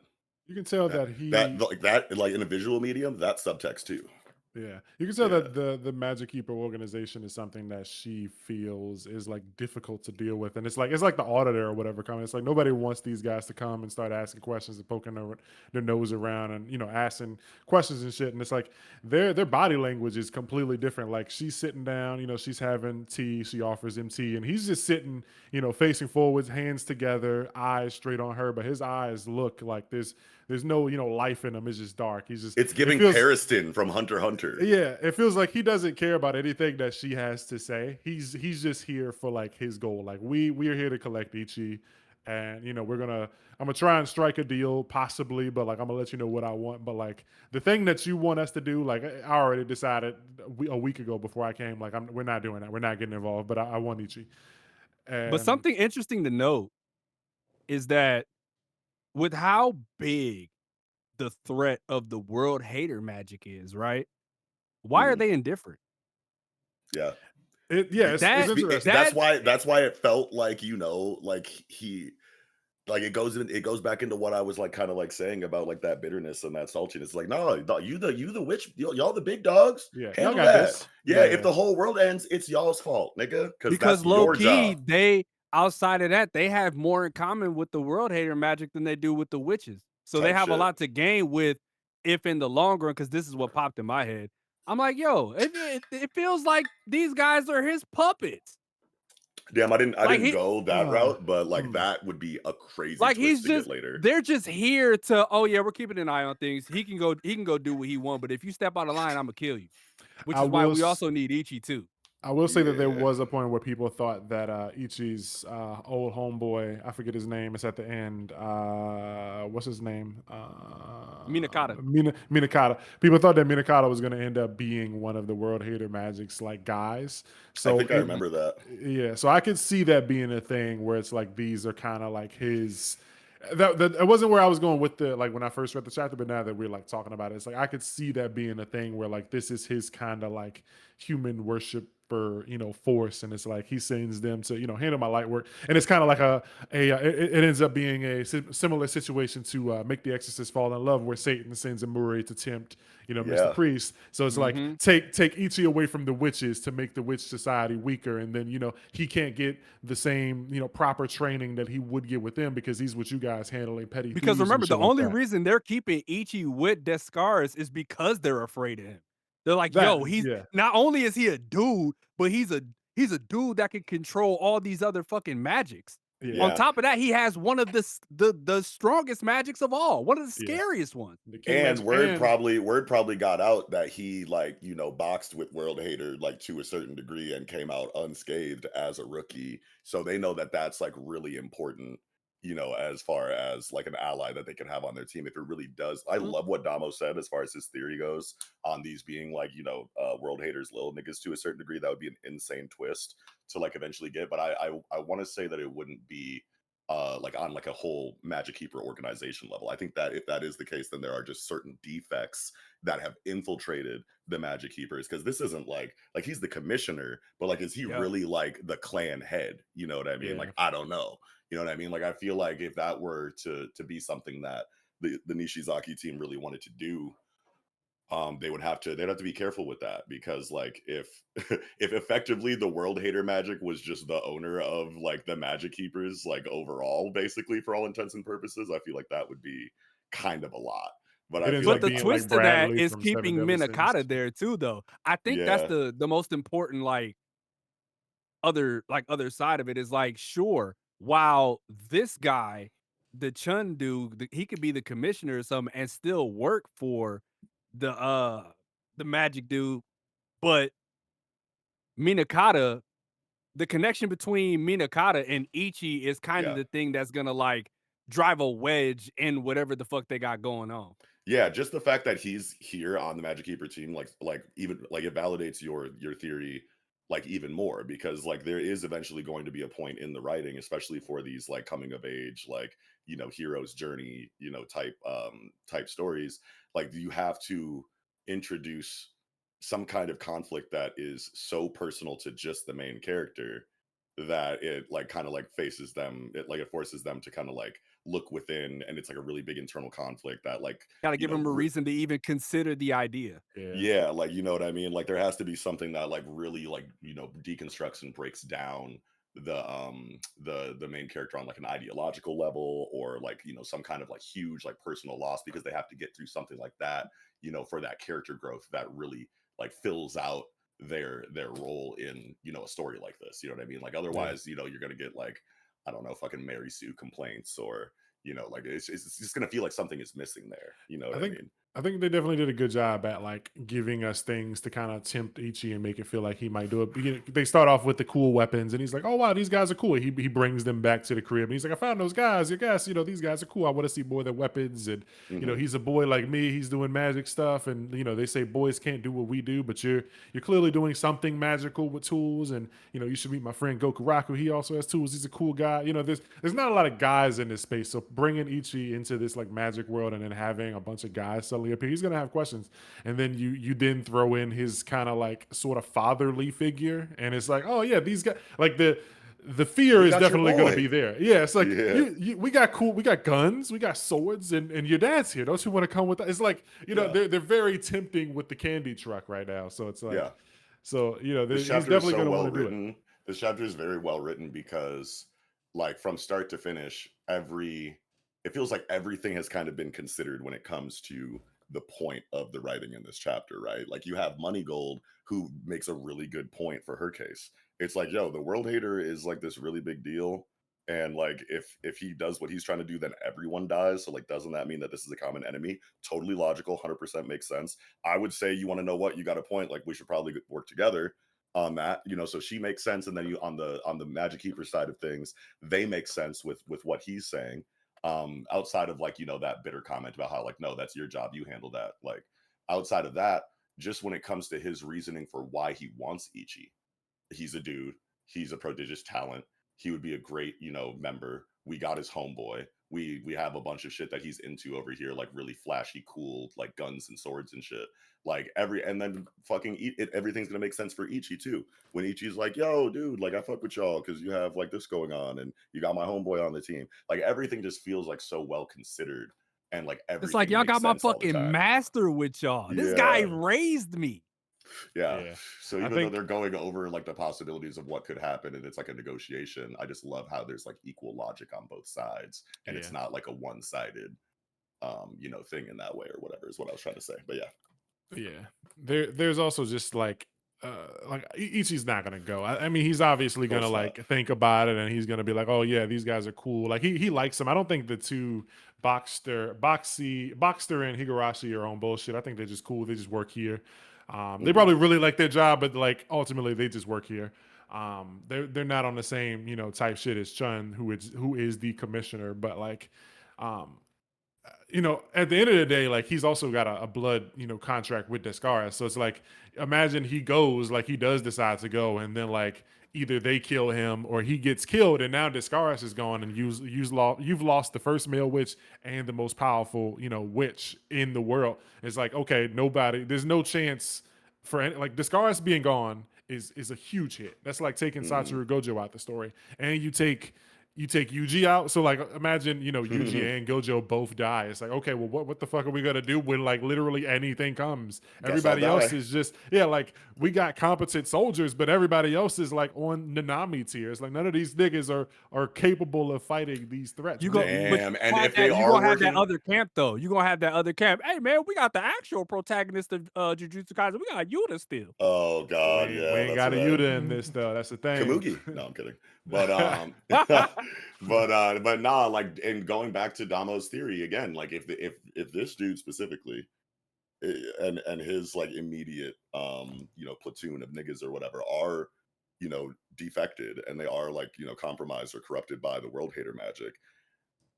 You can tell That that he that like in a visual medium, that's subtext too. Yeah, you can tell Yeah, that the Magic Keeper organization is something that she feels is like difficult to deal with, and it's like the auditor or whatever coming. It's like nobody wants these guys to come and start asking questions and poking their nose around and asking questions and shit. And it's like their body language is completely different. Like she's sitting down, she's having tea, she offers him tea, and he's just sitting, facing forwards, hands together, eyes straight on her, but his eyes look like there's no life in them. It's just dark. it's It giving feels Pariston from Hunter x Hunter. yeah, it feels like he doesn't care about anything that she has to say. He's just here for like his goal. Like we are here to collect Ichi, and I'm gonna try and strike a deal possibly, but like I'm gonna let you know what I want. But like the thing that you want us to do, like I already decided a week ago before I came. Like we're not doing that. We're not getting involved. But I want Ichi, But and something interesting to note is that with how big the threat of the world hater magic is, right? Why are Mhm. they indifferent? Yeah, it's That interesting. that that's why it felt like, like he, like, it goes back into what I was like kind of like saying about like that bitterness and that saltiness. Like, no, you the witch, y'all the big dogs, Yeah, y'all handle got that. this. Yeah, Yeah, if yeah, the whole world ends, it's y'all's fault, nigga, because because that's low your key, job. they outside of that, they have more in common with the world hater magic than they do with the witches. So they Type have a shit. lot to gain with if in the long run, because this is what popped in my head. I'm like, yo, it feels like these guys are his puppets. Damn, I Like didn't he go that uh, route, but like hmm. that would be a crazy Like twist he's to get just later. they're just here to, oh yeah, we're keeping an eye on things. He can go do what he wants, but if you step out of line, I'm gonna kill you. Which I is why will. we also need Ichi too. I will say that there Yeah, was a point where people thought that Ichi's old homeboy, I forget his name, it's at the end. What's his name? Minakata. Minakata. People thought that Minakata was going to end up being one of the World Hater Magic's like guys. I So think I remember that. yeah, so I could see that being a thing where it's like these are kind of like his. That it wasn't where I was going with the like when I first read the chapter, but now that we're like talking about it, it's like I could see that being a thing where like this is his kind of like human worshiper, force, and it's like he sends them to handle my light work, and it's kind of like it ends up being a similar situation to make the Exorcist fall in love, where Satan sends Amuri to tempt Mr. Yeah, Priest. So it's like Mm-hmm. take Ichi away from the witches to make the witch society weaker, and then he can't get the same proper training that he would get with them because he's with you guys handling petty Because thieves and remember, the shit like only that. reason they're keeping Ichi with Descars is because they're afraid of him. They're like, That yo, he's yeah not only is he a dude, but he's a dude that can control all these other fucking magics. yeah On yeah. top of that, he has one of the strongest magics of all, one of the yeah. scariest ones. The king And magic and word probably got out that he like, boxed with World Hater like to a certain degree and came out unscathed as a rookie. So they know that that's like really important, as far as like an ally that they can have on their team if it really does. I Mhm. love what Damo said as far as his theory goes on these being like, World Haters little niggas to a certain degree. That would be an insane twist to like eventually get. But I want to say that it wouldn't be like on like a whole Magic Keeper organization level. I think that if that is the case, then there are just certain defects that have infiltrated the Magic Keepers, because this isn't like he's the commissioner, but like is he Yeah. really like the clan head? You know what I mean? yeah Like I don't know. You know what I mean? Like I feel like if that were to be something that the Nishizaki team really wanted to do, they'd have to be careful with that, because like if if effectively the world hater magic was just the owner of like the magic keepers, like overall, basically for all intents and purposes, I feel like that would be kind of a lot. But It I ends feel up But like the being like twist to that Bradley is from Seven keeping Deadly Sins. Minakata there too, though. I think that's yeah, the most important other side of it is like, sure, while this guy, the Chun dude, he could be the commissioner or something and still work for the uh the magic dude, but Minakata, the connection between Minakata and Ichi is kind of yeah. the thing that's gonna like drive a wedge in whatever the fuck they got going on. Yeah, just the fact that he's here on the Magic Keeper team, like even like it validates your theory like even more, because like there is eventually going to be a point in the writing, especially for these like coming of age, like hero's journey, type stories. Like you have to introduce some kind of conflict that is so personal to just the main character that it like kind of like faces them, it forces them to kind of like look within, and it's like a really big internal conflict that like Gotta you give know him a re- reason to even consider the idea. Yeah. yeah, like you know what I mean, like there has to be something that like really like deconstructs and breaks down the main character on like an ideological level, or like some kind of like huge like personal loss, because they have to get through something like that, for that character growth that really like fills out their role in a story like this. You know what I mean? Like Yeah. otherwise, you're gonna get like, I don't know, fucking Mary Sue complaints, or like it's just gonna feel like something is missing there. You know I what I think mean? I think they definitely did a good job at like giving us things to kind of tempt Ichi and make it feel like he might do it. They start off with the cool weapons, and he's like, "Oh wow, these guys are cool." He brings them back to the crib, and he's like, "I found those guys. Your guys, these guys are cool. I want to see more of their weapons." And Hmm. he's a boy like me. He's doing magic stuff, and they say boys can't do what we do, but you're clearly doing something magical with tools, and you should meet my friend Gokuraku. He also has tools. He's a cool guy. There's not a lot of guys in this space, so bringing Ichi into this like magic world and then having a bunch of guys suddenly appear, he's gonna have questions. And then you then throw in his kind of like sort of fatherly figure, and it's like, oh yeah, these guys, like the fear We is got your definitely going to boy. be there. Yeah, it's like Yeah, we got guns, we got swords, and your dad's here. Don't you want to come with us? It's like yeah, they're very tempting with the candy truck right now. So it's like, yeah. so This he's chapter is definitely so going to well want to do it. written. This chapter is very well written, because like from start to finish, it feels like everything has kind of been considered when it comes to the point of the writing in this chapter, right? Like you have Money Gold, who makes a really good point for her case. It's like, yo, the world hater is like this really big deal. And like if he does what he's trying to do, then everyone dies. So like doesn't that mean that this is a common enemy? Totally logical, 100% makes sense. I would say, you want to know what, you got a point, like we should probably work together on that. So she makes sense, and then you on the magic keeper side of things, they make sense with what he's saying. Outside of like that bitter comment about how like, no, that's your job, you handle that. Like outside of that, just when it comes to his reasoning for why he wants Ichi, he's a dude, he's a prodigious talent, he would be a great member. We got his homeboy, we have a bunch of shit that he's into over here, like really flashy cool like guns and swords and shit. Like and then fucking everything's gonna make sense for Ichi too, when Ichi's like, yo dude, like I fuck with y'all because you have like this going on, and you got my homeboy on the team. Like everything just feels like so well considered, and like It's like everything y'all makes got my sense all the fucking time. master with y'all. This guy Yeah, raised me. yeah. Yeah, So I even though think they're going over like the possibilities of what could happen, and it's like a negotiation, I just love how there's like equal logic on both sides, and it's yeah. not like a one-sided thing in that way, or whatever is what I was trying to say. But yeah. Yeah, there's also just like Ichi's not gonna go. I mean, he's obviously Of gonna course not. like think about it, and he's gonna be like, oh yeah, these guys are cool. Like he likes them. I don't think the two Boxster and Higurashi are on bullshit. I think they're just cool. They just work here. They Hmm. probably really like their job, but like ultimately they just work here. They're not on the same type shit as Chun, who is the commissioner, but like um at the end of the day, like he's also got a blood, contract with Descaris. So it's like, imagine he goes, like he does decide to go, and then like either they kill him or he gets killed, and now Descaris is gone, and you've lost the first male witch and the most powerful, witch in the world. It's like, okay, there's no chance for like Descaris being gone is a huge hit. That's like taking Hmm. Satoru Gojo out the story, and you take you take Yuji out. So like imagine, Yuji and Gojo both die. It's like, okay, well what the fuck are we gonna do when like literally anything comes? Guess Everybody I'll else die. is just like we got competent soldiers, but everybody else is like on Nanami tier. It's like none of these niggas are capable of fighting these threats. You We go, need- but Damn, you and gonna if have they that, you are gonna have that working, other camp though. You gonna have that other camp. Hey man, we got the actual protagonist of Jujutsu Kaisen. We got Yuta still. oh god, we yeah, ain't that's got a right. Yuta in this though. That's the thing. Kamugi. No, I'm kidding. But but nah, like, and going back to Damo's theory again, like if this dude specifically and his like immediate platoon of niggas or whatever are defected and they are like compromised or corrupted by the world hater magic,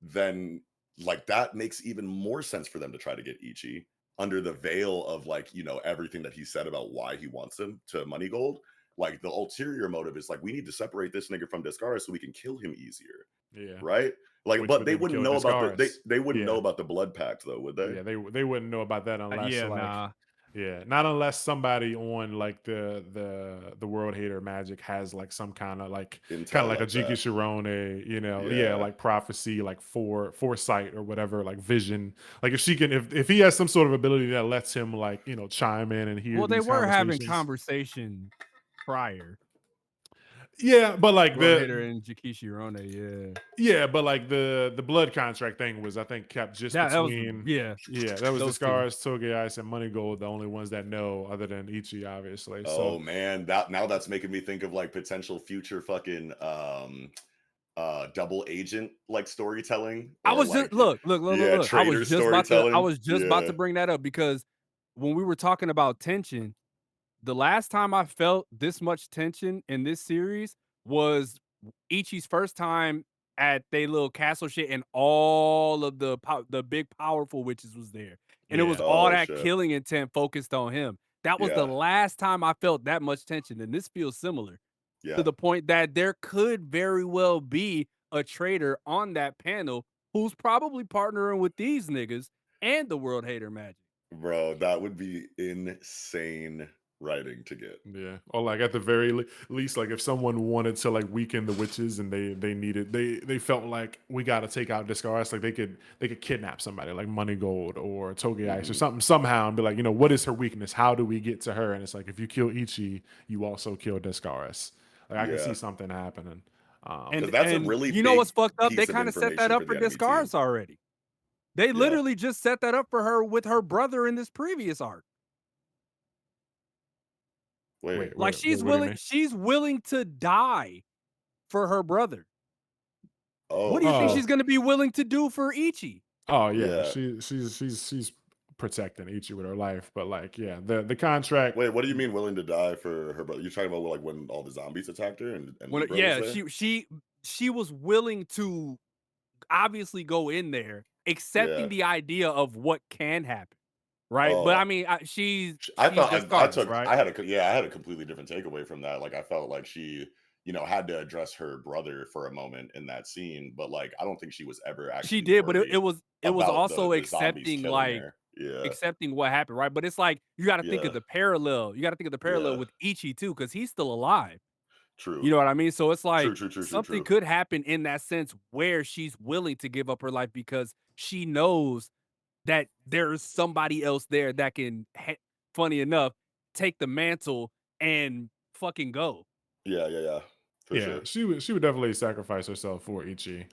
then like that makes even more sense for them to try to get Ichi under the veil of like everything that he said about why he wants him to money gold. Like the ulterior motive is like we need to separate this nigga from Discara so we can kill him easier, Yeah. right? Like, Which but would they then wouldn't kill know about the Discaris. they wouldn't know Yeah. about the blood pact though, would they? Yeah, they wouldn't know about that unless Yeah, like nah. yeah, not unless somebody on like the world hater magic has like some kind of like Intel like a like Jiki that. Shirone, Yeah. like prophecy, like foresight or whatever, like vision. Like if she can if he has some sort of ability that lets him like, chime in and hear Well, they these were having conversations. conversation prior. Yeah, but like World Hater and Jikishi Rone, yeah, but like the blood contract thing was I think kept just that was between yeah. that was those two. Discaris, Togekiss, and Money Gold, the only ones that know other than Ichi, obviously. Oh So man, that's making me think of like potential future fucking double agent like storytelling. I or, was like, just look. yeah, I traitor was just about to storytelling. bring that up because when we were talking about tension, the last time I felt this much tension in this series was Ichi's first time at they little castle shit, and all of the big powerful witches was there, and it was Yeah. all Oh, that shit. killing intent focused on him. That was the Yeah. last time I felt that much tension, and this feels similar to Yeah, the point that there could very well be a traitor on that panel who's probably partnering with these niggas and the world hater magic. bro, that would be insane writing to get. yeah, or like at the very least, like if someone wanted to like weaken the witches and they needed they felt like we got to take out Discaris, like they could kidnap somebody like Money Gold or Togekiss or something somehow and be like, what is her weakness? How do we get to her? And it's like if you kill Ichi, you also kill Discaris. Like I can see Yeah. something happening. And that's a and really you know what's big fucked up? They piece of kind of set that information up for for the enemy Discaris team. already. They literally just set that up for her with her brother in this previous arc. Wait, Like what do you mean? she's willing to die for her brother. oh, What do you think shit. she's gonna be willing to do for Ichi? Oh yeah, Yeah. she's protecting Ichi with her life, but like the contract. Wait, what do you mean willing to die for her brother? You're talking about like when all the zombies attacked her and When, Libra yeah, was there? she was willing to obviously go in there, accepting Yeah. the idea of what can happen, right? Oh, But I mean, she's I thought I Discaris, took right? I had a completely different takeaway from that. Like I felt like she had to address her brother for a moment in that scene, but like I don't think she was ever actually She did, but it worried was about also the zombies accepting killing like her. Yeah, accepting what happened, right? But it's like you got to think of yeah, the parallel. You got to think of the parallel yeah. with Ichi too, because he's still alive. True. You know what I mean? So it's like True. something could happen in that sense where she's willing to give up her life because she knows that there's somebody else there that can, funny enough, take the mantle and fucking go. Yeah. For Yeah, sure. she would definitely sacrifice herself for Ichi.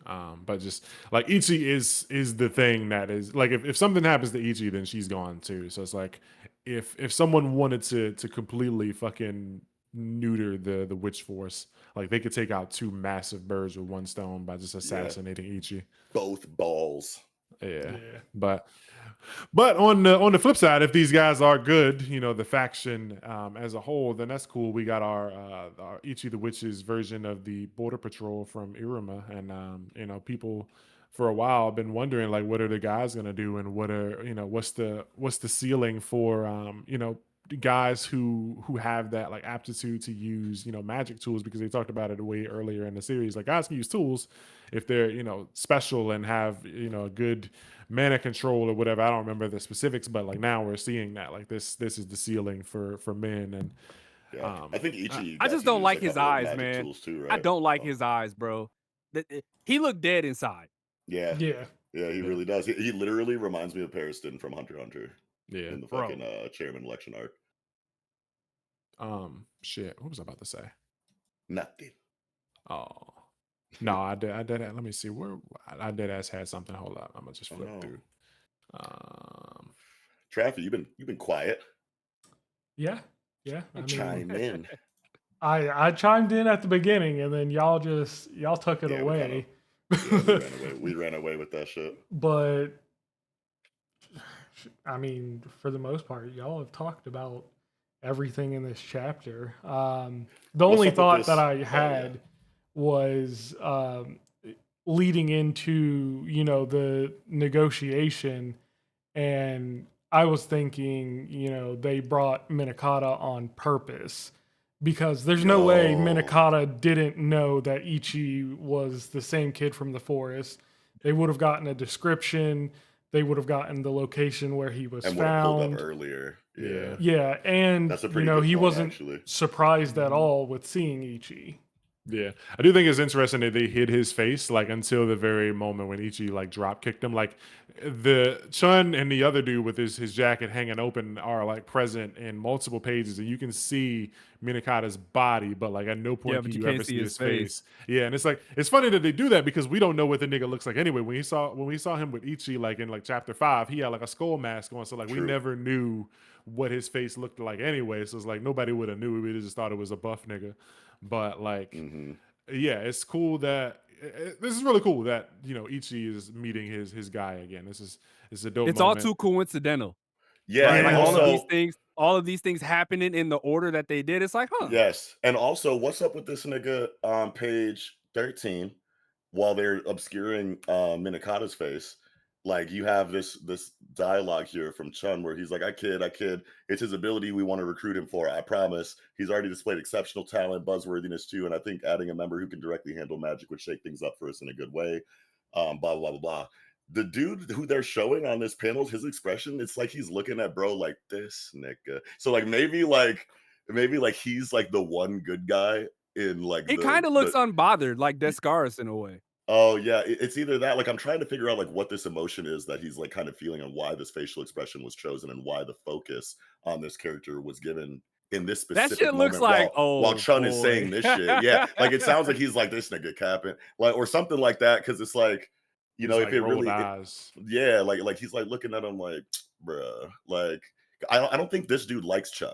But just like Ichi is the thing that is like if something happens to Ichi, then she's gone too. So it's like if someone wanted to completely fucking neuter the witch force, like they could take out two massive birds with one stone by just assassinating Ichi. Both balls. Yeah. But on the flip side, if these guys are good, the faction as a whole, then that's cool. We got our Ichi the Witch's version of the Border Patrol from Iruma, and people for a while have been wondering like, what are the guys gonna do, and what are what's the ceiling for guys who have that like aptitude to use magic tools, because they talked about it way earlier in the series. Like guys can use tools if they're special and have a good mana control or whatever. I don't remember the specifics, but like now we're seeing that like this is the ceiling for men. And Yeah, I think Ichi. I got just to don't use like a his couple of eyes, magic man. tools too, I right? don't like his eyes, bro. he looked dead inside. Yeah, Yeah. yeah, he really does. He literally reminds me of Pariston from Hunter x Hunter Yeah. in the Bro. fucking chairman election arc. Shit. What was I about to say? Nothing. Oh. No, I did. Let me see where I did. Ass had something. Hold up. I'm gonna just flip no. through. Traffy, you've been quiet. Yeah. Yeah. I mean, Chime in. I chimed in at the beginning and then y'all took it Yeah, away. We ran away with that shit. But I mean, for the most part, y'all have talked about everything in this chapter. The What's only up with thought this? that I Oh, yeah. had was leading into, you know, the negotiation, and I was thinking, you know, they brought Minakata on purpose because there's no way Yo. Minakata didn't know that Ichi was the same kid from the forest. They would have gotten a description. They would have gotten the location where he was And would have pulled up found. earlier. Yeah. Yeah, and That's a you pretty know, good he point, wasn't actually. surprised at all with seeing Ichi. Yeah, I do think it's interesting that they hid his face like until the very moment when Ichi like drop kicked him. Like the Chun and the other dude with his jacket hanging open are like present in multiple pages, and you can see Minakata's body, but like at no point Yeah, but can you you can't ever see see his his face. Yeah, and it's like it's funny that they do that because we don't know what the nigga looks like anyway. When we saw him with Ichi like in like chapter 5, he had like a skull mask on, so like we True. never knew what his face looked like anyway. So it's like nobody would have knew. We just thought it was a buff nigga, but like. Mm-hmm. Yeah, it's cool that this is really cool that you know Ichi is meeting his guy again. It's a dope It's all moment. too coincidental. Yeah, Right? and Like also all of these things happening in the order that they did. It's like, huh. yes, and also what's up with this nigga on page 13 while they're obscuring Minakata's face? Like you have this dialogue here from Chun where he's like, I kid, it's his ability we want to recruit him for. I promise. He's already displayed exceptional talent, buzzworthiness too, and I think adding a member who can directly handle magic would shake things up for us in a good way. Blah blah blah blah blah. The dude who they're showing on this panel, his expression, it's like he's looking at bro like this nigga. So like maybe he's like the one good guy in like He kind of looks unbothered, like Descaris in a way. Oh yeah, it's either that. Like I'm trying to figure out like what this emotion is that he's like kind of feeling and why this facial expression was chosen and why the focus on this character was given in this That specific shit looks moment like, while Chun is boy. saying this shit. Yeah, like it sounds like he's like this nigga capping, like or something like that. Because it's like, you He's know, like if it rolled really, eyes. yeah, like he's like looking at him like, bruh, like I don't think this dude likes Chun,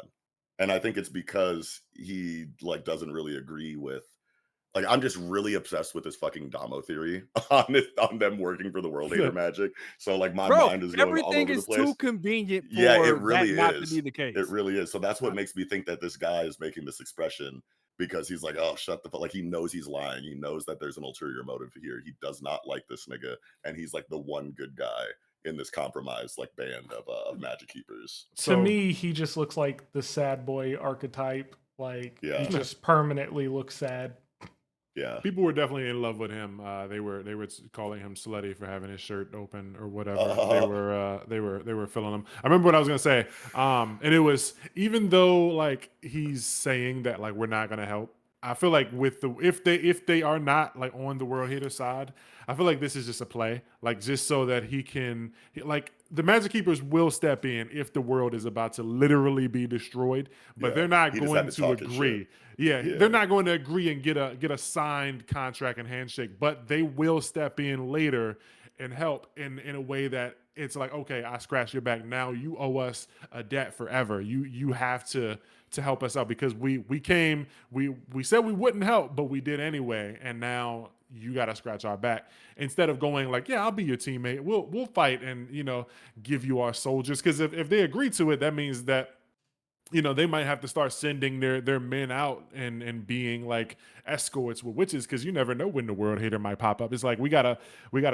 and I think it's because he like doesn't really agree with. Like I'm just really obsessed with this fucking Damo theory on them working for the World Hater Magic. So like my Bro, mind is going all everything over the is place. too convenient for Yeah, it that really not to is. be the case. It really is. So that's what makes me think that this guy is making this expression because he's like, oh, shut the fuck. Like he knows he's lying. He knows that there's an ulterior motive here. He does not like this nigga, and he's like the one good guy in this compromised like band of magic keepers. To me, he just looks like the sad boy archetype. Like Yeah. he just permanently looks sad. Yeah. People were definitely in love with him. They were calling him slutty for having his shirt open or whatever. They were filling him. I remember what I was gonna say. And it was even though like he's saying that like we're not gonna help. I feel like with the if they are not like on the World Hater side, I feel like this is just a play, like just so that he can like the Magic Keepers will step in if the world is about to literally be destroyed, but Yeah. they're not He just going had to to talk his agree. shit. Yeah, Yeah. they're not going to agree and get a signed contract and handshake, but they will step in later and help in a way that it's like, okay, I scratched your back. Now you owe us a debt forever. You have to help us out because we said we wouldn't help, but we did anyway, and now you got to scratch our back instead of going like, yeah, I'll be your teammate. We'll fight and give you our soldiers, because if they agree to it, that means that they might have to start sending their men out and being like escorts with witches, because you never know when the World Hater might pop up. It's like we gotta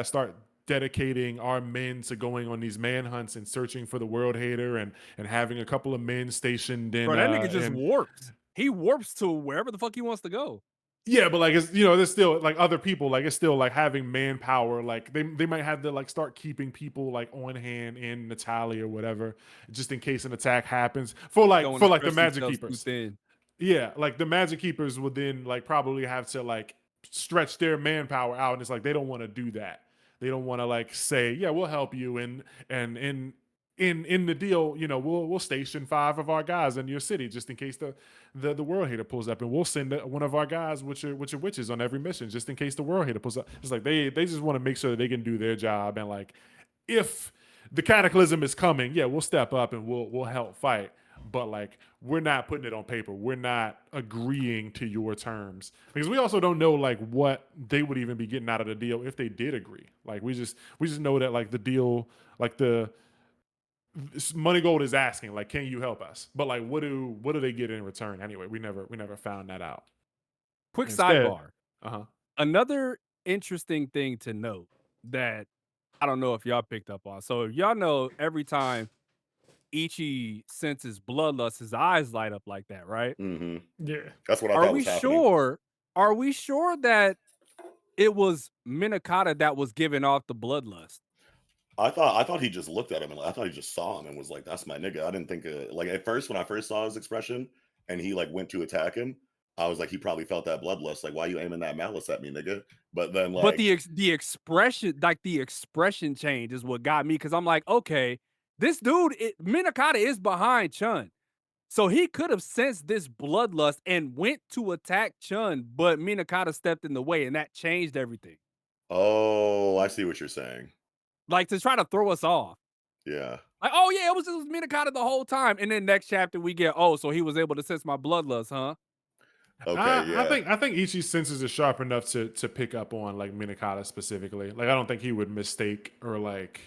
start dedicating our men to going on these manhunts and searching for the World Hater and having a couple of men stationed in. Bro, that nigga just warps. He warps to wherever the fuck he wants to go. Yeah, but like it's there's still like other people, like it's still like having manpower. Like they might have to like start keeping people like on hand in Natalia or whatever, just in case an attack happens for the Magic Keepers. Yeah, like the Magic Keepers would then like probably have to like stretch their manpower out, and it's like they don't want to do that. They don't want to like say, yeah, we'll help you, and in the deal, you know, we'll station 5 of our guys in your city just in case the world hater pulls up, and we'll send one of our guys with your witches on every mission just in case the world hater pulls up. It's like they just want to make sure that they can do their job, and like if the cataclysm is coming, yeah, we'll step up and we'll help fight. But like we're not putting it on paper. We're not agreeing to your terms because we also don't know like what they would even be getting out of the deal if they did agree. Like we just know that like the deal, like the Money Gold is asking like, can you help us? But like what do they get in return anyway? We never found that out. Quick Instead, sidebar. Another interesting thing to note that I don't know if y'all picked up on. So y'all know every time Ichi senses bloodlust, his eyes light up like that, right? Mm-hmm. Yeah. That's what I thought was happening. Are we sure that it was Minakata that was giving off the bloodlust? I thought he just looked at him and I thought he just saw him and was like, "That's my nigga." I didn't think like at first when I first saw his expression and he like went to attack him, I was like, he probably felt that bloodlust. Like, why you aiming that malice at me, nigga? But then like, but the expression, like the expression change, is what got me because I'm like, okay, this dude, Minakata is behind Chun. So he could have sensed this bloodlust and went to attack Chun, but Minakata stepped in the way, and that changed everything. oh, I see what you're saying. Like to try to throw us off. Yeah. Like, oh yeah, it was Minakata the whole time. And then next chapter we get, oh, so he was able to sense my bloodlust, huh? Okay. Yeah. I think Ichi's senses are sharp enough to pick up on like Minakata specifically. Like I don't think he would mistake or like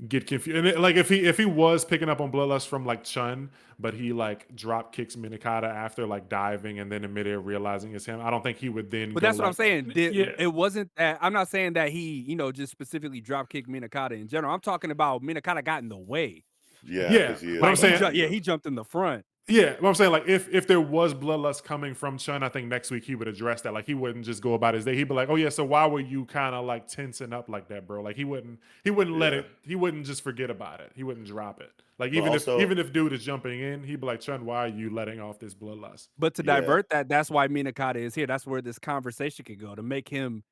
get confused. And like if he was picking up on bloodlust from like Chun, but he like drop kicks Minakata after like diving and then in midair realizing it's him, I don't think he would then. But go that's what like, I'm saying. Yeah. It wasn't that. I'm not saying that he, just specifically drop kicked Minakata in general. I'm talking about Minakata got in the way. Yeah. Yeah, He but I'm saying, he jumped in the front. yeah, what I'm saying, like if there was bloodlust coming from Chun, I think next week he would address that. Like he wouldn't just go about his day. He'd be like, "Oh yeah, so why were you kind of like tensing up like that, bro?" Like he wouldn't let it. He wouldn't just forget about it. He wouldn't drop it. Like But also- even if dude is jumping in, he'd be like, "Chun, why are you letting off this bloodlust?" But to divert that's why Minakata is here. That's where this conversation could go to make him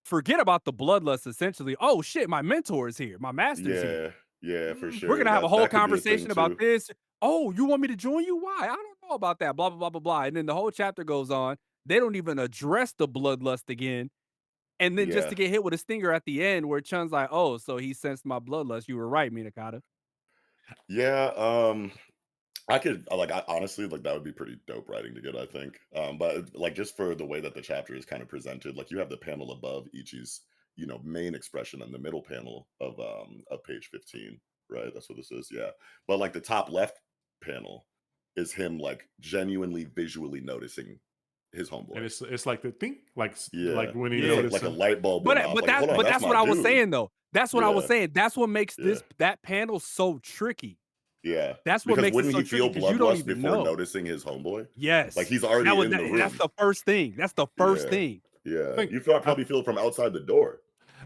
forget about the bloodlust. Essentially, oh shit, my mentor is here. My master's here. Yeah, for sure. We're gonna have a whole That could be a thing, conversation about too. this. Oh, you want me to join you? Why? I don't know about that. Blah blah blah blah blah. And then the whole chapter goes on. They don't even address the bloodlust again. And then just to get hit with a stinger at the end, where Chun's like, "Oh, so he sensed my bloodlust. You were right, Minakata." Yeah. I could honestly like that would be pretty dope writing to get, I think. But like just for the way that the chapter is kind of presented, like you have the panel above Ichi's, main expression and the middle panel of page 15, right? That's what this is, yeah. But like the top left panel is him like genuinely visually noticing his homeboy. And it's like the thing, like when he it's noticed like a him. light bulb. But went off. but Like, hold on, that's what my I was dude. saying though. That's what I was Yeah. saying. That's what makes that panel so tricky. Yeah. That's what Because makes it wouldn't so he feel tricky because you don't bloodlust even before know. noticing his homeboy? Yes. Like he's already in the room. That's the first thing. That's the first thing. Yeah. You probably feel it from outside the door.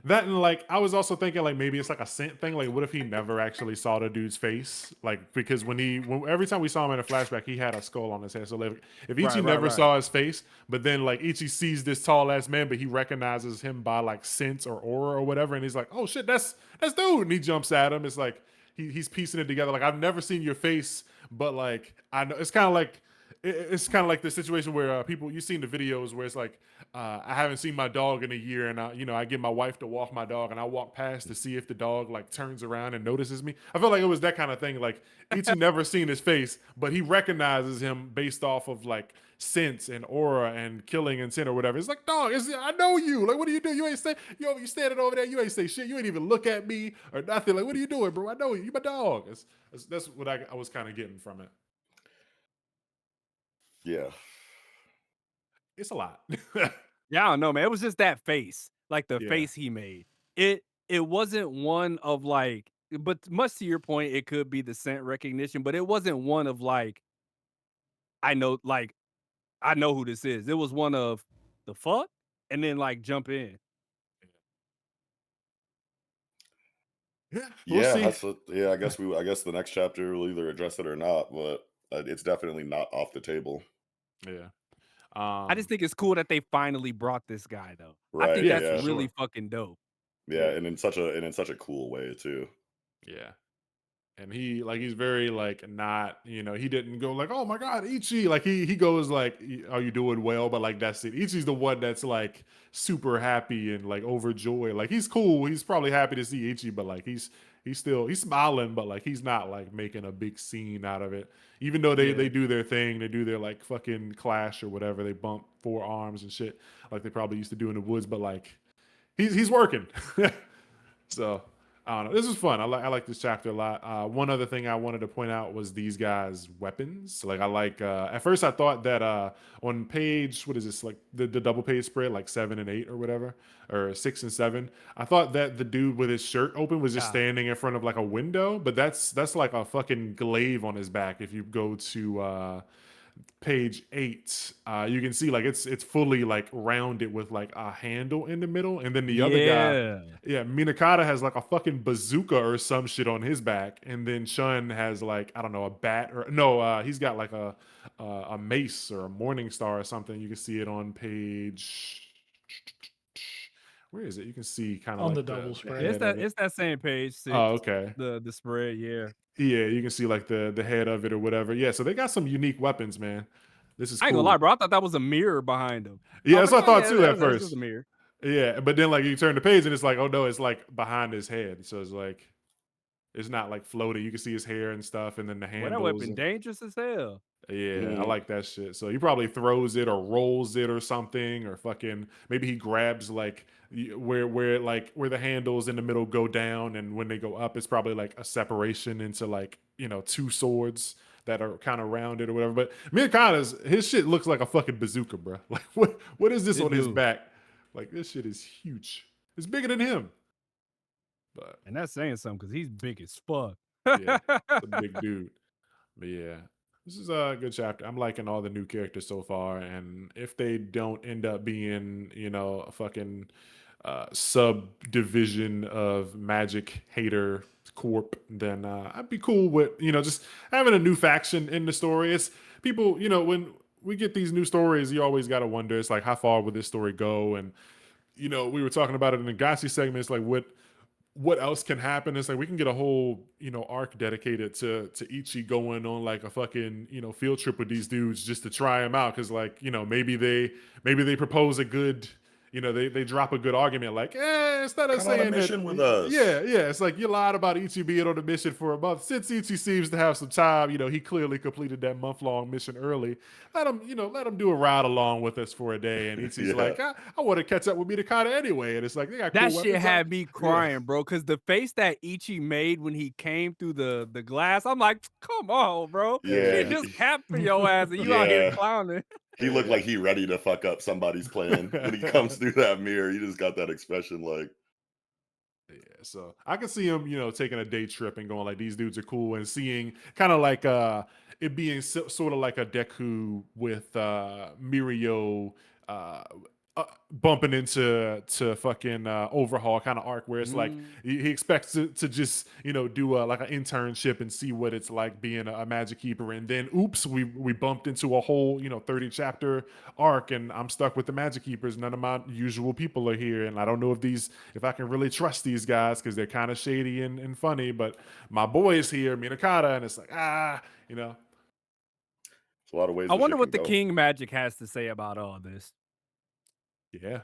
That and like I was also thinking like maybe it's like a scent thing. Like what if he never actually saw the dude's face? Like because every time we saw him in a flashback, he had a skull on his head. So like if Ichi never saw his face, but then like Ichi sees this tall ass man, but he recognizes him by like sense or aura or whatever, and he's like, "Oh shit, that's dude!" And he jumps at him. It's like he's piecing it together. Like I've never seen your face, but like I know it's kind of like. It's kind of like the situation where you've seen the videos where it's like, I haven't seen my dog in a year, and I get my wife to walk my dog, and I walk past to see if the dog like turns around and notices me. I felt like it was that kind of thing. Like Ichi never seen his face, but he recognizes him based off of like sense and aura and killing intent or whatever. It's like, dog, I know you. Like, what do? You ain't say you standing over there. You ain't say shit. You ain't even look at me or nothing. Like, what are you doing, bro? I know you. You my dog. That's what I was kind of getting from it. Yeah. It's a lot. Yeah, I don't know, man. It was just that face, like the Yeah. face he made. It wasn't one of like, but much to your point, it could be the scent recognition, but it wasn't one of like, I know who this is. It was one of the fuck, and then like jump in. Yeah, Yeah, we'll see. I guess the next chapter will either address it or not, but it's definitely not off the table. Yeah. I just think it's cool that they finally brought this guy though. I Right. think Yeah, that's for Yeah. really sure. fucking dope. Yeah. And in such a cool way too. Yeah. And he's very like not, he didn't go like, oh my god, Ichi, like he goes like, are you doing well, but like that's it. Ichi's the one that's like super happy and like overjoyed, like he's cool, he's probably happy to see Ichi, but like he's smiling, but like he's not like making a big scene out of it, even though they Yeah. do their thing, they do their like fucking clash or whatever, they bump forearms and shit like they probably used to do in the woods, but like he's working. So I don't know. This is fun. I like this chapter a lot. One other thing I wanted to point out was these guys' weapons. Like I like. At first, I thought that on page, what is this, like the double page spread, like 7 and 8 or whatever, or 6 and 7. I thought that the dude with his shirt open was just Ah. standing in front of like a window, but that's like a fucking glaive on his back. If you go to page 8, you can see like it's fully like rounded with like a handle in the middle, and then the other guy, Yeah. yeah, Minakata has like a fucking bazooka or some shit on his back, and then Shun has like, I don't know, a bat, or no, he's got like a mace or a morning star or something. You can see it on page, where is it? You can see kind of On the like double the spread. It's head of that it. it's that same page 6. Oh, okay. The spread, yeah. Yeah, you can see like the head of it or whatever. Yeah, so they got some unique weapons, man. This is I ain't gonna lie, cool. bro. I thought that was a mirror behind him. Yeah, I that's was what like, I oh thought yeah, too at that's just a first. mirror. Yeah, but then like you turn the page and it's like, oh no, it's like behind his head. So it's like it's not like floating. You can see his hair and stuff, and then the Boy, that handles. weapon dangerous as hell. Yeah, I Mhm. like that shit. So he probably throws it or rolls it or something, or fucking maybe he grabs like where the handles in the middle go down, and when they go up, it's probably like a separation into like two swords that are kind of rounded or whatever. But Miyakata's his shit looks like a fucking bazooka, bro. Like what is this It on his do. back? Like this shit is huge. It's bigger than him. But And that's saying something because he's big as fuck. yeah, it's a big dude. But yeah, this is a good chapter. I'm liking all the new characters so far, and if they don't end up being, a fucking subdivision of Magic Hater Corp, then I'd be cool with just having a new faction in the story. It's people, when we get these new stories, you always got to wonder. It's like, how far would this story go? And we were talking about it in the Gachi segment. It's like what else can happen? It's like we can get a whole arc dedicated to Ichi going on like a fucking field trip with these dudes just to try them out, because like maybe they propose a good they drop a good argument like, instead of Come on a saying that, mission with us. yeah, it's like you lied about Ichi being on a mission for a month. Since Ichi seems to have some time, he clearly completed that month-long mission early. Let him do a ride along with us for a day. And Ichi's Yeah. like, I want to catch up with Minakata anyway. And it's like, they got cool That shit weapons. had me Yeah. crying, bro. Because the face that Ichi made when he came through the glass, I'm like, come on, bro. Yeah. He just capped for your ass and you out here Yeah. clowning. He looked like he ready to fuck up somebody's plan when he comes through that mirror. He just got that expression like, Yeah, so I can see him, taking a day trip and going like, these dudes are cool, and seeing kind of like it being sort of like a Deku with Mirio bumping into fucking overhaul kind of arc, where it's like he expects to just do like an internship and see what it's like being a magic keeper, and then oops, we bumped into a whole 30 chapter arc, and I'm stuck with the magic keepers. None of my usual people are here, and I don't know if I can really trust these guys because they're kind of shady and funny, but my boy is here, Minakata, and it's like it's a lot of ways I this wonder shit what the can go. King Magic has to say about all this. yeah.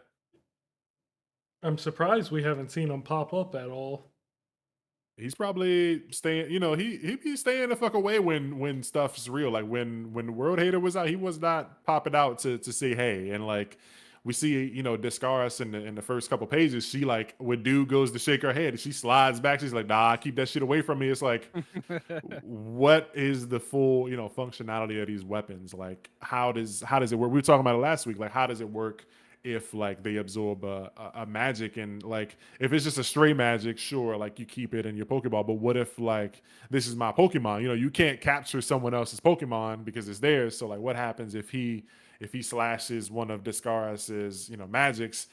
I'm surprised we haven't seen him pop up at all. He's probably staying, he be staying the fuck away when stuff's real. Like when World Hater was out, he was not popping out to say hey. And like we see, Discaris in the first couple pages, she like when dude goes to shake her head, she slides back. She's like, nah, keep that shit away from me. It's like, what is the full, functionality of these weapons? Like how does it work? We were talking about it last week. Like how does it work if like they absorb a magic, and like if it's just a stray magic, sure, like you keep it in your Pokeball. But what if like this is my Pokemon? You can't capture someone else's Pokemon because it's theirs. So like what happens if he slashes one of Discaris's magics,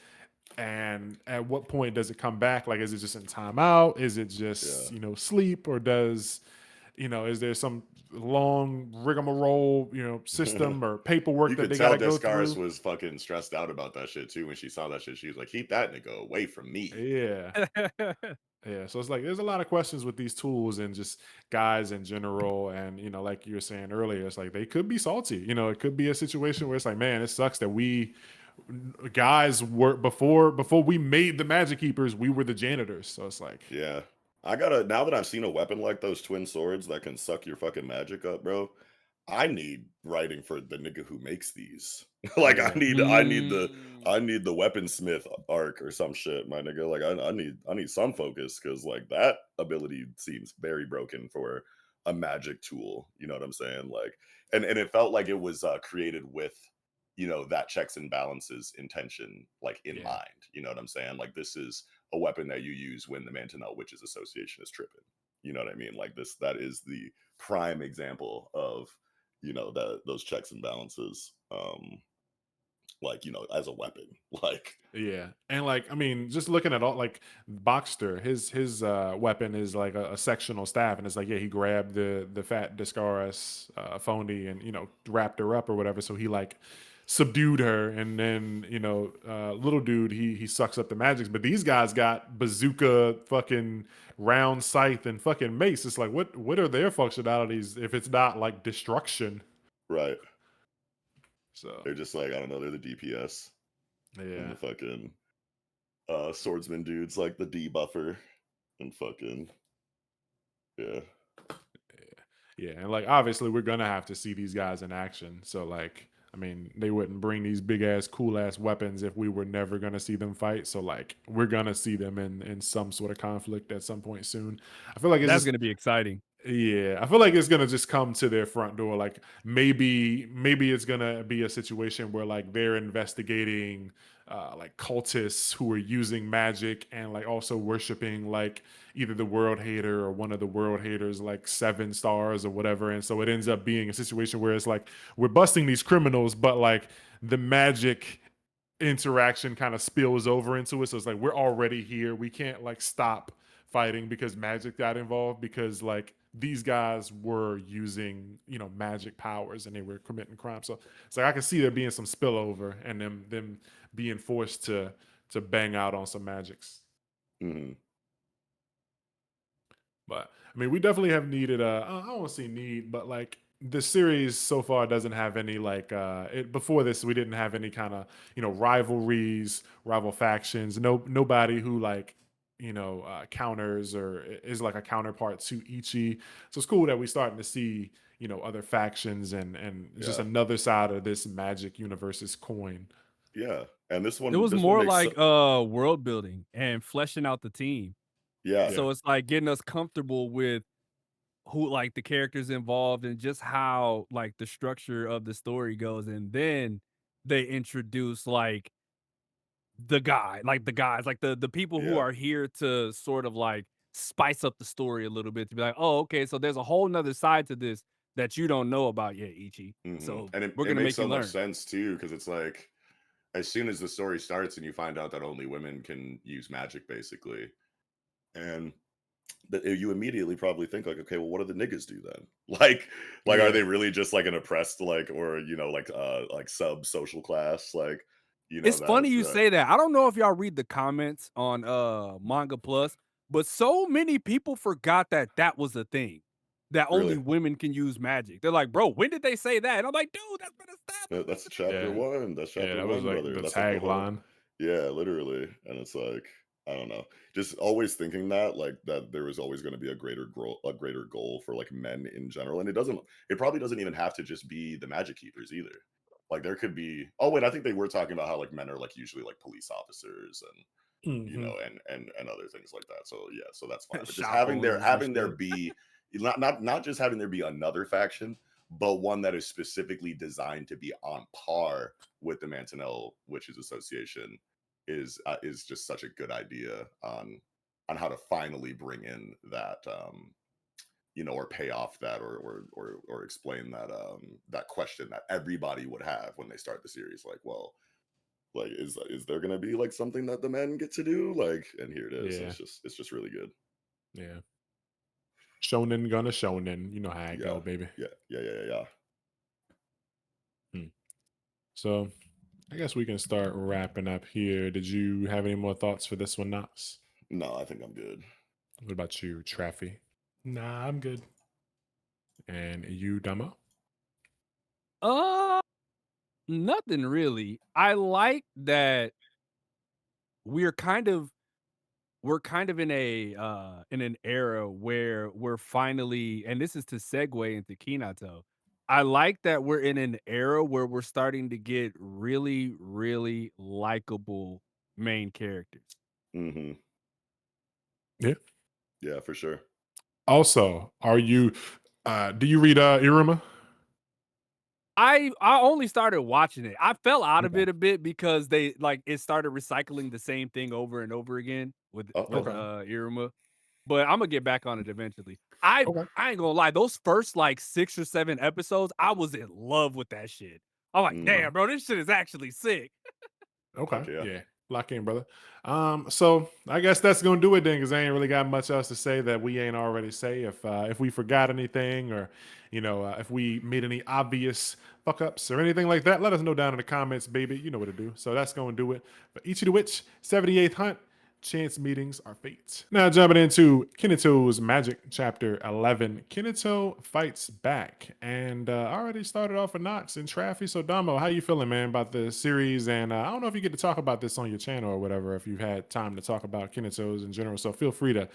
and at what point does it come back? Like is it just in timeout? Is it just sleep, or does is there some long rigmarole, system or paperwork You that could they got tell to go Descaris through? was fucking stressed out about that shit too. When she saw that shit, she was like, "Keep that nigga away from me." Yeah. Yeah, so it's like there's a lot of questions with these tools and just guys in general, and like you were saying earlier, it's like they could be salty. It could be a situation where it's like, man, it sucks that we guys were before we made the Magic Keepers, we were the janitors. So it's like, Yeah. Now that I've seen a weapon like those twin swords that can suck your fucking magic up, bro, I need writing for the nigga who makes these. Like yeah, I need the weaponsmith arc or some shit, my nigga. Like I need some focus because like that ability seems very broken for a magic tool. You know what I'm saying? Like and it felt like it was created with that checks and balances intention like in yeah, mind. You know what I'm saying? Like this is a weapon that you use when the Mantonel Witches Association is tripping. You know what I mean? Like that is the prime example of those checks and balances. Like as a weapon. Like yeah. And like, I mean, just looking at all like Boxster, his weapon is like a sectional staff, and it's like, yeah, he grabbed the fat Discaris phony and wrapped her up or whatever. So he like subdued her, and then little dude he sucks up the magics. But these guys got bazooka, fucking round scythe, and fucking mace. It's like, what are their functionalities if it's not like destruction? right. So They're just like, I don't know, they're the DPS and yeah. the fucking swordsman dudes like the debuffer and fucking yeah. Yeah, and like obviously we're gonna have to see these guys in action. So like, I mean, they wouldn't bring these big ass, cool ass weapons if we were never gonna see them fight. So like, we're gonna see them in some sort of conflict at some point soon. I feel like it's That's just gonna be exciting. yeah, I feel like it's gonna just come to their front door. Like maybe it's gonna be a situation where like they're investigating like cultists who are using magic and like also worshiping like either the world hater or one of the world haters like 7 stars or whatever. And so it ends up being a situation where it's like we're busting these criminals, but like the magic interaction kind of spills over into it. So it's like we're already here. We can't like stop fighting because magic got involved because like these guys were using magic powers and they were committing crime. So it's like I can see there being some spillover and them being forced to bang out on some magics. Mm-hmm. But I mean, we definitely have needed I don't want to say need, but like the series so far doesn't have any like before this we didn't have any kind of rivalries, rival factions. Nobody who like counters or is like a counterpart to Ichi. So it's cool that we're starting to see other factions and just Yeah. another side of this magic universe's coin. Yeah. And this It one was this one more makes like world building and fleshing out the team. yeah. Yeah. So it's like getting us comfortable with who like the characters involved and just how like the structure of the story goes. And then they introduce like the guys, like the people who Yeah. are here to sort of like spice up the story a little bit to be like, oh, okay, so there's a whole nother side to this that you don't know about yet, Ichi. So And we're it gonna makes make so you much learn. sense too, because it's like as soon as the story starts and you find out that only women can use magic basically, and that you immediately probably think like, okay, well, what do the niggas do then? Like are Yeah. they really just like an oppressed like or like sub social class like It's funny you that say that. I don't know if y'all read the comments on Manga Plus, but so many people forgot that that was a thing. That only really women can use magic. They're like, bro, when did they say that? And I'm like, dude, that's been that's established. chapter Yeah. one. That's Yeah. chapter That was one, like brother. the That's like the whole tagline. yeah, literally. And it's like I don't know, just always thinking that like that there is always going to be a greater goal for like men in general, and it probably doesn't even have to just be the magic keepers either. Like there could be oh wait, I think they were talking about how like men are like usually like police officers and Hmm. and other things like that. So yeah, so that's fine. But just Shop owners and having there shit. be not just having there be another faction, but one that is specifically designed to be on par with the Mantonel Witches Association is just such a good idea on how to finally bring in that or pay off that or explain that that question that everybody would have when they start the series like well like is there gonna be like something that the men get to do like and here it is Yeah. it's just really good. Yeah. Shonen gonna shonen. You know how it go, baby. Yeah. So I guess we can start wrapping up here. Did you have any more thoughts for this one, Knox? No, I think I'm good. What about you, Traffy? Nah, I'm good. And you, Damo? Uh, Nothing really. I like that we're kind of in an era where we're finally, and this is to segue into Kinato. I like that we're in an era where we're starting to get really, really likable main characters. Mm-hmm. Yeah. Yeah, for sure. Also, are you do you read Iruma? I only started watching it. I fell out of Okay. it a bit because they it started recycling the same thing over and over again with Okay. Iruma. But I'm gonna get back on it eventually. I Okay. ain't gonna lie, those first 6 or 7 episodes, I was in love with that shit. I'm like, damn, bro, this shit is actually sick. Okay. Heck yeah. Yeah. Lock in, brother. So I guess that's gonna do it then, because I ain't really got much else to say that we ain't already say. If we forgot anything, or if we made any obvious fuck ups or anything like that, let us know down in the comments, baby. You know what to do. So that's gonna do it for Ichi the Witch, 78th Hunt. Chance meetings are fate. Now jumping into Kinato's Magic Chapter 11. Kinato fights back, and I already started off with Knox and Traffy. So Damo, how you feeling, man, about the series? And I don't know if you get to talk about this on your channel or whatever, if you've had time to talk about Kinato's in general. So feel free to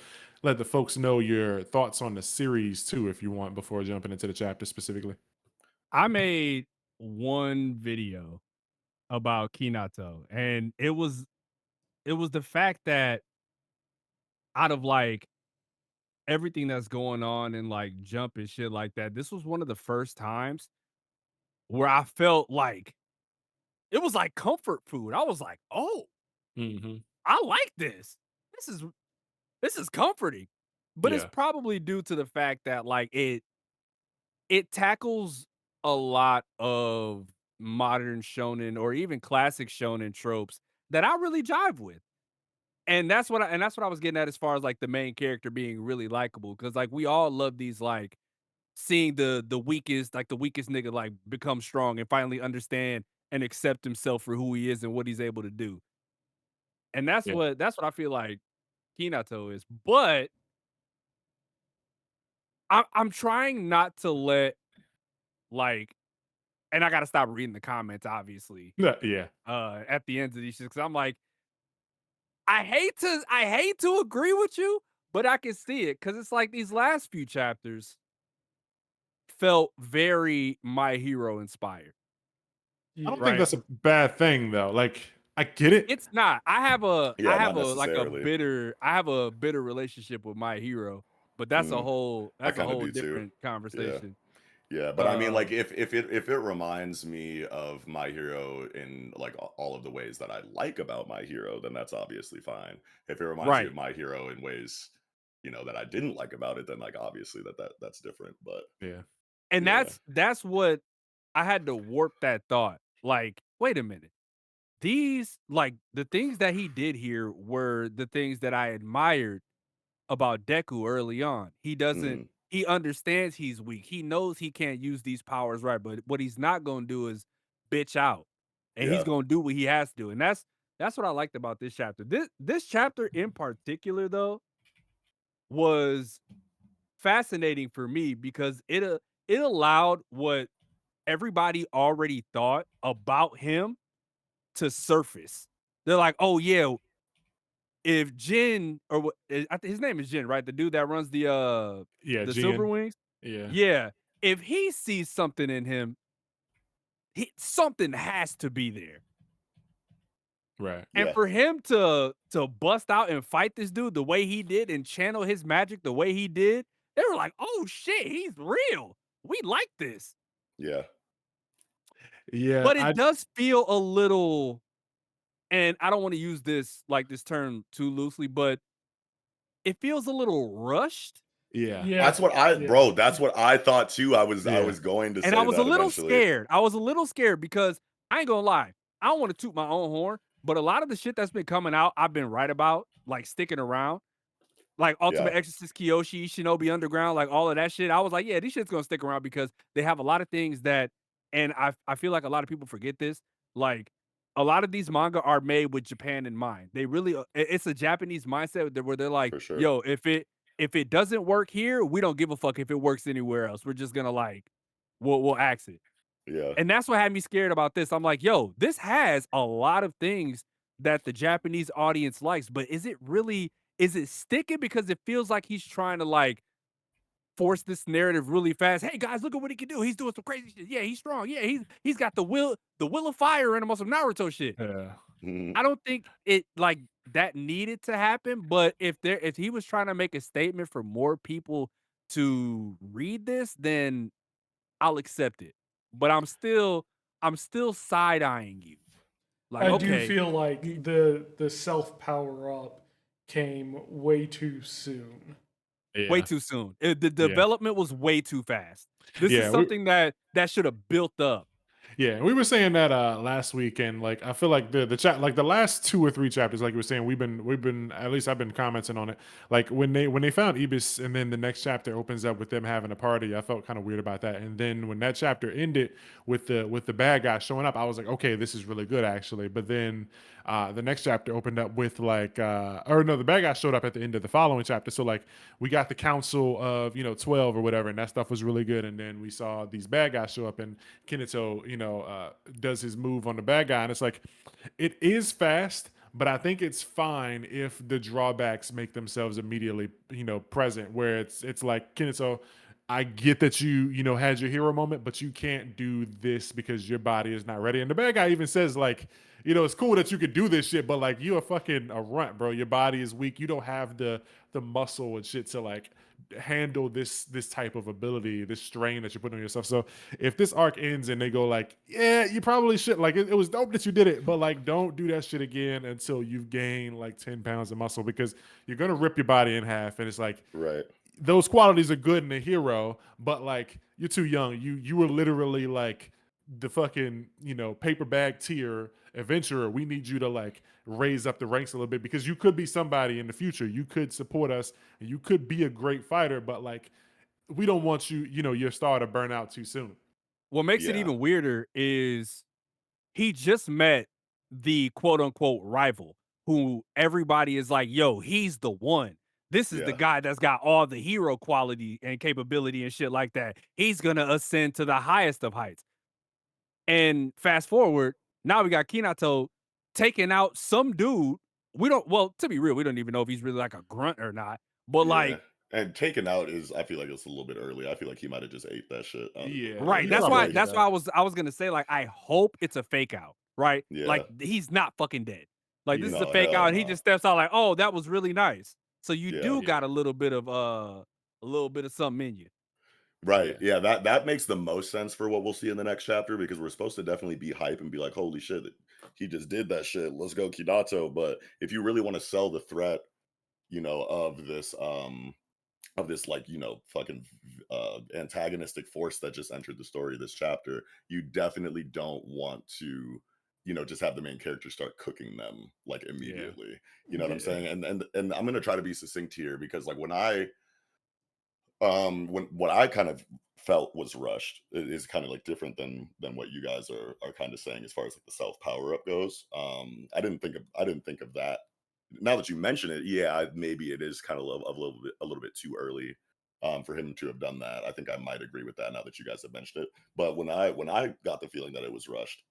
let the folks know your thoughts on the series too, if you want, before jumping into the chapter specifically. I made one video about Kinato, and it was the fact that out of everything that's going on and Jump and shit like that, this was one of the first times where I felt like it was like comfort food. I was like, oh, Mm-hmm. I like this. This is comforting. But it's Yeah. probably due to the fact that it tackles a lot of modern shonen or even classic shonen tropes that I really jive with. And that's what I was getting at as far as the main character being really likable, cuz we all love these seeing the weakest, the weakest nigga become strong and finally understand and accept himself for who he is and what he's able to do. And Yeah. that's what I feel like Kinato is. But I'm trying not to let and I gotta stop reading the comments, obviously, Yeah. at the ends of these shit, because I'm like, I hate to agree with you, but I can see it because it's these last few chapters felt very My Hero inspired. I don't think Right? that's a bad thing though. Like, I get it. It's not. I have Yeah, not a necessarily. bitter relationship with My Hero, but that's a I whole kind of do too. different conversation. Yeah, but I mean, Um, if it reminds me of My Hero in all of the ways that I like about My Hero, then that's obviously fine. If it reminds me of right. My Hero in ways, that I didn't like about it, then obviously that's different. But Yeah. And yeah, that's what I had to warp that thought. Wait a minute. These the things that he did here were the things that I admired about Deku early on. hmm He understands he's weak. He knows he can't use these powers right, but what he's not going to do is bitch out. And he's yeah, going to do what he has to do. And that's what I liked about this chapter. This chapter in particular though was fascinating for me because it allowed what everybody already thought about him to surface. They're like, "Oh yeah, if Jin or what his name is Jin, right? The dude that runs Yeah. the Silver Jen. Wings? Yeah. Yeah. If he sees something in him, something has to be there." Right. And yeah, for him to bust out and fight this dude the way he did and channel his magic the way he did, they were like, "Oh shit, he's real. We like this." yeah, Yeah. But it does feel a little, and I don't want to use this term too loosely, but it feels a little rushed. Yeah. Yeah. Yeah. That's what I thought too. I Yeah. was going to And I say was a that little eventually. scared. I was a little scared because I ain't gonna lie. I don't want to toot my own horn, but a lot of the shit that's been coming out, I've been right about, sticking around. like Ultimate Exorcist Kyoshi, Shinobi Underground, like all of that shit. I was like, yeah, these shit's gonna stick around because they have a lot of things that, and I feel like a lot of people forget this. Like a lot of these manga are made with Japan in mind. They really, it's a Japanese mindset where they're like, For sure. yo, if it doesn't work here, we don't give a fuck if it works anywhere else. We're just gonna like, we'll axe it. Yeah. And that's what had me scared about this. I'm like, yo, this has a lot of things that the Japanese audience likes, but is it sticking? Because it feels like he's trying to like force this narrative really fast. Hey guys, look at what he can do. He's doing some crazy shit. Yeah, he's strong. Yeah, he's got the will of fire in him on some Naruto shit. Yeah. I don't think it like that needed to happen, but if he was trying to make a statement for more people to read this, then I'll accept it. But I'm still side eyeing you. Like, I do okay, feel like the self power up came way too soon. way Yeah. too soon. The Yeah. development was way too fast. This Yeah, is something that should have built up. Yeah, we were saying that last week, and like I feel like the chat, like the last 2 or 3 chapters, like we were saying, we've been at least I've been commenting on it. Like when they found Ibis, and then the next chapter opens up with them having a party, I felt kind of weird about that. And then when that chapter ended with the bad guy showing up, I was like, okay, this is really good actually. But then the next chapter opened up with like, or no, the bad guy showed up at the end of the following chapter. So like we got the council of 12 or whatever, and that stuff was really good. And then we saw these bad guys show up, and Kinato, does his move on the bad guy, and it's like it is fast, but I think it's fine if the drawbacks make themselves immediately, present. Where it's like Kinato, I get that you had your hero moment, but you can't do this because your body is not ready. And the bad guy even says like, it's cool that you could do this shit, but like you're a runt, bro. Your body is weak. You don't have the muscle and shit to like handle this type of ability, this strain that you're putting on yourself. So if this arc ends and they go like, yeah, you probably should, like it was dope that you did it, but like don't do that shit again until you've gained like 10 pounds of muscle, because you're gonna rip your body in half. And it's like, Right. those qualities are good in a hero, but like you're too young. You were literally like the fucking paper bag tier adventurer. We need you to like raise up the ranks a little bit, because you could be somebody in the future. You could support us and you could be a great fighter, but like we don't want your star to burn out too soon. What makes it Yeah. even weirder is he just met the quote unquote rival who everybody is like, yo, he's the one. This is the Yeah. guy that's got all the hero quality and capability and shit like that. He's gonna ascend to the highest of heights. And fast forward, now we got Kinato taking out some dude. Well, to be real, we don't even know if he's really like a grunt or not. But Yeah. like, And taken out is, I feel like it's a little bit early. I feel like he might have just ate that shit. Yeah, right. he That's probably why did that's that. why I was gonna say, like, I hope it's a fake out, right? Yeah. Like he's not fucking dead. Like this is a No, fake hell out, and he no. just steps out like, oh, that was really nice. So you Yeah. do got a little bit of something in you. Right. Yeah, that makes the most sense for what we'll see in the next chapter, because we're supposed to definitely be hype and be like, holy shit, he just did that shit. Let's go, Kinato. But if you really want to sell the threat, of this like, fucking antagonistic force that just entered the story of this chapter, you definitely don't want to, just have the main character start cooking them like immediately. You know what I'm saying? And I'm gonna try to be succinct here, because like when what I kind of felt was rushed is kind of like different than what you guys are kind of saying as far as like the self power up goes. I didn't think of that. Now that you mention it, yeah, maybe it is kind of a little bit too early for him to have done that. I think I might agree with that now that you guys have mentioned it. But when I got the feeling that it was rushed.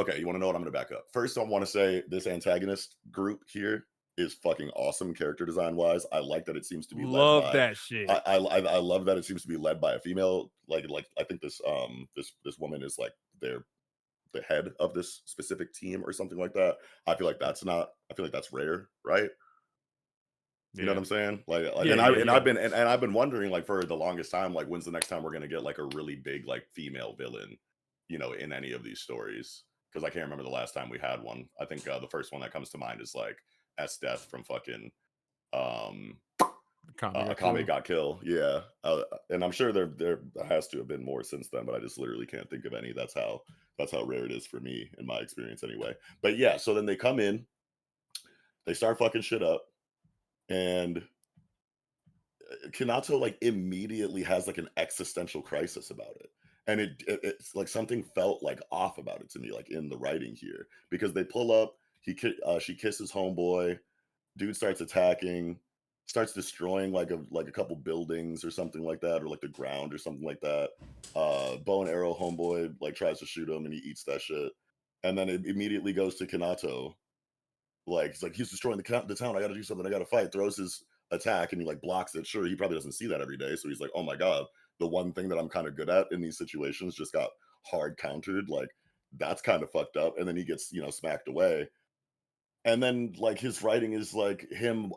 Okay, you want to know what? I'm going to back up. First, I want to say this antagonist group here is fucking awesome character design wise. I like that it seems to be led Love by. that shit. I love that it seems to be led by a female. Like I think this woman is like the head of this specific team or something like that. I feel like that's rare, right? You know what I'm saying? Like, Yeah, I've been wondering like for the longest time, like when's the next time we're gonna get like a really big like female villain, in any of these stories? Because I can't remember the last time we had one. I think the first one that comes to mind is like S Death from fucking um Akame got killed. Yeah, and I'm sure there has to have been more since then, but I just literally can't think of any. That's how rare it is for me in my experience anyway. But yeah, so then they come in, they start fucking shit up. and Kinato like immediately has like an existential crisis about it. And it's like something felt like off about it to me, like in the writing here, because they pull up, she kisses homeboy, dude starts attacking, starts destroying like a couple buildings or something like that, or like the ground or something like that. Bow and arrow homeboy like tries to shoot him and he eats that shit. And then it immediately goes to Kinato, like he's destroying the town. I got to do something. I got to fight. Throws his attack and he like blocks it. Sure, he probably doesn't see that every day. So he's like, oh my god, the one thing that I'm kind of good at in these situations just got hard countered. Like that's kind of fucked up. And then he gets smacked away. And then like his writing is like him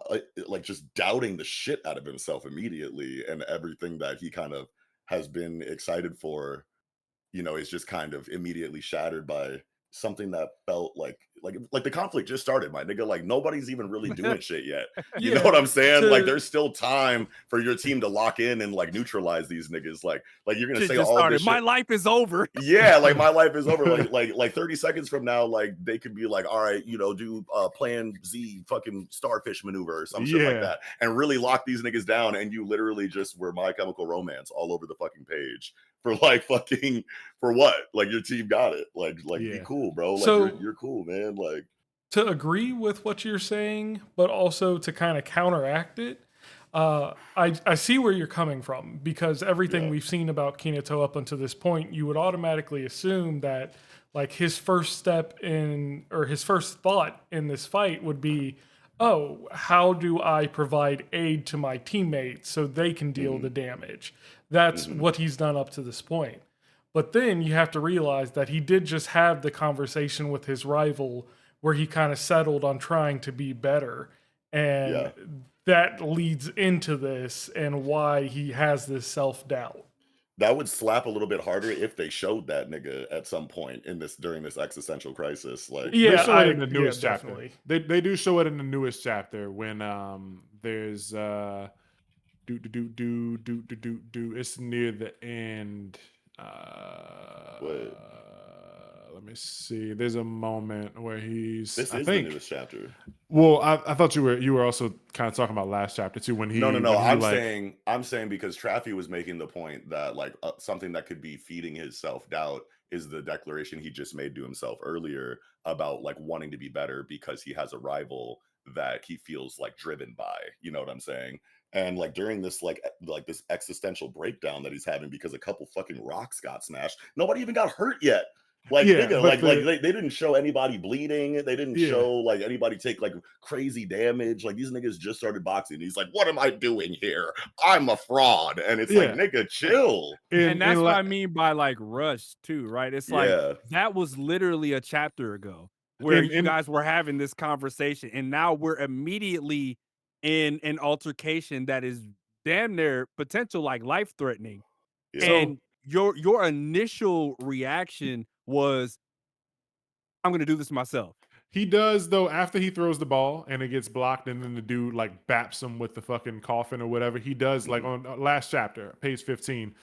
like just doubting the shit out of himself immediately, and everything that he kind of has been excited for is just kind of immediately shattered by something that felt like the conflict just started, my nigga. Like nobody's even really doing shit yet. You know Yeah, what I'm saying? Like to there's still time for your team to lock in and like neutralize these niggas. Like you're gonna Shit say just all started. this My shit. life is over. Yeah, like my life is over. Like 30 seconds from now, like they could be like, all right, do plan Z fucking starfish maneuver or some shit like Yeah. that, and really lock these niggas down. And you literally just were My Chemical Romance all over the fucking page for like fucking for what? Like your team got it. Like be Yeah. cool, bro. Like So you're cool, man. Like to agree with what you're saying, but also to kind of counteract it, I see where you're coming from, because everything Yeah. we've seen about Kinato up until this point, you would automatically assume that like his first step in, or his first thought in this fight would be, oh, how do I provide aid to my teammates so they can deal the damage? That's what he's done up to this point. But then you have to realize that he did just have the conversation with his rival where he kind of settled on trying to be better. And Yeah. that leads into this and why he has this self doubt. That would slap a little bit harder if they showed that nigga at some point in this during this existential crisis. Like They Yeah, show it in the newest chapter. definitely. They do show it in the newest chapter when there's it's near the end. What? Let me see. There's a moment where he's This I is the think newest chapter. well, I thought you were also kind of talking about last chapter too when he No. when he I'm like saying because Traffy was making the point that like something that could be feeding his self doubt is the declaration he just made to himself earlier about like wanting to be better because he has a rival that he feels like driven by. You know what I'm saying? And like during this like this existential breakdown that he's having because a couple fucking rocks got smashed, nobody even got hurt yet. Like yeah, nigga, but they didn't show anybody bleeding. They didn't Yeah. show like anybody take like crazy damage. Like these niggas just started boxing. He's like, "What am I doing here? I'm a fraud." And it's like, Yeah. nigga, chill. And that's what I like mean by like rush too, right? It's like Yeah, that was literally a chapter ago where you and guys were having this conversation, and now we're immediately in an altercation that is damn near potential like life threatening. yeah, And your initial reaction was, I'm gonna do this myself. he does though after he throws the ball and it gets blocked and then the dude like baps him with the fucking coffin or whatever. He does like on last chapter, page 15.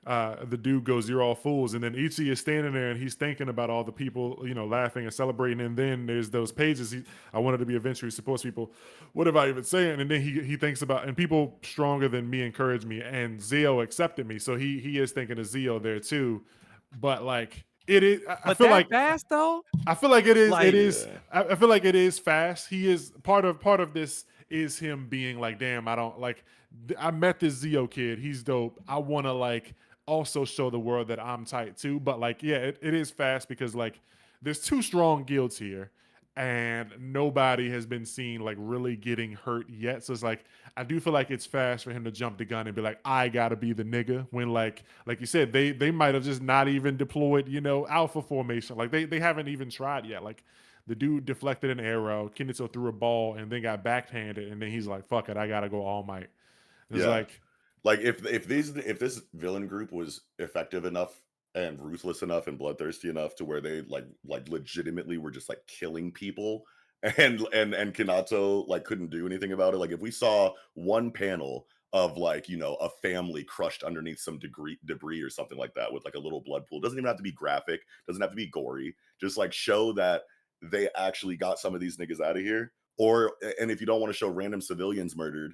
The dude goes, "You're all fools," and then Ichi is standing there and he's thinking about all the people, laughing and celebrating. And then there's those pages. I wanted to be a venture who supports people. What am I even saying? And then he thinks about, and people stronger than me encouraged me, and Zio accepted me. So he is thinking of Zio there too. But like it is, I But feel that like fast though, I feel like it is. like It is. yeah, I feel like it is fast. He is part of this is him being like, damn, I don't like. I met this Zio kid. He's dope. I want to like also show the world that I'm tight too. But like, yeah, it is fast because like there's two strong guilds here, and nobody has been seen like really getting hurt yet. So it's like I do feel like it's fast for him to jump the gun and be like, I gotta be the nigga. When like you said, they might have just not even deployed, alpha formation. Like they haven't even tried yet. Like the dude deflected an arrow, Kinato threw a ball, and then got backhanded, and then he's like, fuck it, I gotta go all might. It's yeah. like Like if this villain group was effective enough and ruthless enough and bloodthirsty enough to where they like legitimately were just like killing people and Kinato like couldn't do anything about it. Like if we saw one panel of like a family crushed underneath some debris or something like that with like a little blood pool, doesn't even have to be graphic, doesn't have to be gory, just like show that they actually got some of these niggas out of here. and if you don't want to show random civilians murdered,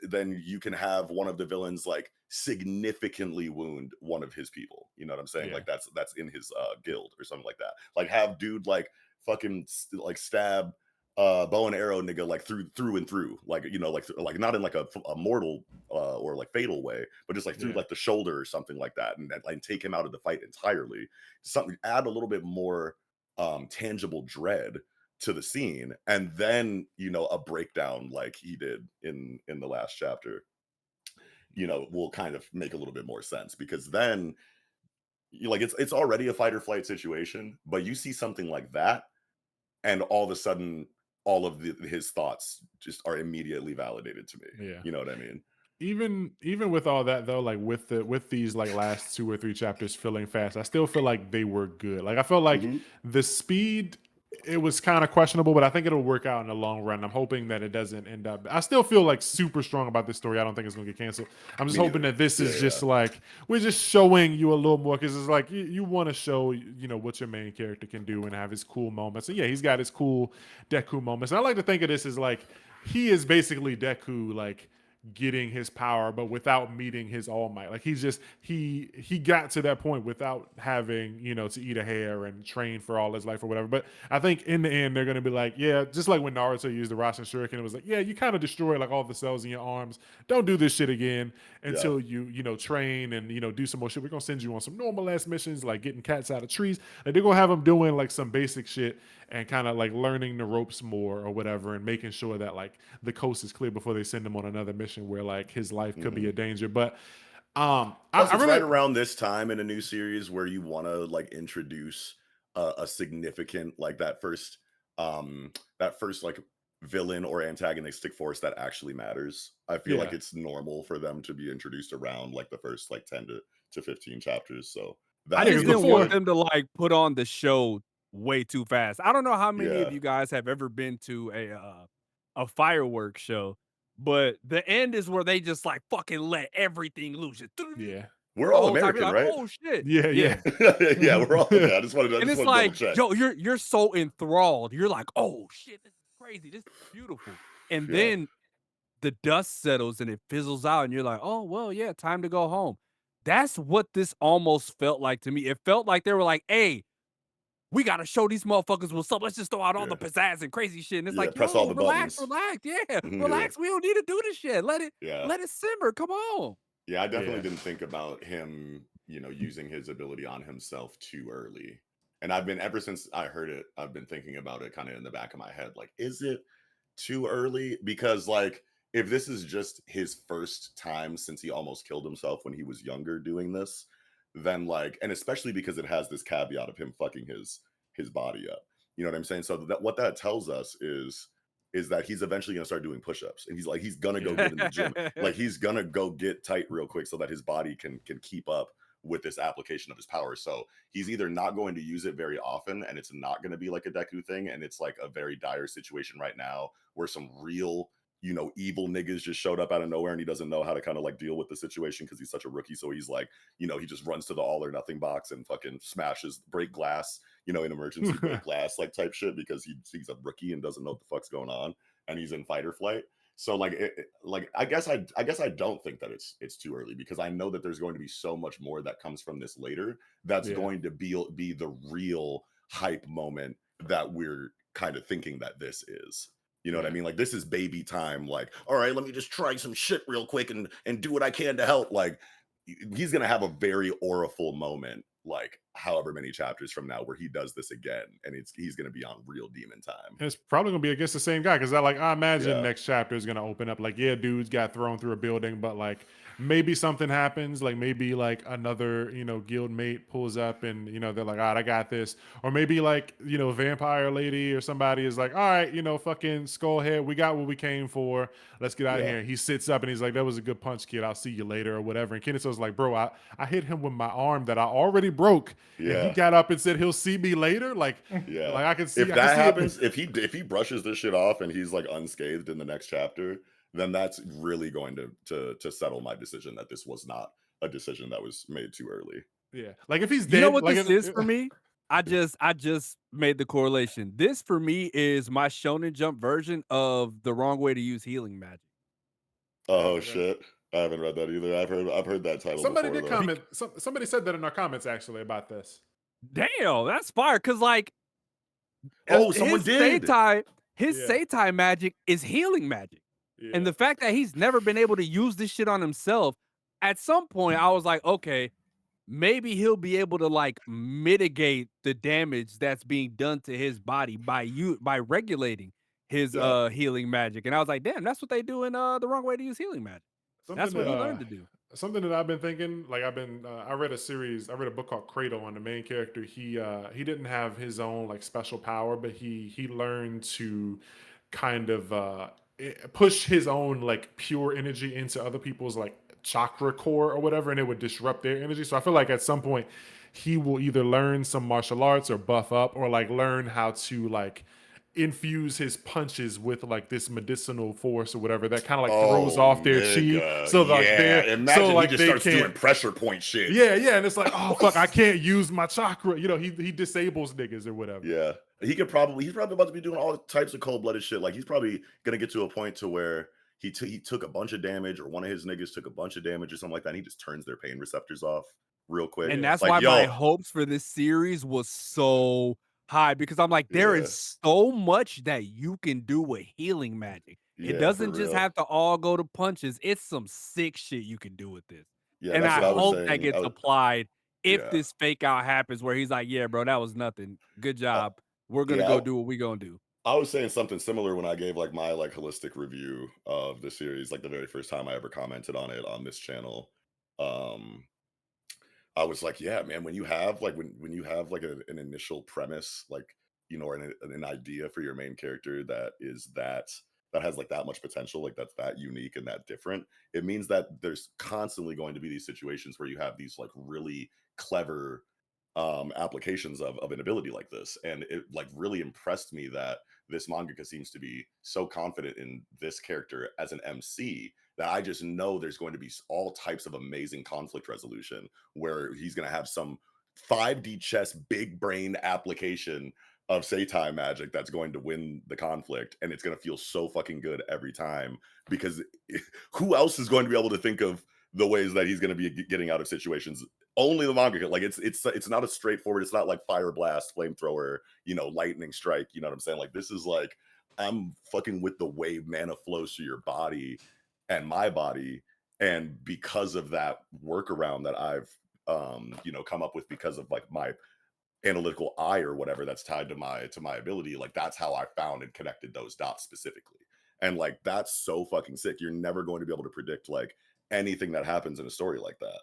then you can have one of the villains like significantly wound one of his people. You know what I'm saying? Yeah. Like that's in his guild or something like that. Like have dude like fucking like stab bow and arrow nigga like through and through, like you know, like not in like a mortal or like fatal way, but just like through like the shoulder or something like that, and like take him out of the fight entirely. Something, add a little bit more tangible dread to the scene, and then you know, a breakdown like he did in the last chapter, you know, will kind of make a little bit more sense, because then you like it's already a fight or flight situation, but you see something like that, and all of a sudden all of his thoughts just are immediately validated to me. Yeah. You know what I mean? Even with all that though, like with these like last 2 or 3 chapters feeling fast, I still feel like they were good. Like I felt like the speed, it was kind of questionable, but I think it'll work out in the long run. I'm hoping that it doesn't end up. I still feel like super strong about this story. I don't think it's gonna get canceled. I'm just hoping that this is just like, we're just showing you a little more, because it's like you want to show, you know, what your main character can do and have his cool moments. And yeah, he's got his cool Deku moments. And I like to think of this as like, he is basically Deku, like getting his power, but without meeting his all might. Like he's just he got to that point without having, you know, to eat a hair and train for all his life or whatever. But I think in the end they're gonna be like, yeah, just like when Naruto used the Rasen Shuriken, it was like, yeah, you kind of destroy like all the cells in your arms. Don't do this shit again until you know, train and, you know, do some more shit. We're gonna send you on some normal ass missions, like getting cats out of trees. Like they're gonna have them doing like some basic shit and kind of like learning the ropes more or whatever, and making sure that like the coast is clear before they send him on another mission where like his life could be a danger. But plus I it's really, right around this time in a new series where you want to like introduce a significant, like that first like villain or antagonistic force that actually matters. I feel like it's normal for them to be introduced around like the first like 10 to 15 chapters. So I that just didn't want them to like put on the show way too fast. I don't know how many of you guys have ever been to a fireworks show, but the end is where they just like fucking let everything loose. Just we're all time, American, like, right? oh shit. yeah. Yeah, we're all. Okay, I just wanted to And it's double like, check. yo, you're so enthralled. You're like, oh shit, this is crazy. This is beautiful. And then the dust settles and it fizzles out, and you're like, oh well, yeah, time to go home. That's what this almost felt like to me. It felt like they were like, hey, we gotta show these motherfuckers what's up. Let's just throw out all the pizzazz and crazy shit. And it's like, press all yo, the relax, buttons. relax. We don't need to do this shit. Let it simmer. Come on. Yeah, I definitely didn't think about him, you know, using his ability on himself too early. And I've been, ever since I heard it, I've been thinking about it kind of in the back of my head. Like, is it too early? Because like, if this is just his first time since he almost killed himself when he was younger doing this, then like, and especially because it has this caveat of him fucking his body up. You know what I'm saying? So that what that tells us is that he's eventually going to start doing push-ups, and he's going to go get in the gym. Like he's going to go get tight real quick so that his body can keep up with this application of his power. So he's either not going to use it very often, and it's not going to be like a Deku thing, and it's like a very dire situation right now where some real, you know, evil niggas just showed up out of nowhere, and he doesn't know how to kind of like deal with the situation because he's such a rookie. So he's like, you know, he just runs to the all or nothing box and fucking smashes, break glass, you know, in emergency break glass like type shit, because he's a rookie and doesn't know what the fuck's going on, and he's in fight or flight. So like, I guess I don't think that it's too early, because I know that there's going to be so much more that comes from this later that's going to be the real hype moment that we're kind of thinking that this is. You know what I mean? Like, this is baby time. Like, all right, let me just try some shit real quick and do what I can to help. Like, he's gonna have a very auriful moment, like however many chapters from now, where he does this again, and he's gonna be on real demon time. It's probably gonna be against the same guy, because I imagine next chapter is gonna open up like, yeah, dudes got thrown through a building, but like maybe something happens, like maybe like another, you know, guild mate pulls up and, you know, they're like, all right, I got this. Or maybe like, you know, vampire lady or somebody is like, all right, you know, fucking Skullhead, we got what we came for, let's get out of here. He sits up and he's like, that was a good punch, kid, I'll see you later or whatever. And Kinato's like, bro, I hit him with my arm that I already broke, and he got up and said he'll see me later. Like, like I can see, if that happens, if he brushes this shit off and he's like unscathed in the next chapter, then that's really going to settle my decision that this was not a decision that was made too early. Yeah, like if he's dead, You know what like this is for me? I just made the correlation. This for me is my Shonen Jump version of the wrong way to use healing magic. Oh Okay. shit. I haven't read that either. I've heard that title Somebody before did though. comment. Somebody said that in our comments actually about this. Damn, that's fire. Cause like Oh, someone did. His Yeah. Seitai magic is healing magic. Yeah. And the fact that he's never been able to use this shit on himself, at some point I was like, okay, maybe he'll be able to like mitigate the damage that's being done to his body by regulating his Yeah. healing magic. And I was like, damn, that's what they do in the wrong way to use healing magic. That's what he learned to do. Something that I've been thinking, like I read a book called Cradle, on the main character. He didn't have his own like special power, but he learned to kind of push his own like pure energy into other people's like chakra core or whatever, and it would disrupt their energy. So I feel like at some point he will either learn some martial arts or buff up, or like learn how to like infuse his punches with like this medicinal force or whatever that kind of like throws off their chi. So like imagine like he just they starts doing can't. pressure point shit. Yeah, and it's like, oh fuck, I can't use my chakra. You know, he disables niggas or whatever. Yeah. He's probably about to be doing all types of cold-blooded shit. Like he's probably gonna get to a point to where he took a bunch of damage, or one of his niggas took a bunch of damage or something like that, and he just turns their pain receptors off real quick. And that's like, why my hopes for this series was so high, because I'm like, there is so much that you can do with healing magic. It doesn't just have to all go to punches. It's some sick shit you can do with this. Yeah, and I hope that saying. gets applied if this fake out happens where he's like, yeah, bro, that was nothing. Good job. We're going to go do what we going to do. I was saying something similar when I gave like my like holistic review of the series, like the very first time I ever commented on it on this channel. I was like, yeah, man, when you have like when you have like an initial premise, like, you know, or an idea for your main character that has like that much potential, like that's that unique and that different, it means that there's constantly going to be these situations where you have these like really clever applications of an ability like this. And it like really impressed me that this mangaka seems to be so confident in this character as an MC that I just know there's going to be all types of amazing conflict resolution where he's going to have some 5D chess big brain application of Seitai magic that's going to win the conflict, and it's going to feel so fucking good every time, because who else is going to be able to think of the ways that he's going to be getting out of situations? Only the manga. Like it's not a straightforward, it's not like fire blast, flamethrower, you know, lightning strike, you know what I'm saying? Like this is like, I'm fucking with the way mana flows through your body and my body, and because of that workaround that I've you know, come up with because of like my analytical eye or whatever that's tied to my ability, like that's how I found and connected those dots specifically. And like that's so fucking sick. You're never going to be able to predict like anything that happens in a story like that.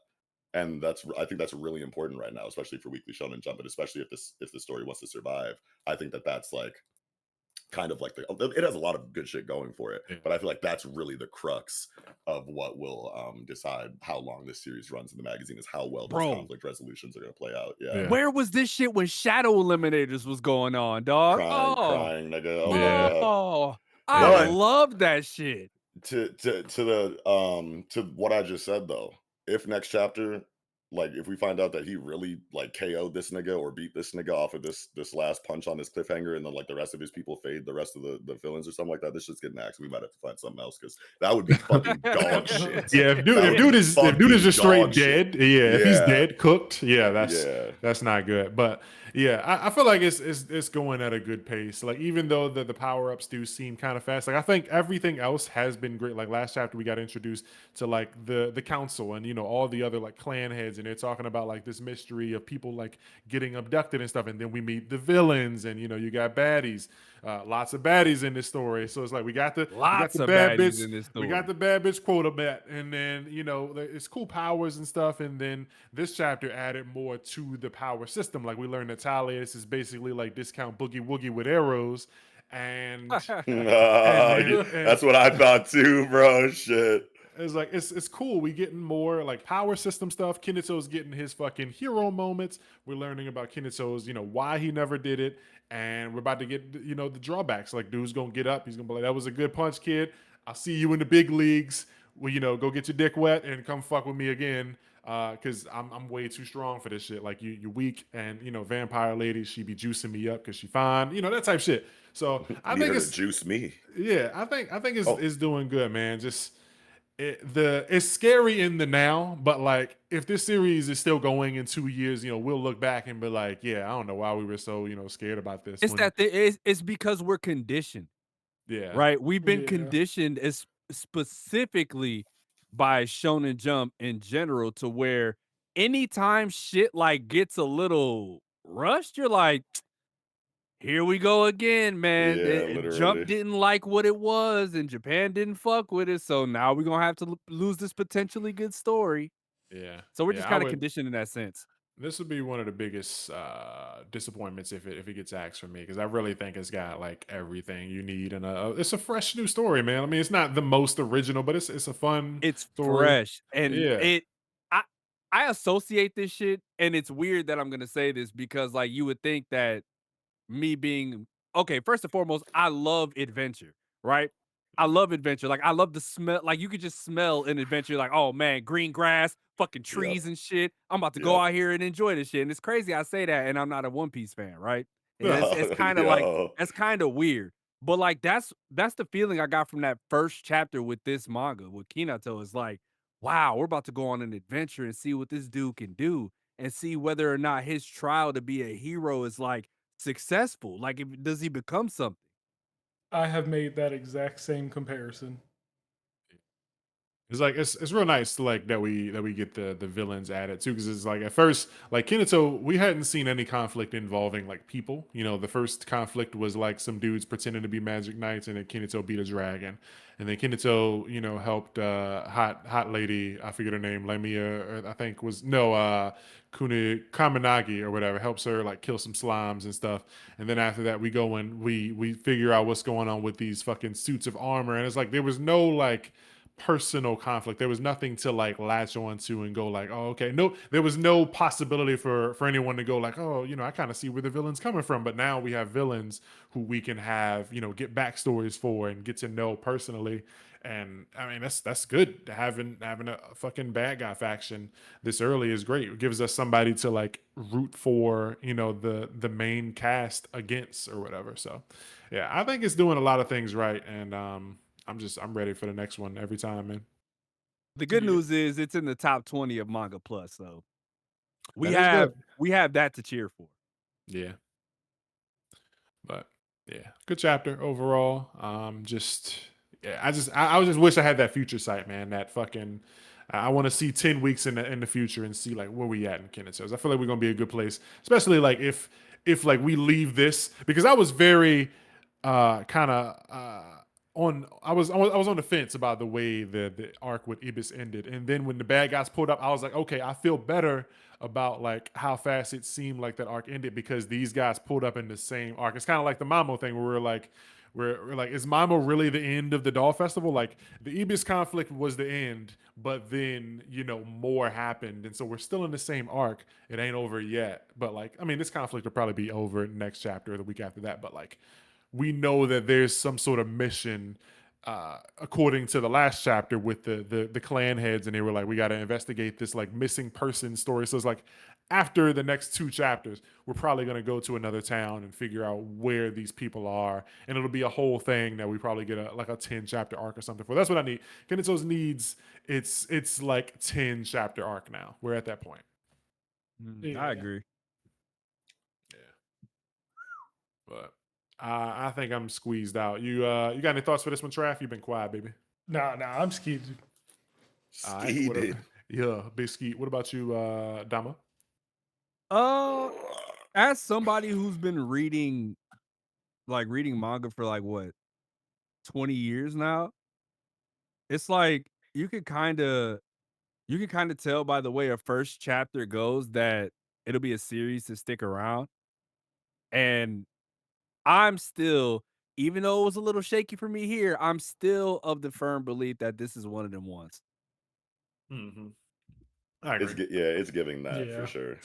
And I think that's really important right now, especially for Weekly Shonen Jump, and especially if the story wants to survive. I think that's like kind of like it has a lot of good shit going for it, but I feel like that's really the crux of what will decide how long this series runs in the magazine, is how well those conflict resolutions are going to play out. Yeah. Where was this shit when Shadow Eliminators was going on, dog? Crying, nigga. I love that shit. To what I just said though, if next chapter, like if we find out that he really like KO'd this nigga or beat this nigga off of this last punch on this cliffhanger, and then like the rest of his people fade the rest of the villains or something like that, this shit's getting axed. We might have to find something else, because that would be fucking dog shit. Yeah, if dude is just straight dead, if he's dead, cooked, that's not good. But yeah, I feel like it's going at a good pace. Like even though the power ups do seem kind of fast, like I think everything else has been great. Like last chapter we got introduced to like the council and, you know, all the other like clan heads, and they're talking about like this mystery of people like getting abducted and stuff, and then we meet the villains, and you know, you got baddies, lots of baddies in this story. So it's like we got the bad bitch in this story. We got the bad bitch quota bet, and then, you know, it's cool powers and stuff. And then this chapter added more to the power system. Like we learned that Talius is basically like discount boogie woogie with arrows, and that's what I thought too, bro. Shit. It's like it's cool. We getting more like power system stuff. Kinato's getting his fucking hero moments. We're learning about Kinato's, you know, why he never did it, and we're about to get, you know, the drawbacks. Like dude's gonna get up. He's gonna be like, "That was a good punch, kid. I'll see you in the big leagues. Well, you know, go get your dick wet and come fuck with me again." because I'm way too strong for this shit. Like you're weak, and vampire lady, she be juicing me up because she fine, that type shit. So I Need think her to it's juice me. yeah, I think Oh, it's doing good, man. Just it's scary in the now, but like if this series is still going in 2 years, we'll look back and be like, yeah, I don't know why we were so scared about this It's when that it's because we're conditioned, yeah right? We've been Yeah. conditioned as specifically by Shonen Jump in general to where anytime shit like gets a little rushed, you're like, here we go again, man. yeah, Jump literally. didn't like what it was, and Japan didn't fuck with it. So now we're gonna have to lose this potentially good story. yeah So we're just yeah I kind of would. conditioned in that sense. This would be one of the biggest disappointments if it gets axed for me, because I really think it's got like everything you need, and it's a fresh new story, man. I mean, it's not the most original, but it's a fun It's story. fresh, and Yeah, I I associate this shit, and it's weird that I'm gonna say this because like you would think that me being okay, first and foremost, I love adventure, right? I love adventure. Like I love the smell. Like you could just smell an adventure. Like, oh man, green grass, fucking Yep. trees and shit. I'm about to go Yep. out here and enjoy this shit. And it's crazy I say that, and I'm not a One Piece fan, right? And it's kind of like Yo. that's kind of weird. But like that's the feeling I got from that first chapter with this manga with Kinato. Is like, wow, we're about to go on an adventure and see what this dude can do, and see whether or not his trial to be a hero is like successful? Like, if does he become something? I have made that exact same comparison. it's like it's real nice to like that we get the villains added too, because it's like at first like Kinato, we hadn't seen any conflict involving like people. The first conflict was like some dudes pretending to be magic knights, and then Kinato beat a dragon, and then Kinato helped hot lady, I forget her name, Lamia, or I think was no Kuni Kaminagi or whatever, helps her like kill some slimes and stuff. And then after that we go and we figure out what's going on with these fucking suits of armor, and it's like there was no like personal conflict. There was nothing to like latch onto and go like, oh, okay. No, there was no possibility for anyone to go like, oh, I kind of see where the villain's coming from. But now we have villains who we can have, get backstories for and get to know personally. And I mean, that's good. Having a fucking bad guy faction this early is great. It gives us somebody to like root for, the main cast against or whatever. So yeah, I think it's doing a lot of things right. And I'm ready for the next one every time, man. The good Yeah. news is it's in the top 20 of Manga Plus, so we That is have good. we have that to cheer for. Yeah, but yeah, good chapter overall. Just yeah, I just wish I had that future sight, man. That fucking I want to see 10 weeks in the future and see like where we at in Kenneth. I feel like we're gonna be a good place, especially like if like we leave this, because I was very kind of on I was on the fence about the way the arc with Ibis ended, and then when the bad guys pulled up, I was like, okay, I feel better about like how fast it seemed like that arc ended, because these guys pulled up in the same arc. It's kind of like the Mamo thing where we're like, is Mamo really the end of the Doll Festival? Like the Ibis conflict was the end, but then more happened, and so we're still in the same arc. It ain't over yet, but like I mean, this conflict will probably be over next chapter or the week after that. But like we know that there's some sort of mission, according to the last chapter with the clan heads, and they were like, we got to investigate this like missing person story. So it's like after the next 2 chapters, we're probably going to go to another town and figure out where these people are, and it'll be a whole thing that we probably get a 10 chapter arc or something for. That's what I need. Kenito's needs it's like 10 chapter arc now. We're at that point. I Yeah. agree. Yeah, but I think I'm squeezed out. You got any thoughts for this one, Trav? You've been quiet, baby. Nah, I'm skeeved. All right, what Skeeted. yeah, big skeet. What about you, Dama? Uh, as somebody who's been reading manga for like what 20 years now, it's like you can kind of tell by the way a first chapter goes that it'll be a series to stick around. And I'm still, even though it was a little shaky for me here, I'm still of the firm belief that this is one of them ones. Mm-hmm. I agree. Yeah, it's giving that for Yeah. sure.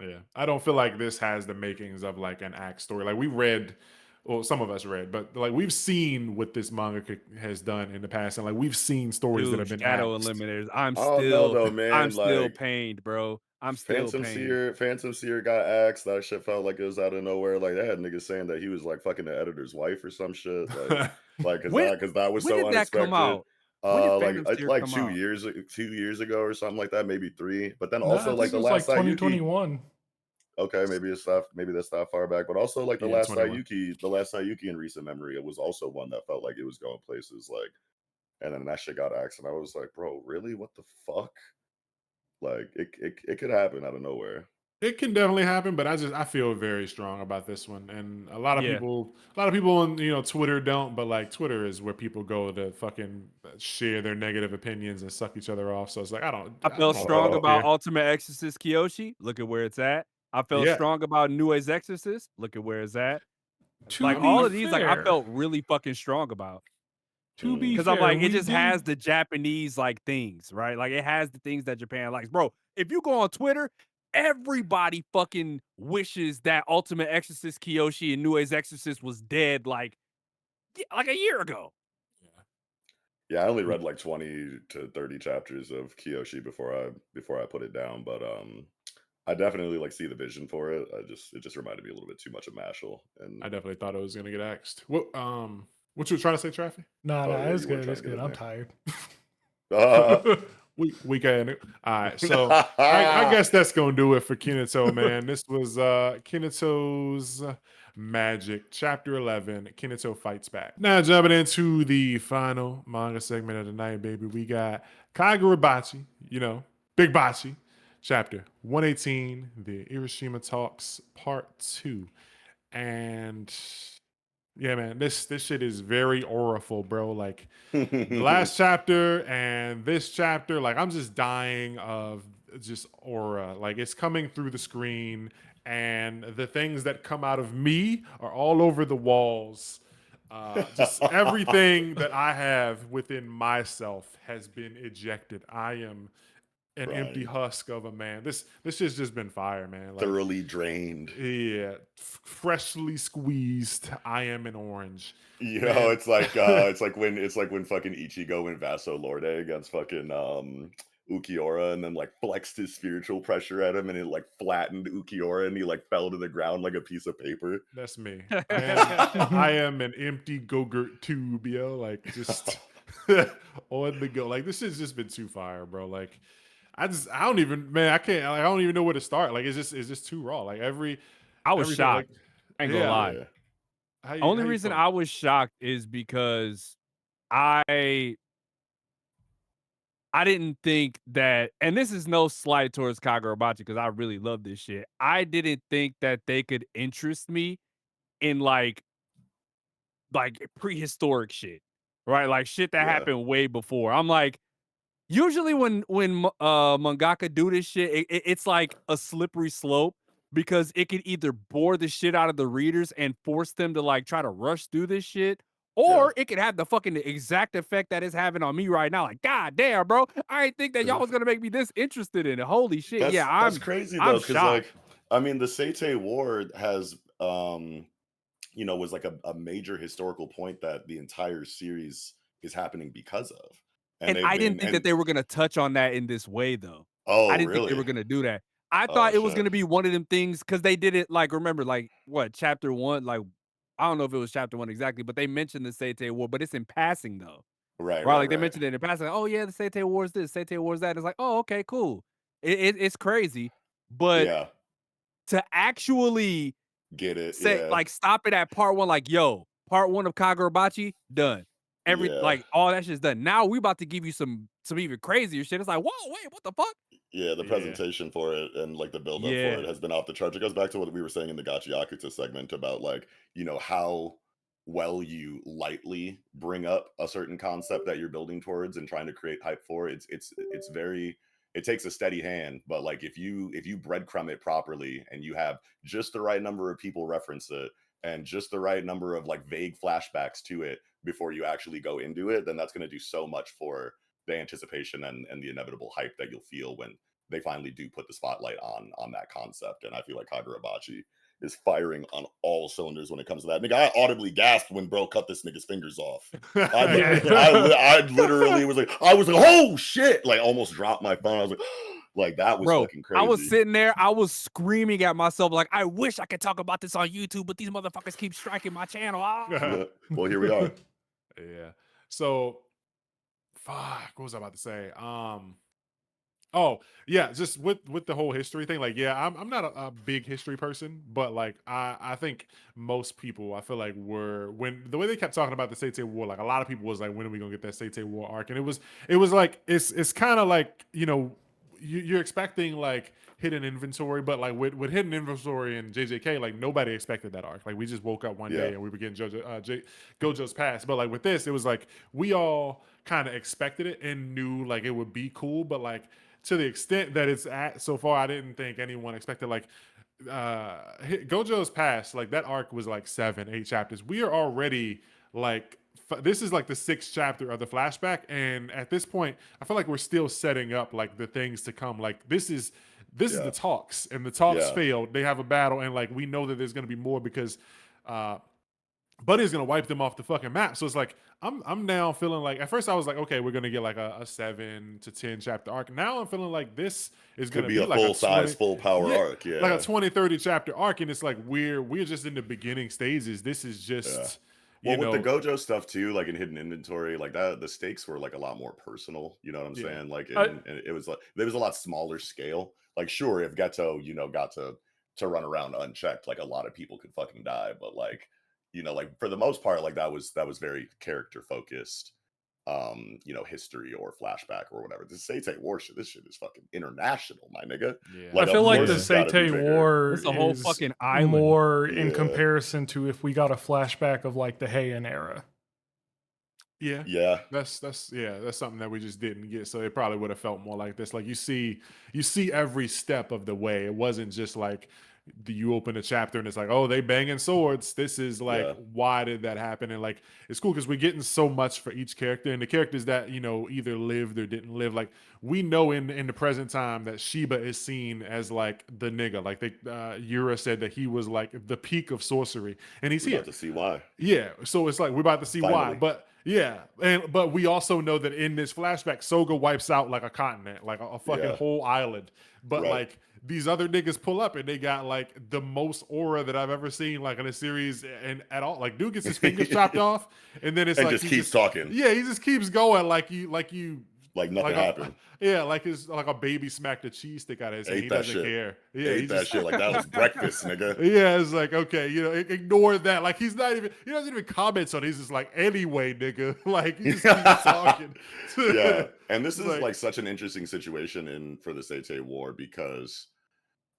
Yeah, I don't feel like this has the makings of like an act story. Like we read well, some of us read, but like we've seen what this manga has done in the past, and like we've seen stories that Dude, have been Shadow axed. Eliminators. Oh no, though, man. I'm still Like pained, bro. I'm still pained. Phantom Seer got axed. That shit felt like it was out of nowhere. Like they had niggas saying that he was like fucking the editor's wife or some shit. Like When because that was when so did that come unexpected. out? When did Like Phantom Seer like come 2 out? years 2 years ago or something like that, maybe 3. But then No, I also like think it the was like last Sayuki. 2021. Okay, maybe that's not far back. But also like Yeah, 21. The last Sayuki in recent memory, it was also one that felt like it was going places. Like, and then that shit got axed, and I was like, bro, really? What the fuck? Like it could happen out of nowhere. It can definitely happen, but I feel very strong about this one, and a lot of Yeah. people on Twitter don't, but like Twitter is where people go to fucking share their negative opinions and suck each other off. So it's like I I felt don't strong fucking about care. Ultimate Exorcist Kyoshi. Look at where it's at. I felt Yeah, strong about Nue's Exorcist. Look at where it's at. To Like be all of these, like I fair, felt really fucking strong about. to be Cause I'm fair, like, it we just has did. the Japanese like things, right? Like it has the things that Japan likes. Bro, if you go on Twitter, everybody fucking wishes that Ultimate Exorcist Kyoshi and Nue's Exorcist was dead like a year ago. Yeah, I only read like 20 to 30 chapters of Kyoshi before I put it down, but I definitely like see the vision for it. It just reminded me a little bit too much of Mashal. And I definitely thought it was gonna get axed. What you were trying to say, Traffy? Nah, oh nah, yeah, it's you were good. trying It's to get good. in I'm there. tired. We can. All right, so I guess that's gonna do it for Kinato, man. This was Kinato's Magic, Chapter 11. Kinato fights back. Now jumping into the final manga segment of the night, baby. We got Kagurabachi, Big Bachi, Chapter 118, the Hiroshima Talks Part 2. And yeah, man, this shit is very auriful, bro. Like the last chapter and this chapter, like I'm just dying of just aura. Like it's coming through the screen, and the things that come out of me are all over the walls. Just everything that I have within myself has been ejected. I am an empty Right. husk of a man. This has just been fire, man. Like Thoroughly drained. yeah, freshly squeezed. I am an orange, You know, man. it's like when fucking Ichigo and Vaso Lorde against fucking Ukiora and then like flexed his spiritual pressure at him and it like flattened Ukiora and he like fell to the ground like a piece of paper. That's me. I am an empty Go-Gurt tube, yo. Like just on the go. Like this has just been too fire, bro. Like I don't even, man. I can't. Like, I don't even know where to start. Like it's just too raw. Like I was everything. Like shocked. I ain't gonna yeah. lie. Yeah. Only How you reason feeling? I was shocked is because I didn't think that, and this is no slight towards Kagurabachi because I really love this shit. I didn't think that they could interest me in like prehistoric shit, right? Like shit that Yeah. happened way before. I'm like, usually when mangaka do this shit, it's like a slippery slope because it could either bore the shit out of the readers and force them to like try to rush through this shit, Yeah. or it could have the fucking exact effect that it's having on me right now. Like, god damn, bro, I didn't think that y'all was gonna make me this interested in it. Holy shit, yeah, That's crazy I'm though, because shocked. like I mean the Seitei War has was like a major historical point that the entire series is happening because of. And And they've I didn't been think that and they were gonna touch on that in this way, though. I oh didn't think they really? were gonna do that. I Oh thought it was shit. gonna be one of them things because they did it like remember like what chapter one like I don't know if it was chapter one exactly, but they mentioned the Seitei War, but it's in passing though, Right, right? right, Like they right. mentioned it in passing. Like, oh yeah, the Seitei War is this, Seitei War is that. It's like oh okay, cool. It's crazy, but Yeah. to actually Get it. say Yeah. like stop it at part one, like yo, part one of Kagurabachi done. Every Yeah. like all that shit's done. Now we about to give you some even crazier shit. It's like whoa, wait, what the fuck? Yeah, the Yeah. presentation for it and like the build up for it Yeah. has been off the charts. It goes back to what we were saying in the Gachiakuta segment about like, how well you lightly bring up a certain concept that you're building towards and trying to create hype for. It's very it takes a steady hand, but like if you breadcrumb it properly and you have just the right number of people reference it and just the right number of like vague flashbacks to it before you actually go into it, then that's going to do so much for the anticipation and the inevitable hype that you'll feel when they finally do put the spotlight on that concept. And I feel like Kagurabachi is firing on all cylinders when it comes to that. Nigga, I audibly gasped when bro cut this nigga's fingers off. I literally was like, oh shit! Like almost dropped my phone. I was like that was fucking crazy. I was sitting there, I was screaming at myself, like, I wish I could talk about this on YouTube, but these motherfuckers keep striking my channel. Well, here we are. Yeah. So, fuck. What was I about to say? Oh yeah, just with the whole history thing. Like, yeah, I'm not a big history person, but like I think most people, I feel like, were, when the way they kept talking about the Seitei War, like a lot of people was like, when are we gonna get that Seitei War arc? And it was like it's kind of like, you know, you're expecting like hidden inventory, but like with hidden inventory and JJK, like nobody expected that arc. Like we just woke up one day and we were getting Gojo's past. But like with this, it was like we all kind of expected it and knew like it would be cool, but like to the extent that it's at so far, I didn't think anyone expected like Gojo's past, like that arc was like 7-8 chapters. We are already like this is like the 6th chapter of the flashback, and at this point I feel like we're still setting up like the things to come. Like this is the talks, and the talks failed. They have a battle, and like we know that there's going to be more because Buddy's gonna wipe them off the fucking map. So it's like I'm now feeling like, at first I was like, okay, we're gonna get like a 7 to 10 chapter arc. Now I'm feeling like this is gonna be a like full size, full power arc, like a 20-30 chapter arc, and it's like we're just in the beginning stages. This is just well, with the Gojo stuff too, like in hidden inventory, like that, the stakes were like a lot more personal. You know what I'm saying? Like, and it was like there was a lot smaller scale. Like, sure, if Geto, you know, got to run around unchecked, like a lot of people could fucking die, but like, you know, like for the most part, like that was very character focused, you know, history or flashback or whatever. The Seitei War shit, this shit is fucking international, my nigga. Yeah. Like, I feel like the it's gotta be Seitei bigger. War It's a whole is fucking island. more in comparison to if we got a flashback of like the Heian era. Yeah. That's something that we just didn't get. So it probably would have felt more like this. Like you see every step of the way. It wasn't just like you open a chapter and it's like, oh, they banging swords. This is like, why did that happen? And like, it's cool because we're getting so much for each character, and the characters that, you know, either lived or didn't live. Like we know in the present time that Shiba is seen as like the nigga. Like Yura said that he was like the peak of sorcery, and he's here to see why. Yeah, so it's like we're about to see why, but but we also know that in this flashback, Soga wipes out like a continent, like a fucking whole island. But like these other niggas pull up and they got like the most aura that I've ever seen, like in a series and at all. Like dude gets his fingers chopped off, and then it's like just keeps talking. Yeah, he just keeps going like nothing happened. Like it's like a baby smacked a cheese stick out of his hand. He doesn't care. Yeah, ate that shit like that was breakfast, nigga. Yeah, it's like, okay, you know, ignore that. Like he doesn't even comment on it. He's just like, anyway, nigga. Like he just keeps talking. Yeah, and this is like such an interesting situation for the Seitei War, because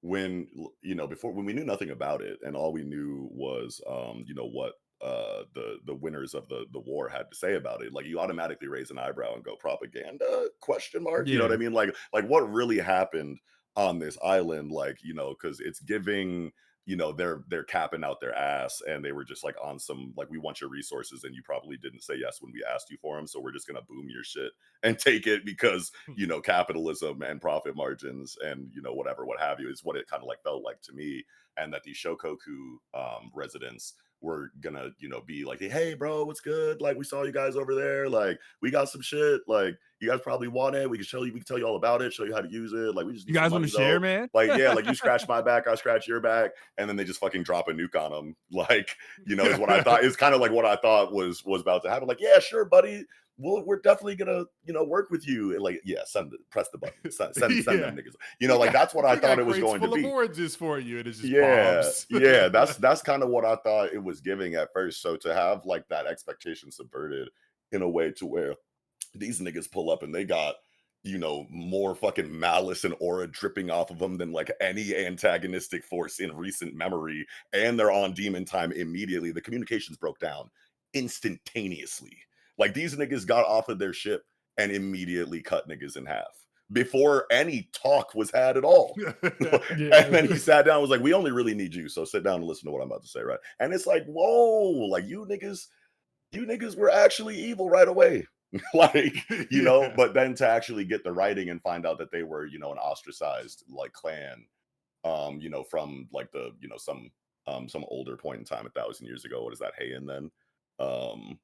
when, you know, when we knew nothing about it and all we knew was you know, what the winners of the war had to say about it, like you automatically raise an eyebrow and go, propaganda, question mark? You know what I mean? Like what really happened on this island? Like, you know, because it's giving, you know, they're capping out their ass, and they were just like on some like, we want your resources and you probably didn't say yes when we asked you for them, so we're just gonna boom your shit and take it because, you know, capitalism and profit margins and, you know, what have you, is what it kind of like felt like to me. And that these Shokoku residents were gonna, you know, be like, hey bro, what's good? Like we saw you guys over there, like we got some shit, like you guys probably want it, we can tell you all about it, show you how to use it, like we just, you guys want to share, man? Like like you scratch my back, I scratch your back, and then they just fucking drop a nuke on them, like, you know, is what I thought. It's kind of like what I thought was about to happen. Like, yeah, sure, buddy, we're definitely gonna, you know, work with you. And like, yeah, press the button, send them niggas. You know, like that's what I thought it was going to be. Full of oranges for you, and it's just bombs. Yeah, that's kind of what I thought it was giving at first. So to have like that expectation subverted in a way to where these niggas pull up and they got, you know, more fucking malice and aura dripping off of them than like any antagonistic force in recent memory, and they're on demon time immediately. The communications broke down instantaneously. Like these niggas got off of their ship and immediately cut niggas in half before any talk was had at all. And then he sat down and was like, we only really need you, so sit down and listen to what I'm about to say, right? And it's like, whoa, like you niggas were actually evil right away. Like, you know, but then to actually get the writing and find out that they were, you know, an ostracized like clan, you know, from like the, you know, some some older point in time, 1,000 years ago. What is that, Heian then? Um,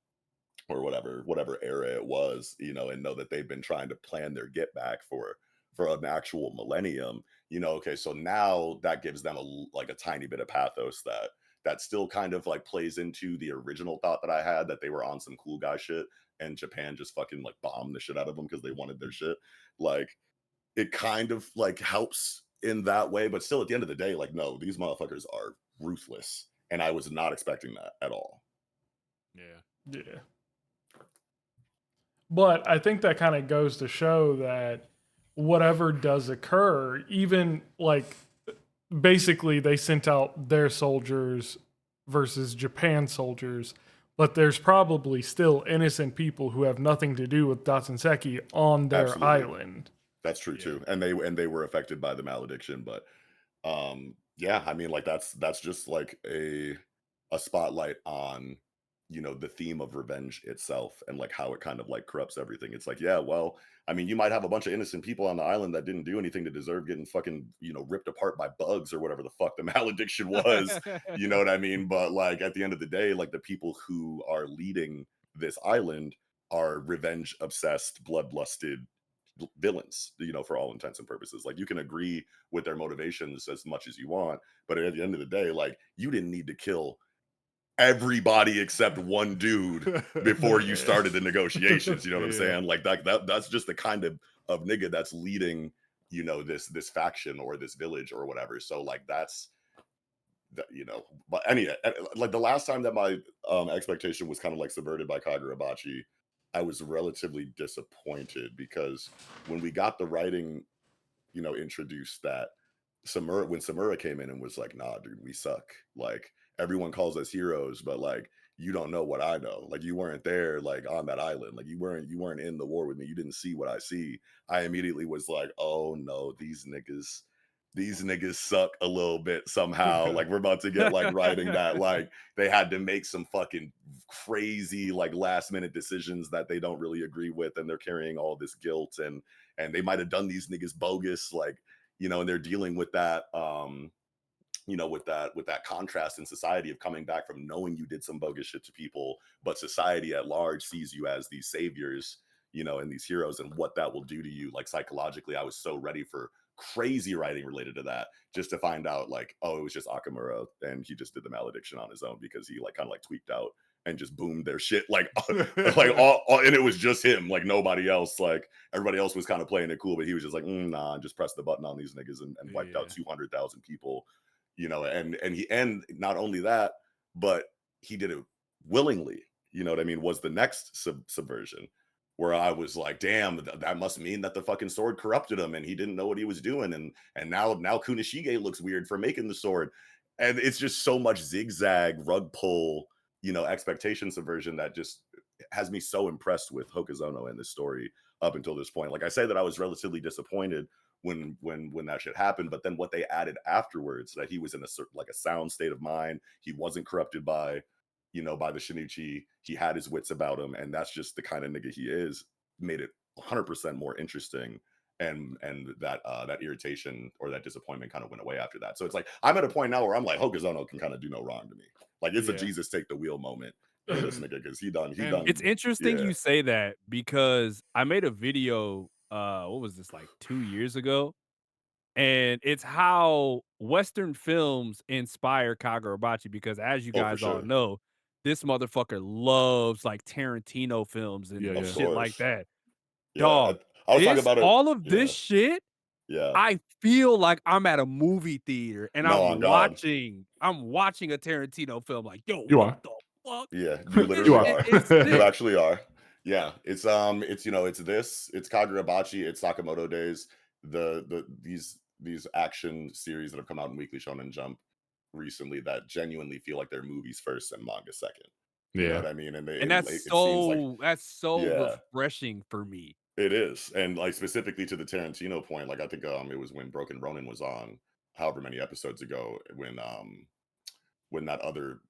or whatever era it was, and know that they've been trying to plan their get back for an actual millennium. Okay, so now that gives them like a tiny bit of pathos that still kind of like plays into the original thought that I had, that they were on some cool guy shit and Japan just fucking like bombed the shit out of them because they wanted their shit. Like, it kind of like helps in that way, but still at the end of the day, like, no, these motherfuckers are ruthless, and I was not expecting that at all. Yeah. Yeah. But I think that kind of goes to show that whatever does occur, even like basically they sent out their soldiers versus Japan soldiers, but there's probably still innocent people who have nothing to do with Datsenseki on their Absolutely. island. That's true too, and they were affected by the malediction, but yeah, I mean, like, that's just like a spotlight on the theme of revenge itself, and like how it kind of like corrupts everything. It's like, yeah, well, I mean, you might have a bunch of innocent people on the island that didn't do anything to deserve getting fucking ripped apart by bugs or whatever the fuck the malediction was. You know what I mean? But like at the end of the day, like the people who are leading this island are revenge obsessed, bloodlusted villains, for all intents and purposes. Like, you can agree with their motivations as much as you want, but at the end of the day, like, you didn't need to kill everybody except one dude before you started the negotiations. You know what I'm saying? Like that's just the kind of nigga that's leading, this faction or this village or whatever. So like that's that, but anyway, like the last time that my expectation was kind of like subverted by Kagurabachi, I was relatively disappointed, because when we got the writing, introduced, that when Samura came in and was like, nah, dude, we suck. Like, everyone calls us heroes, but like, you don't know what I know. Like, you weren't there, like, on that island. Like, you weren't in the war with me. You didn't see what I see. I immediately was like, oh no, these niggas suck a little bit somehow. Like, we're about to get like writing that like they had to make some fucking crazy like last minute decisions that they don't really agree with, and they're carrying all this guilt, and they might have done these niggas bogus, like, and they're dealing with that with that contrast in society of coming back from knowing you did some bogus shit to people, but society at large sees you as these saviors, and these heroes, and what that will do to you like psychologically. I was so ready for crazy writing related to that, just to find out like, oh, it was just Akamura and he just did the malediction on his own because he like kind of like tweaked out and just boomed their shit like like all, and it was just him, like nobody else. Like, everybody else was kind of playing it cool, but he was just like, nah, just press the button on these niggas and wiped out 200,000 people, and not only that, but he did it willingly. You know what I mean? Was the next subversion, where I was like, damn, that must mean that the fucking sword corrupted him and he didn't know what he was doing, and now Kunishige looks weird for making the sword. And it's just so much zigzag rug pull, expectation subversion that just has me so impressed with Hokuzono and this story up until this point. Like, I say that I was relatively disappointed when that shit happened, but then what they added afterwards, that he was in a sound state of mind, he wasn't corrupted by by the Shinichi, he had his wits about him, and that's just the kind of nigga he is, made it 100% more interesting. And that irritation or that disappointment kind of went away after that. So it's like, I'm at a point now where I'm like, Hokuzono can kind of do no wrong to me. Like, it's a Jesus take the wheel moment for this nigga, because he done. It's interesting you say that, because I made a video, what was this, like 2 years ago? And it's how Western films inspire Kagurabachi, because as you guys all sure. know, this motherfucker loves like Tarantino films and Yeah, shit course. like that. Yeah, Dog, I was talking about it. all of this shit, Yeah. I feel like I'm at a movie theater and No, on God. I'm watching a Tarantino film, like, yo, You what are. the fuck? Yeah, you literally are. It's You sick. actually are. Yeah, it's it's Kagurabachi, it's Sakamoto Days, these action series that have come out in Weekly Shonen Jump recently that genuinely feel like they're movies first and manga second. You know what I mean? And that's it seems like, so refreshing for me. it is. And like, specifically to the Tarantino point, like, I think it was when Broken Ronin was on, however many episodes ago, when that other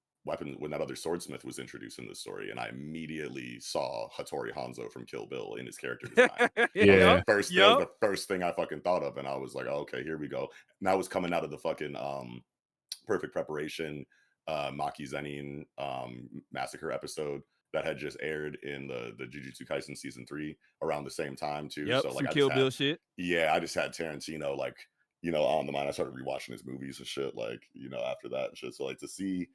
swordsmith was introduced in the story, and I immediately saw Hattori Hanzo from Kill Bill in his character design. That was the first thing I fucking thought of, and I was like, oh, okay, here we go. And that was coming out of the fucking Perfect Preparation, Maki Zenin massacre episode that had just aired in the Jujutsu Kaisen season 3 around the same time too. Yep, So some like Kill Bill shit. I just had Tarantino like, on the mind. I started rewatching his movies and shit, like, after that and shit. So like to see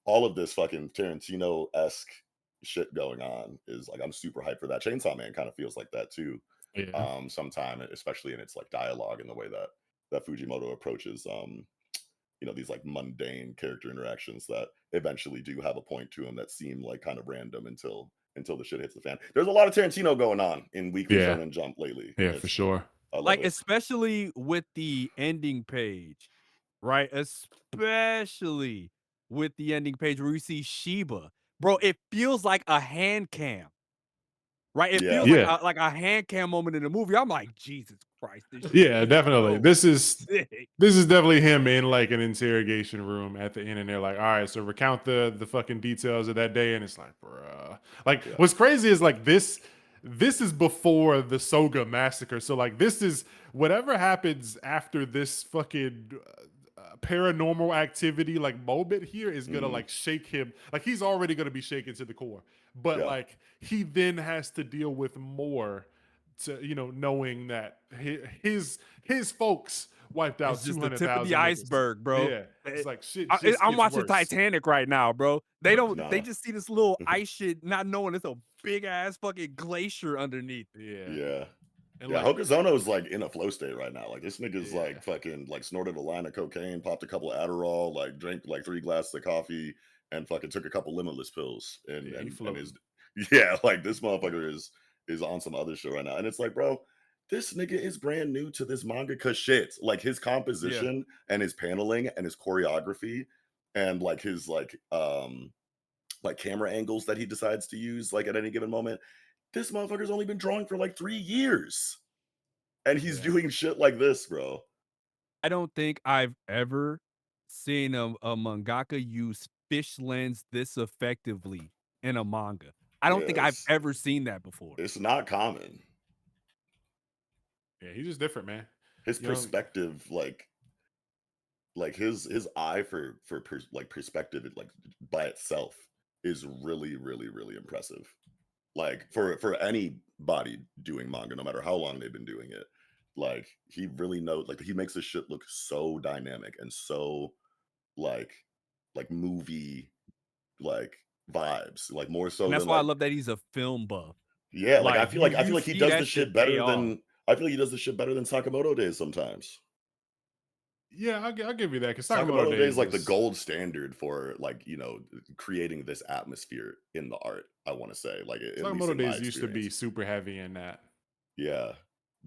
all of this fucking Tarantino-esque shit going on is like, I'm super hyped for that. Chainsaw Man kind of feels like that too. Yeah. Sometime, especially in its like dialogue and the way that Fujimoto approaches these like mundane character interactions that eventually do have a point to them that seem like kind of random until the shit hits the fan. There's a lot of Tarantino going on in Weekly Yeah. Shonen Jump lately. Yeah, for sure. I love Like, it. especially with the ending page, right? Especially with the ending page where you see Shiba. Bro, it feels like a hand cam. Right? It feels Yeah. like a hand cam moment in the movie. I'm like, Jesus Christ. This shit Yeah, is definitely. so This is sick. definitely him in like an interrogation room at the end, and they're like, "All right, so recount the fucking details of that day," and it's like, bruh. Like, what's crazy is like this is before the Soga massacre, so like this is whatever happens after this fucking paranormal activity like moment here is gonna like shake him. Like he's already gonna be shaken to the core, but like he then has to deal with more. To knowing that his folks wiped out It's just the tip of the 200,000 niggas. iceberg, bro. Yeah, it's like shit just I'm gets watching worse. Titanic right now, bro. They Nah. just see this little ice shit, not knowing it's a big ass fucking glacier underneath. Yeah. And Yeah, like, Hokuzono's like in a flow state right now. Like this nigga's like fucking like snorted a line of cocaine, popped a couple of Adderall, like drank like 3 glasses of coffee, and fucking took a couple limitless pills. And he and floating. is like this motherfucker is on some other shit right now. And it's like, bro, this nigga is brand new to this mangaka shit. Like his composition and his paneling and his choreography and like his like camera angles that he decides to use like at any given moment. This motherfucker's only been drawing for like 3 years. And he's doing shit like this, bro. I don't think I've ever seen a mangaka use fish lens this effectively in a manga. I don't think I've ever seen that before. It's not common. Yeah, he's just different, man. His perspective, like his eye for perspective, like by itself, is really, really, really impressive. Like for anybody doing manga, no matter how long they've been doing it, like he really knows. Like he makes this shit look so dynamic and so like movie like vibes, like more so And that's than why I like love that he's a film buff. yeah. Like I feel like you he see does that the shit shit pay better off. than I feel like he does the shit better than Sakamoto Days sometimes. Yeah, I'll give you that because Sakamoto Days is like the gold standard for like creating this atmosphere in the art. I want to say like at least Sakamoto in my Days used to be experience. super heavy in that. Yeah,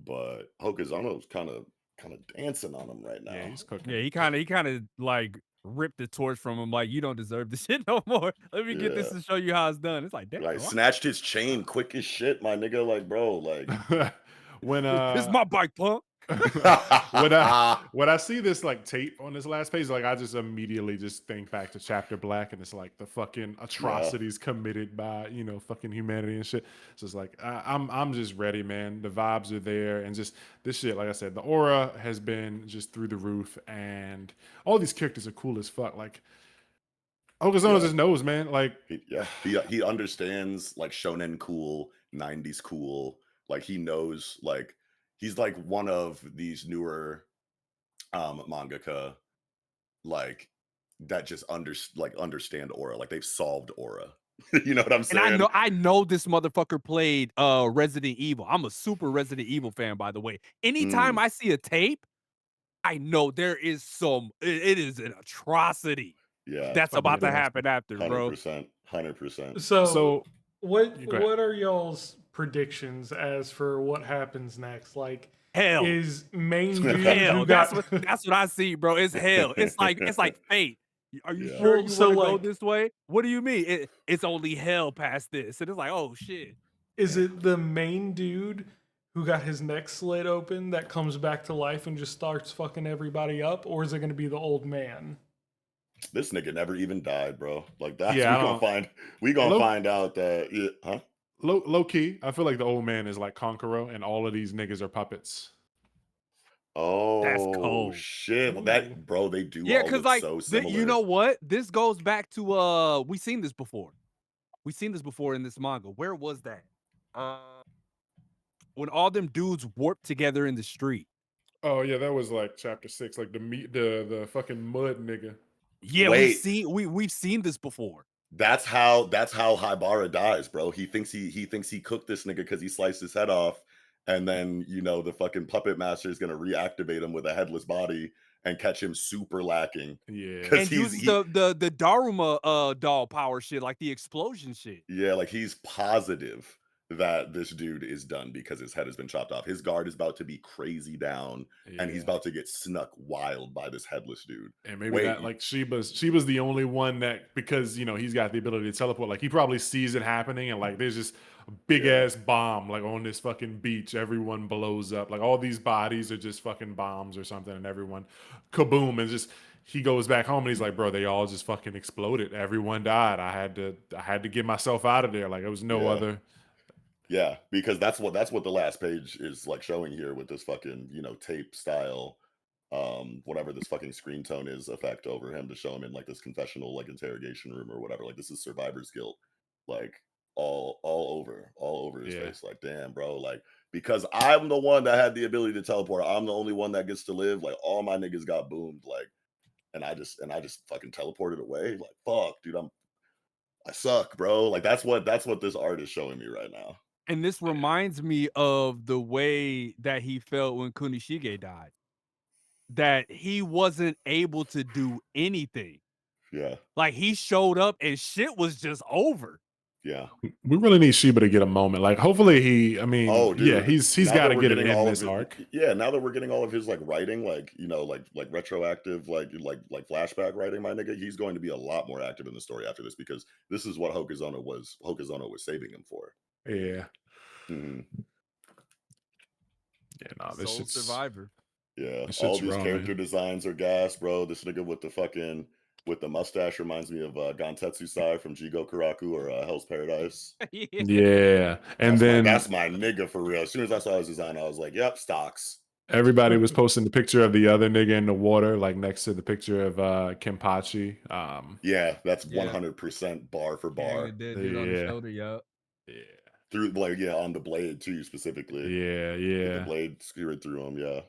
but Hokuzono's kind of dancing on him right now. Yeah, he's cooking. Yeah, he kind of like ripped the torch from him. Like, you don't deserve this shit no more. Let me get this to show you how it's done. It's like, damn, like snatched his chain quick as shit, my nigga. Like, bro, like when this is my bike, punk. when I see this like tape on this last page, like I just immediately just think back to Chapter Black, and it's like the fucking atrocities committed by fucking humanity and shit. So it's like I'm just ready, man. The vibes are there, and just this shit. Like I said, the aura has been just through the roof, and all these characters are cool as fuck. Like Okazono just knows, man. Like he understands like shonen cool, 90s cool. Like he knows like. He's like one of these newer mangaka, like that just understand aura. Like they've solved aura. You know what I'm saying? And I know this motherfucker played Resident Evil. I'm a super Resident Evil fan, by the way. Anytime I see a tape, I know there is it is an atrocity. Yeah, That's about to happen after, bro. 100%. So what are y'all's predictions as for what happens next? Like hell is main dude hell. who That's got what I see, bro. It's hell. It's like fate. Are you sure Well, you so, want to go like- this way? What do you mean? It's only hell past this. And it's like, oh shit. Is it the main dude who got his neck slit open that comes back to life and just starts fucking everybody up, or is it going to be the old man? This nigga never even died, bro. Like that's we gonna find out that low key, I feel like the old man is like Conqueror, and all of these niggas are puppets. That's Oh cold. shit! Well, Ooh. that bro, they do Yeah, all because look like so you similar. know what? This goes back to we seen this before. We seen this before in this manga. Where was that? When all them dudes warped together in the street. Oh yeah, that was like chapter 6, like the fucking mud nigga. Yeah, Wait, we've seen this before. that's how Haibara dies, bro. He thinks he cooked this nigga because he sliced his head off, and then the fucking puppet master is gonna reactivate him with a headless body and catch him super lacking Yeah. because And uses the Daruma doll power shit, like the explosion shit. yeah, like he's positive that this dude is done because his head has been chopped off. His guard is about to be crazy down, and he's Yeah. about to get snuck wild by this headless dude. And maybe Wait, that like Sheba's the only one that, because he's got the ability to teleport, like he probably sees it happening, and like there's just a big Yeah. ass bomb like on this fucking beach, everyone blows up, like all these bodies are just fucking bombs or something, and everyone kaboom, and just he goes back home and he's like, bro, they all just fucking exploded, everyone died, I had to get myself out of there, like it was no Yeah. other. Yeah, because that's what the last page is like showing here with this fucking, tape style, whatever this fucking screen tone is effect over him to show him in like this confessional, like interrogation room or whatever. Like this is survivor's guilt, like all over his Yeah. face. Like, damn, bro, like because I'm the one that had the ability to teleport. I'm the only one that gets to live. Like all my niggas got boomed, like, and I just fucking teleported away. Like, fuck, dude, I suck, bro. Like that's what this art is showing me right now. And this reminds me of the way that he felt when Kunishige died. That he wasn't able to do anything. Yeah. Like he showed up and shit was just over. Yeah. We really need Sheba to get a moment, like hopefully Oh, dude. yeah, he's now got that to we're get it getting in all this of it, arc. yeah, now that we're getting all of his like writing, like like retroactive, like flashback writing, my nigga, he's going to be a lot more active in the story after this because this is what Hokuzono was saving him for. Yeah. Mhm. Yeah, no, this Soul shit's survivor. Yeah, This all shit's these raw, character man. designs are gas, bro. This nigga with the mustache reminds me of Gantetsu Sai from Jigo Karaku or Hell's Paradise. Yeah. And then That's my nigga for real. As soon as I saw his design, I was like, yep, stocks. everybody was posting the picture of the other nigga in the water, like next to the picture of Kenpachi. Yeah, that's Yeah. 100% bar for Carrying bar. a dead dude on the Yeah. shoulder, yup. Yeah. Through like on the blade too, specifically. Yeah, With the yeah. blade skewered through him, yeah.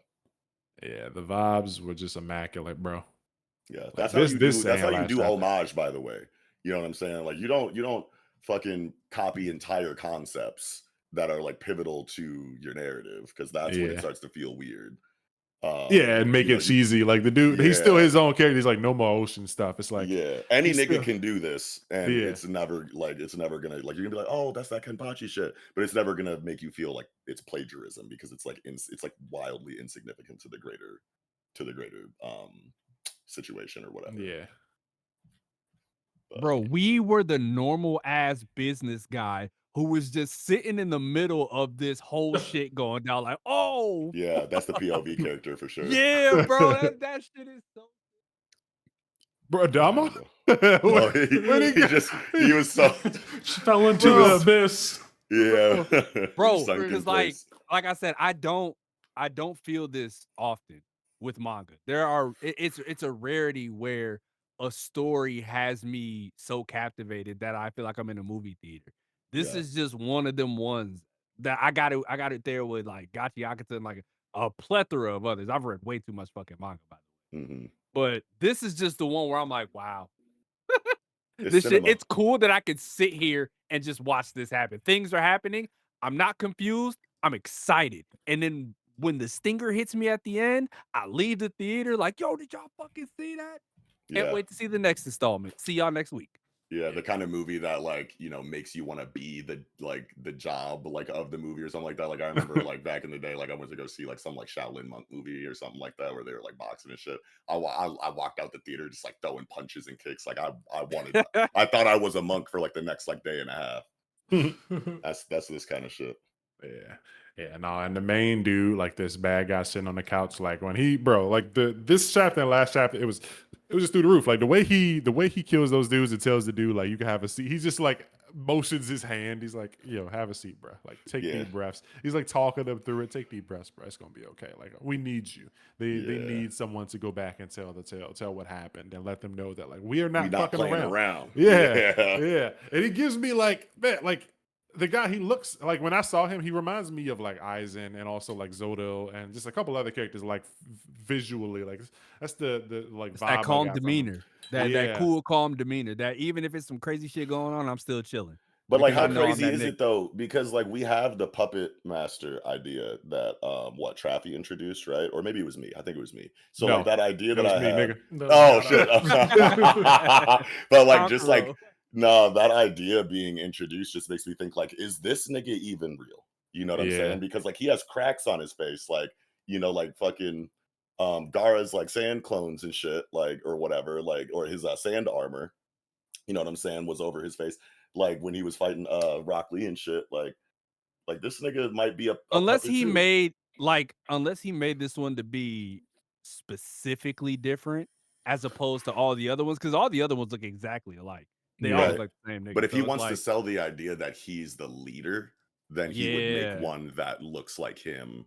Yeah, the vibes were just immaculate, bro. Yeah. Like That's how you do and last chapter. homage, by the way. You know what I'm saying? Like you don't fucking copy entire concepts that are like pivotal to your narrative because that's when it Yeah. starts to feel weird. Yeah, and make it cheesy. Like the dude, he's still his own character. He's like, no more ocean stuff. It's like, yeah, any he's nigga still- can do this, and Yeah. it's never gonna like you're gonna be like, oh, that's that Kenpachi shit, but it's never gonna make you feel like it's plagiarism because it's like it's like wildly insignificant to the greater situation or whatever. Yeah. But, Bro, we were the normal ass business guy who was just sitting in the middle of this whole shit going down, like, oh, yeah, that's the POV character for sure. yeah, bro, that shit is so. Bro, Dama? No, he was so She fell into Bro. the abyss. yeah, Bro, Sunk in because place. like I said, I don't feel this often with manga. It's a rarity where a story has me so captivated that I feel like I'm in a movie theater. This Yeah. is just one of them ones that I got it there with like Gachiakuta and like a plethora of others. I've read way too much fucking manga, by the way. Mhm. But this is just the one where I'm like, wow. It's This shit, cinema. it's cool that I could sit here and just watch this happen. Things are happening. I'm not confused. I'm excited. And then when the stinger hits me at the end, I leave the theater like, yo, did y'all fucking see that? Can't Yeah. wait to see the next installment. See y'all next week. Yeah, the kind of movie that like, makes you want to be the job like of the movie or something like that. Like I remember like back in the day, like I went to go see like some like Shaolin monk movie or something like that where they were like boxing and shit. I walked out the theater just like throwing punches and kicks. Like I thought I was a monk for like the next like day and a half. That's this kind of shit. Yeah. Yeah, no, and the main dude, like this bad guy sitting on the couch, like when he, bro, like this chapter and last chapter, it was just through the roof. Like the way he kills those dudes and tells the dude like you can have a seat. He's just like motions his hand. He's like, yo, have a seat, bro. Like, take Yeah. deep breaths. He's like talking them through it. Take deep breaths, bro. It's gonna be okay. Like, we need you. They Yeah. need someone to go back and tell the tale, tell what happened, and let them know that like we are We not not fucking playing around. around. Yeah. And he gives me like that, like the guy. He looks like when I saw him, he reminds me of like Aizen and also like Zodo and just a couple other characters. Like visually, like that's the like It's vibe that I calm got from him. demeanor. That cool, calm demeanor. That even if it's some crazy shit going on, I'm still chilling. But like, Because how I know I'm crazy that is nigga. it though? Because like we have the puppet master idea that what Traffy introduced, right? Or maybe it was me. I think it was me. So No, like that idea it that was I me, had. nigga. No, Oh shout shit! But like, just like Conqueror. no, that idea being introduced just makes me think like, is this nigga even real? You know what I'm Yeah. saying? Because like he has cracks on his face, like like fucking Gaara's like sand clones and shit, like or whatever, like or his sand armor. You know what I'm saying? Was over his face, like when he was fighting Rock Lee and shit. Like this nigga might be a Unless puppet he too. made this one to be specifically different as opposed to all the other ones, because all the other ones look exactly alike. They all Yeah. look Right. like the same nigga. But if So he it's wants to like, sell the idea that he's the leader, then he would make yeah. one that looks like him,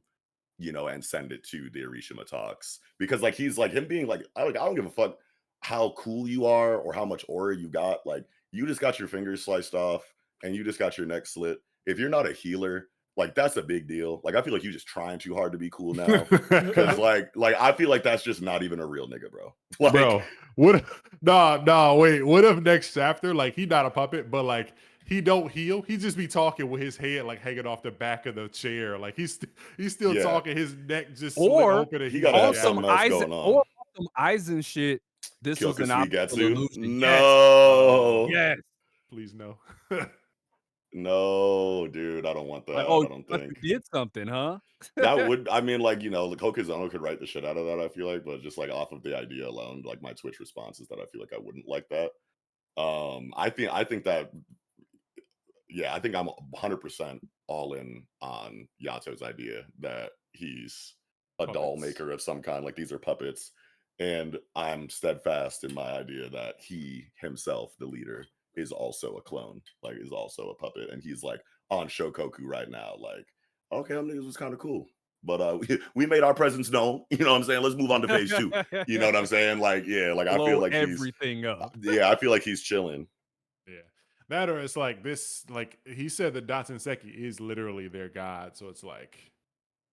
and send it to the Arishima talks. Because like he's like him being like, I don't give a fuck how cool you are or how much aura you got. Like you just got your fingers sliced off and you just got your neck slit. If you're not a healer, like that's a big deal. Like I feel like you're just trying too hard to be cool now. Cause like I feel like that's just not even a real nigga, bro. Like, Bro, what? Nah, wait. What if next chapter, like, he not a puppet, but like he don't heal? He just be talking with his head like hanging off the back of the chair, like he's still Yeah. talking. His neck just slit Or open. And he he's gotta like, have yeah, something else going on. Or some Aizen shit. This was an Kyokusui optical Getsu? illusion. No. Yes. please no. No, dude, I don't want that. Like, I oh, you don't must have think. did something, huh? That would, I mean, like, like Hokuzono could write the shit out of that, I feel like, but just like off of the idea alone, like my Twitch response is that I feel like I wouldn't like that. I think that, yeah, I think I'm 100% all in on Yato's idea that he's a doll Puppets. maker of some kind, like these are puppets. And I'm steadfast in my idea that he himself, the leader, is also a clone, like is also a puppet. And he's like on Shokoku right now, like, okay, them niggas was kind of cool. But we made our presence known. You know what I'm saying? Let's move on to phase 2. You know what I'm saying? Like, yeah, like I feel Blow like everything up. yeah, I feel like he's chilling. Yeah. That or it's like this, like he said that Datsenseki is literally their god. So it's like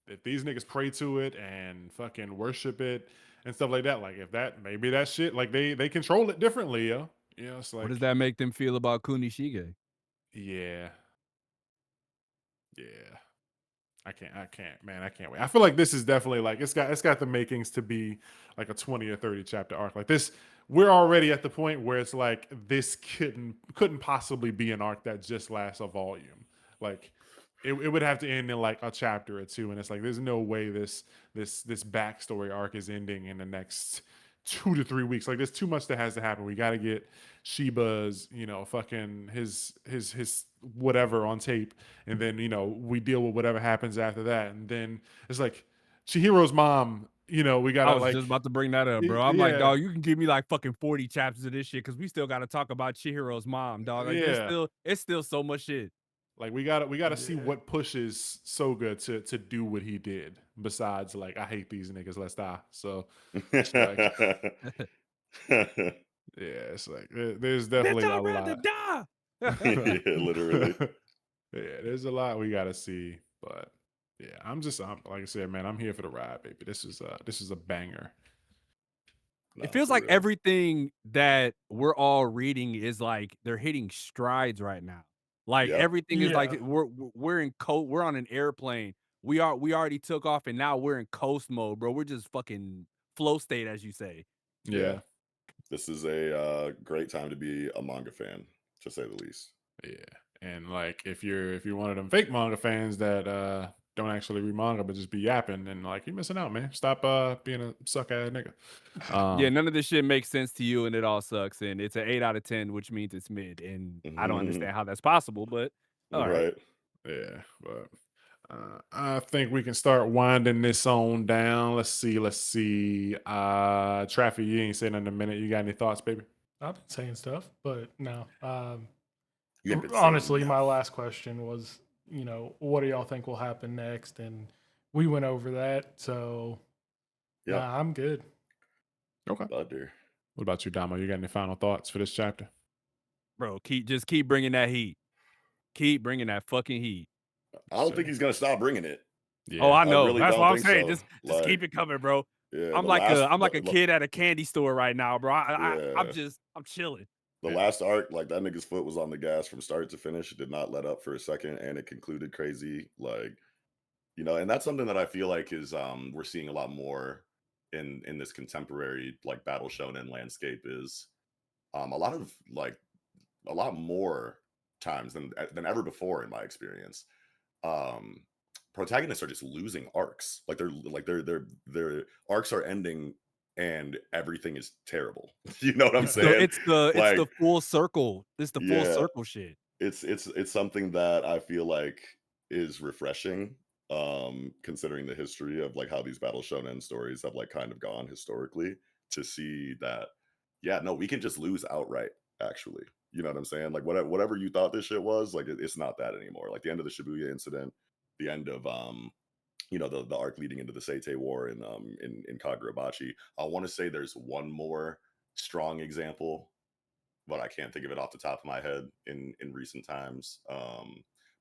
if these niggas pray to it and fucking worship it and stuff like that, like if that maybe that shit, like they control it differently, yo. You know, it's like What does that make them feel about Kunishige? yeah. Yeah. I can't, man. I can't wait. I feel like this is definitely like it's got the makings to be like a 20 or 30 chapter arc. Like this, we're already at the point where it's like this couldn't possibly be an arc that just lasts a volume. Like it would have to end in like a chapter or two, and it's like there's no way this backstory arc is ending in the next 2 to 3 weeks. Like there's too much that has to happen. We got to get Shiba's, fucking his whatever on tape, and then we deal with whatever happens after that, and then it's like Chihiro's mom. We gotta I was like just about to bring that up, bro. I'm like, yeah, dog, you can give me like fucking 40 chapters of this shit because we still got to talk about Chihiro's mom, dog. Like, yeah. it's still so much shit. Like we gotta see what pushes Soga to do what he did. Besides, like I hate these niggas, let's die. So it's like, yeah, it's like there's definitely Bitch, a I'd rather lot. die. Yeah, literally. Yeah, there's a lot we gotta see, but yeah, I'm like I said, man, I'm here for the ride, baby. This is a banger. No, It feels for like real. everything that we're all reading is like they're hitting strides right now. Like Yeah. everything is like Yeah. we're on an airplane. We already took off and now we're in coast mode, bro. We're just fucking flow state, as you say. Yeah. This is a great time to be a manga fan, to say the least. Yeah. And like if you're one of them fake manga fans that don't actually read manga but just be yapping, then like you're missing out, man. Stop being a suck ass nigga. Yeah, none of this shit makes sense to you and it all sucks. And it's an 8 out of 10, which means it's mid. And I don't understand how that's possible, but all right. Right. Yeah, but I think we can start winding this on down. Let's see. Traffic, you ain't saying in a minute. You got any thoughts, baby? I've been saying stuff, but no. You ain't been saying Honestly, my enough. last question was, what do y'all think will happen next? And we went over that. So, Yeah, nah, I'm good. Okay. butter. What about you, Damo? You got any final thoughts for this chapter? Bro, keep bringing that heat. Keep bringing that fucking heat. I don't think he's gonna stop bringing it. Oh, Yeah. I I know. really That's don't what I'm think saying. so. Just keep it coming, bro. Yeah, I'm like a kid at a candy store right now, bro. I'm chilling. The last arc, like that nigga's foot was on the gas from start to finish. It did not let up for a second, and it concluded crazy. Like, and that's something that I feel like is we're seeing a lot more in this contemporary like battle shonen landscape is a lot more times than ever before in my experience. Um Protagonists are just losing arcs. Like their arcs are ending and everything is terrible. You know what I'm saying? It's the Like, full circle. It's the full yeah, circle shit. it's something that I feel like is refreshing, considering the history of like how these battle shonen stories have like kind of gone historically, to see that, yeah, no, we can just lose outright, actually. You know what I'm saying? Like whatever you thought this shit was, like it's not that anymore. Like the end of the Shibuya incident, the end of the arc leading into the Seitei War in Kagurabachi. I want to say there's one more strong example, but I can't think of it off the top of my head in recent times.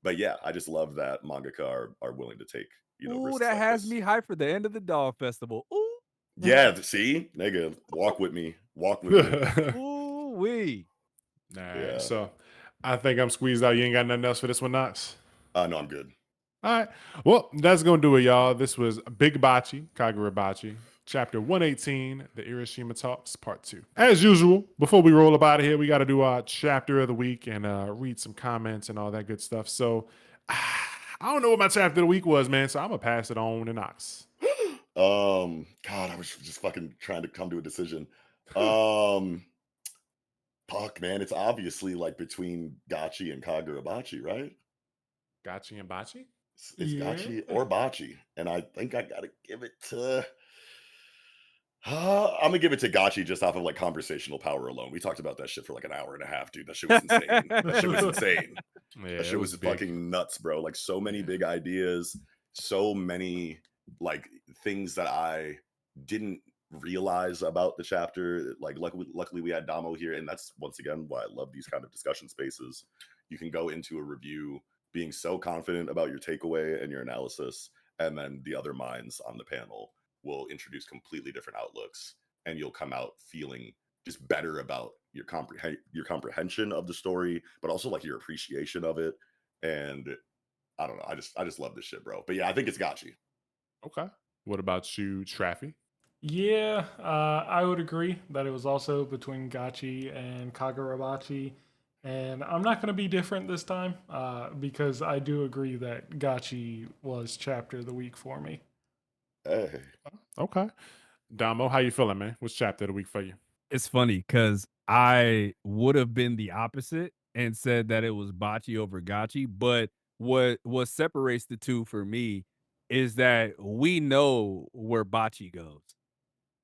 But yeah, I just love that mangaka are willing to take Ooh, risks that like has this. me hyped for the end of the Dog Festival. Ooh, Yeah, see, nigga, walk with me, walk with me. ooh, wee. All right. Yeah. So I think I'm squeezed out. You ain't got nothing else for this one, Knox? No, I'm good. All right. Well, that's going to do it, y'all. This was Big Bachi, Kagurabachi, Chapter 118, The Irishima Talks, Part 2. As usual, before we roll up out of here, we got to do our Chapter of the Week and read some comments and all that good stuff. So I don't know what my Chapter of the Week was, man, so I'm going to pass it on to Knox. God, I was just fucking trying to come to a decision. Fuck, man, it's obviously like between Gachi and Kagurabachi, right? Gachi and Bachi? It's Yeah. Gachi or Bachi, and I think I gotta give it to. I'm gonna give it to Gachi just off of like conversational power alone. We talked about that shit for like an hour and a half, dude. That shit was insane. That shit was insane. Yeah, That shit was big. fucking nuts, bro. Like so many Yeah. big ideas, so many like things that I didn't realize about the chapter. Like luckily we had Damo here, and that's once again why I love these kind of discussion spaces. You can go into a review being so confident about your takeaway and your analysis, and then the other minds on the panel will introduce completely different outlooks, and you'll come out feeling just better about your comprehension of the story, but also like your appreciation of it. And I don't know, I just love this shit, bro. But yeah, I think it's Gachi. Okay. What about you, Traffy? Yeah, I would agree that it was also between Gachi and Kagurabachi. And I'm not going to be different this time because I do agree that Gachi was chapter of the week for me. Hey. Okay. Damo, how you feeling, man? What's chapter of the week for you? It's funny because I would have been the opposite and said that it was Bachi over Gachi, but what separates the two for me is that we know where Bachi goes.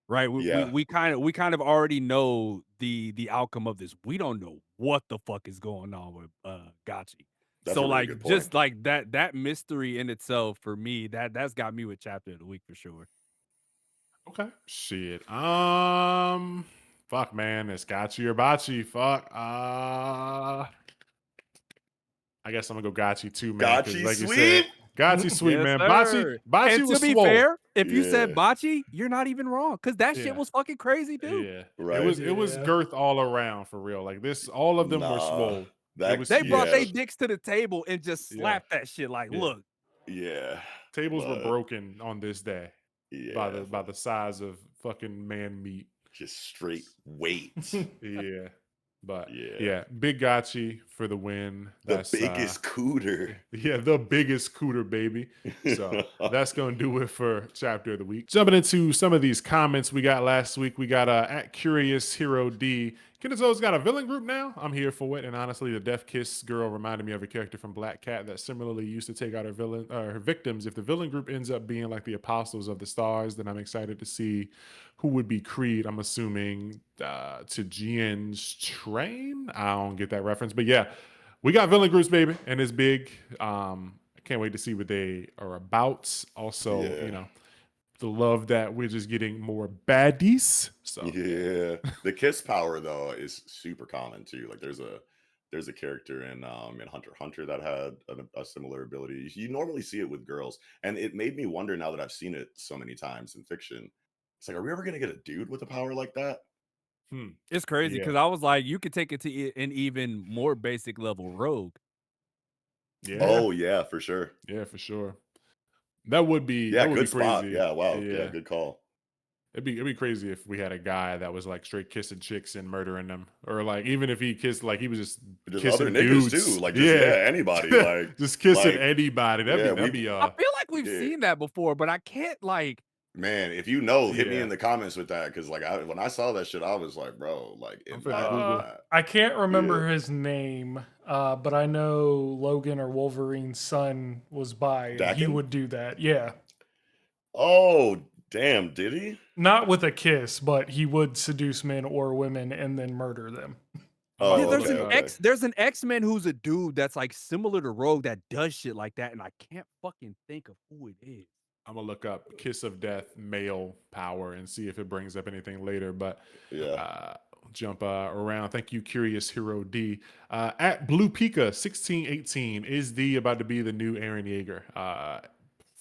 Right? Yeah, We kind of already know the outcome of this. We don't know what the fuck is going on with Gachi. that's So a really like good point. just like that mystery in itself for me, that's got me with chapter of the week for sure. Okay. Shit. Fuck, man. It's Gachi or Bachi. Fuck. I guess I'm gonna go Gachi too, man. Because Gachi like you sweep. said, Gachi sweet, Yes, man. sir. Bachi And to was be swole. fair, if you said Yeah. Bachi, you're not even wrong because that shit Yeah. was fucking crazy too. Yeah. Right. It was Yeah. girth all around for real. Like this, all of them were Nah, swole. that- It was They brought Yeah. their dicks to the table and just Yeah. slapped that shit like, Yeah. look. Yeah. Tables were But, broken on this day by yeah. the size of fucking man meat. Just straight weight. Yeah. But Yeah. yeah, big Gachi for the win. The That's biggest cooter. yeah, the biggest cooter, baby. So that's gonna do it for chapter of the week. Jumping into some of these comments we got last week. We got at Curious Hero D. Kinato's got a villain group now. I'm here for it. And honestly, the Death Kiss girl reminded me of a character from Black Cat that similarly used to take out her victims. If the villain group ends up being like the Apostles of the Stars, then I'm excited to see who would be Creed. I'm assuming to Jian's train. I don't get that reference, but yeah. we got villain groups, baby, and it's big. I can't wait to see what they are about. Also, you know, the love that we're just getting more baddies. So yeah. The kiss power though is super common too. Like there's a character in Hunter x Hunter that had a similar ability. You normally see it with girls, and it made me wonder now that I've seen it so many times in fiction. It's like, are we ever gonna get a dude with a power like that? It's crazy yeah, because I was like, you could take it to an even more basic level, rogue. yeah, Oh yeah, for sure. yeah, for sure. That would be Yeah, good spot. crazy. Yeah, wow. Yeah, Yeah. good call. It'd be crazy if we had a guy that was like straight kissing chicks and murdering them, or like even if he kissed like he was just Just other kissing niggas too. dudes, Like just yeah, anybody. Like just kissing like anybody. yeah, That'd we be I feel like we've yeah. seen that before, but I can't like. Man, if you know, hit me yeah. in the comments with that because like when I saw that shit, I was like, bro, like I'm finna imagine Google. that. I can't Yeah. remember his name, but I know Logan or Wolverine's son was by, and he Dakin? would do that. Yeah, Oh, damn, did he? not with a kiss, but he would seduce men or women and then murder them. I'm about Yeah, to Oh, there's look okay, an it up. okay. There's an X-Men who's a dude that's like similar to Rogue that does shit like that, and I can't fucking think of who it is. I'm gonna look up "kiss of death" male power and see if it brings up anything later. But Yeah. jump around. Thank you, Curious Hero D. At Blue Pika 1618 is D about to be the new Aaron Yeager?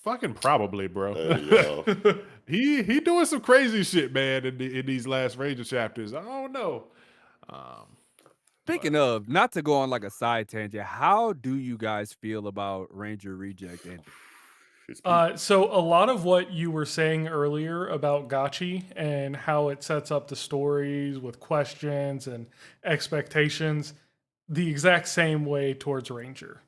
Fucking probably, bro. There you go. he doing some crazy shit, man. In these last Ranger chapters, I don't know. Speaking of, not to go on like a side tangent, how do you guys feel about Ranger Reject ending? It's peak. So a lot of what you were saying earlier about Gachi and how it sets up the stories with questions and expectations, the exact same way towards Ranger.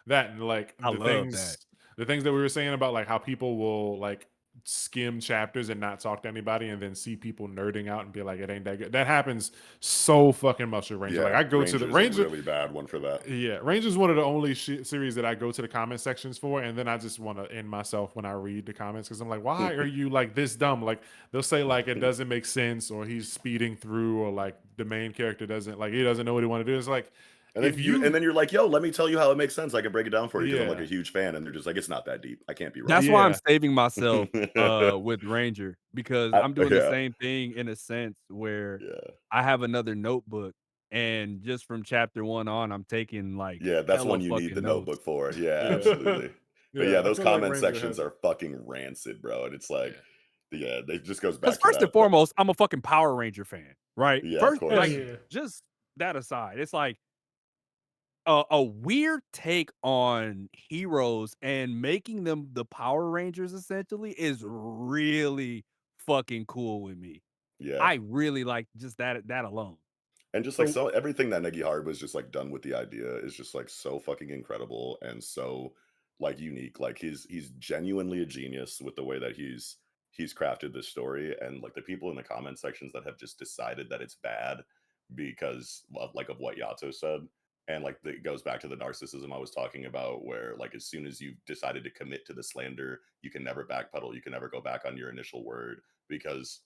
That and like I love that. the things that we were saying about like how people will like skim chapters and not talk to anybody and then see people nerding out and be like, it ain't that good. That happens so fucking much with Ranger. Like Yeah, I go to the Ranger's Ranger. a really bad one for that. Yeah, Ranger's one of the only series that I go to the comment sections for, and then I just want to end myself when I read the comments because I'm like, why are you like this dumb? Like they'll say like it doesn't make sense, or he's speeding through, or like the main character doesn't like he doesn't know what he want to do. It's like And if then you're like, yo, let me tell you how it makes sense. I can break it down for you because I'm like yeah a huge fan, and they're just like, it's not that deep. I can't be wrong. That's why I'm yeah saving myself with Ranger because I'm doing the Yeah, same thing in a sense where yeah, I have another notebook and just from chapter 1 on, I'm taking like yeah. That's hella one you need fucking the notes. notebook for. Yeah, yeah absolutely. But yeah, yeah. I those feel like comment Ranger sections has are fucking rancid, bro. And it's like, yeah yeah, it just goes Because back to first and that. foremost, I'm a fucking Power Ranger fan, right? Yeah, of First, Hell course. like yeah. just that aside, it's like a weird take on heroes and making them the Power Rangers essentially is really fucking cool with me. Yeah. I really like just that alone. And just like So so everything that Negihara was just like done with the idea is just like so fucking incredible and so like unique. Like he's genuinely a genius with the way that he's crafted this story. And like the people in the comment sections that have just decided that it's bad because of like of what Yato said. And like it goes back to the narcissism I was talking about, where like as soon as you've decided to commit to the slander, you can never backpedal, you can never go back on your initial word because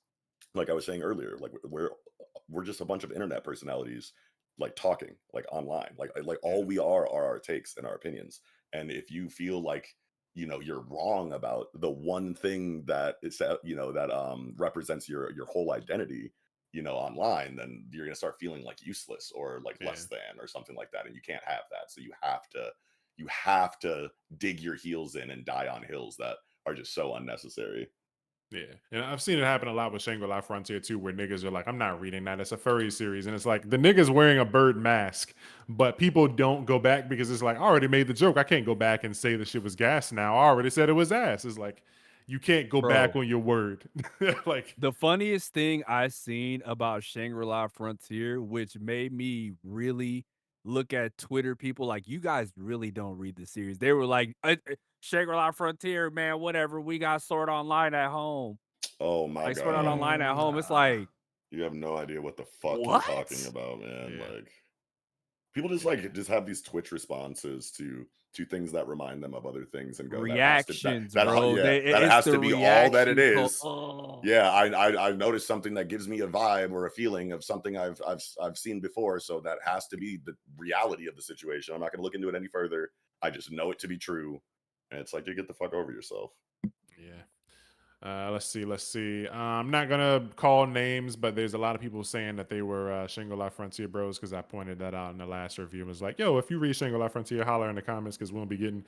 like I was saying earlier, like we're just a bunch of internet personalities like talking like online. Like all we are our takes and our opinions. And if you feel like you're wrong about the one thing that it's that represents your whole identity online, then you're going to start feeling like useless or like yeah. less than or something like that, and you can't have that. So you have to dig your heels in and die on hills that are just so unnecessary. Yeah, and I've seen it happen a lot with Shangri-La Frontier too, where niggas are like, "I'm not reading that. It's a furry series," and it's like the nigga's wearing a bird mask, but people don't go back because it's like I already made the joke. I can't go back and say the shit was gas now. I already said it was ass. It's like you can't go back Bro, on your word. Like, the funniest thing I seen about Shangri-La Frontier, which made me really look at Twitter people like, you guys really don't read the series. They were like, Shangri-La Frontier, man, whatever. We got Sword Online at home. Oh my Like Sword Art god. Online at home. It's nah. like, You have no idea what the fuck you're talking what? about, man. Yeah. Like, People just have these Twitch responses to things that remind them of other things and go, that has to Reactions, that bro. yeah, that It's has the to be all that it reaction is. oh. Yeah, I noticed something that gives me a vibe or a feeling of something I've seen before, so that has to be the reality of the situation. I'm not going to look into it any further. I just know it to be true, and it's like, you get the fuck over yourself. Yeah. Let's see. I'm not gonna call names, but there's a lot of people saying that they were Shangri-La Frontier bros because I pointed that out in the last review. It was like, yo, if you read Shangri-La Frontier, holler in the comments because we won't be getting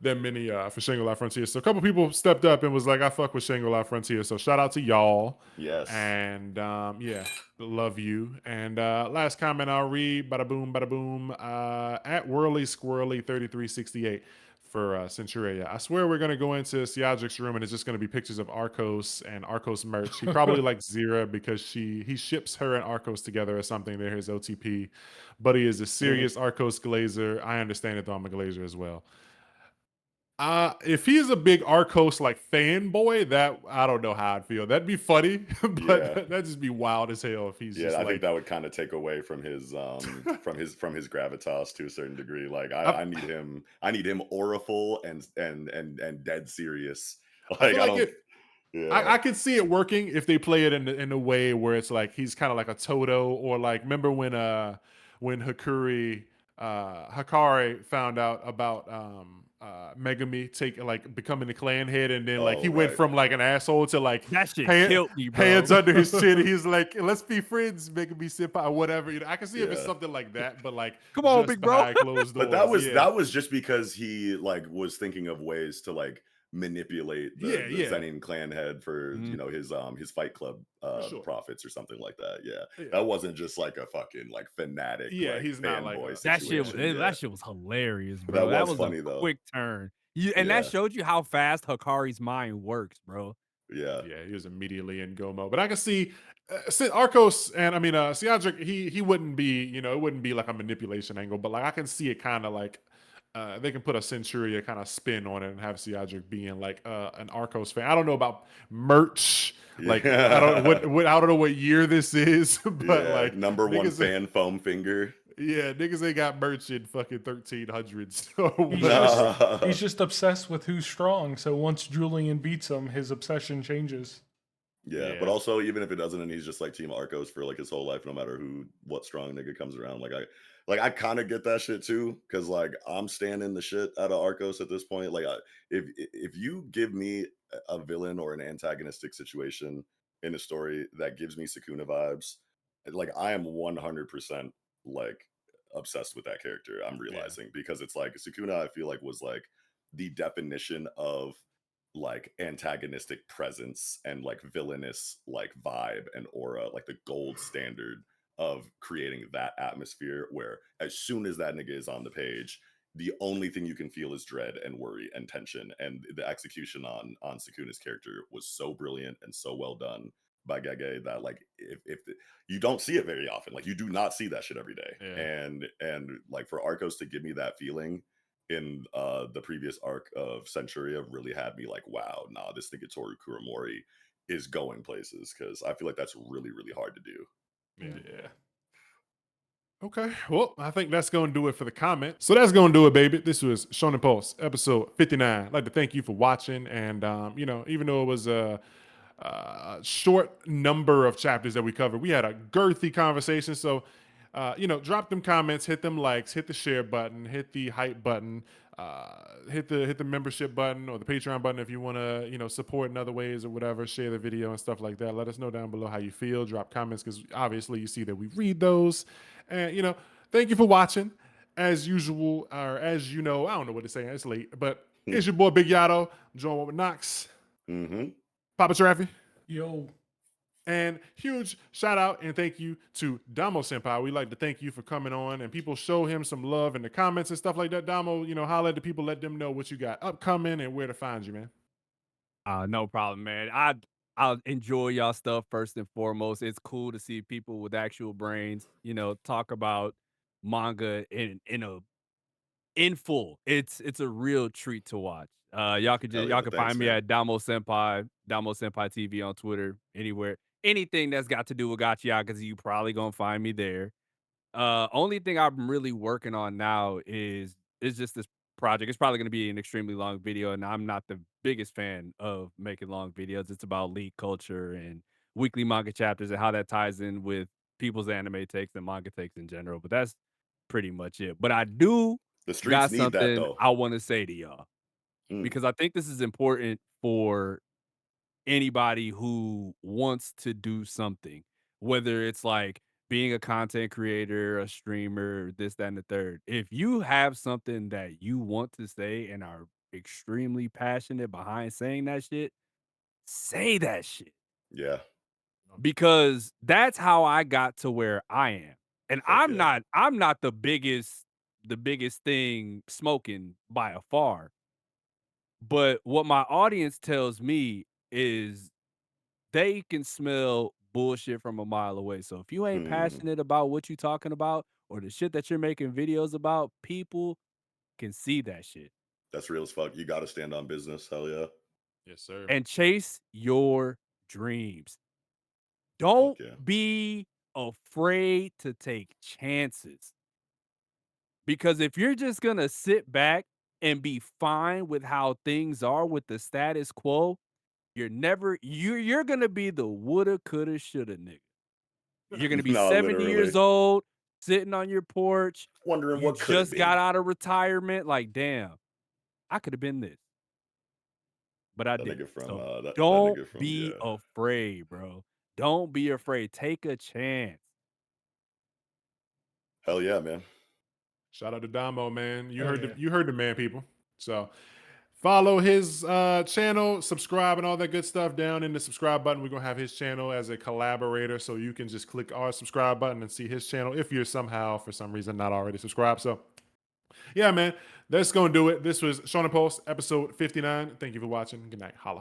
that many for Shangri-La Frontier. So a couple people stepped up and was like, I fuck with Shangri-La Frontier. So shout out to y'all. Yes. And yeah, love you. And last comment I'll read, bada boom, at Whirly Squirrely 3368 for Centuria. I swear we're going to go into Siadric's room and it's just going to be pictures of Arcos and Arcos merch. He probably likes Zira because he ships her and Arcos together or something. They're his OTP. But he is a serious Arcos glazer. I understand it though, I'm a glazer as well. If he's a big Arcos like fanboy, that I don't know how I'd feel. That'd be funny, but Yeah. that'd just be wild as hell if he's just I like, think that would kind of take away from his from his gravitas to a certain degree. Like I need him auraful and dead serious. Like I feel like yeah. I could see it working if they play it in a way where it's like he's kind of like a Toto, or like remember when Hakari found out about Megami becoming the clan head, and then like Oh, he went right. from like an asshole to like That shit killed me, bro. hands under his chin. He's like, let's be friends, Megami Senpai, or whatever. You know, I can see if it's Yeah. something like that, but like Come on, just big bro. behind closed doors. But yeah. that was just because he like was thinking of ways to like manipulate the Zenin clan head for you know his Fight Club Sure. profits or something like that. Yeah. That wasn't just like a fucking like fanatic like he's not like fanboy That situation. that shit was hilarious, bro. That was was funny a though. quick turn. And that showed you how fast Hakari's mind works, bro. Yeah. Yeah, he was immediately in go mode. But I can see Arcos and Siadric, he wouldn't be, you know, it wouldn't be like a manipulation angle, but like I can see it kind of like they can put a Centuria kind of spin on it and have Siadric being like an Arcos fan. I don't know about merch. Like I don't know what year this is, but like number one fan foam finger. Yeah, niggas ain't got merch in fucking 1300s. He's just obsessed with who's strong. So once Julian beats him, his obsession changes. Yeah, but also even if it doesn't, and he's just like Team Arcos for like his whole life, no matter what strong nigga comes around. I kind of get that shit too, because like I'm standing the shit out of Arcos at this point. Like if you give me a villain or an antagonistic situation in a story that gives me Sukuna vibes, like I am 100% like obsessed with that character. I'm realizing because it's like Sukuna, I feel like was like the definition of like antagonistic presence and like villainous like vibe and aura, like the gold standard of creating that atmosphere where as soon as that nigga is on the page, the only thing you can feel is dread and worry and tension. And the execution on Sukuna's character was so brilliant and so well done by Gege that like you don't see it very often. Like you do not see that shit every day. And like for Arcos to give me that feeling in the previous arc of Centuria really had me like, wow, nah, this nigga Toru Kuramori is going places, because I feel like that's really, really hard to do. Yeah. Okay, well, I think that's going to do it for the comment. So that's going to do it, baby. This was Shonen Pulse, episode 59. I'd like to thank you for watching. And, you know, even though it was a short number of chapters that we covered, we had a girthy conversation. So, you know, drop them comments, hit them likes, hit the share button, hit the hype button, hit the membership button or the Patreon button if you want to, you know, support in other ways or whatever. Share the video and stuff like that. Let us know down below how you feel. Drop comments because obviously you see that we read those. And, you know, thank you for watching. As usual, or as you know, I don't know what to say. It's late, but it's your boy Big Yato. Join with Knox. Papa Traffy. Yo. And huge shout out and thank you to DomoSenpai. We'd like to thank you for coming on, and people show him some love in the comments and stuff like that. Domo, you know, holler at the people, let them know what you got upcoming and where to find you, man. No problem, man. I'll enjoy y'all stuff first and foremost. It's cool to see people with actual brains, you know, talk about manga in full. It's a real treat to watch. Y'all can find me at DomoSenpai TV on Twitter, anywhere. Anything that's got to do with Gachiakuta, you probably gonna find me there. Only thing I'm really working on now is just this project. It's probably gonna be an extremely long video, and I'm not the biggest fan of making long videos. It's about league culture and weekly manga chapters and how that ties in with people's anime takes and manga takes in general. But that's pretty much it. But I do The streets got need that something though. I want to say to y'all Mm, because I think this is important for anybody who wants to do something, whether it's like being a content creator, a streamer, this, that, and the third. If you have something that you want to say and are extremely passionate behind saying that shit, say that shit. yeah. Because that's how I got to where I am. And Fuck yeah. I'm not the biggest thing smoking by a far. But what my audience tells me is they can smell bullshit from a mile away. So if you ain't Mm, passionate about what you talking about or the shit that you're making videos about, people can see that shit that's real as fuck. You got to stand on business. Hell yeah. Yes, sir. and chase your dreams. Fuck Don't yeah. be afraid to take chances because if you're just going to sit back and be fine with how things are with the status quo, you're going to be the woulda, coulda, shoulda nigga. You're gonna be No, 70 literally. years old, sitting on your porch. Wondering You what could have just got been. out of retirement. Like, damn, I could have been this, but I That didn't. nigga from So that don't nigga from be yeah. afraid, bro. Don't be afraid. Take a chance. Hell yeah, man. Shout out to Damo, man. Hell yeah. You heard the man, people. So follow his channel, subscribe, and all that good stuff down in the subscribe button. We're gonna have his channel as a collaborator, so you can just click our subscribe button and see his channel if you're somehow, for some reason, not already subscribed. So yeah, man, that's gonna do it. This was Shonen Pulse, episode 59. Thank you for watching. Good night. Holla.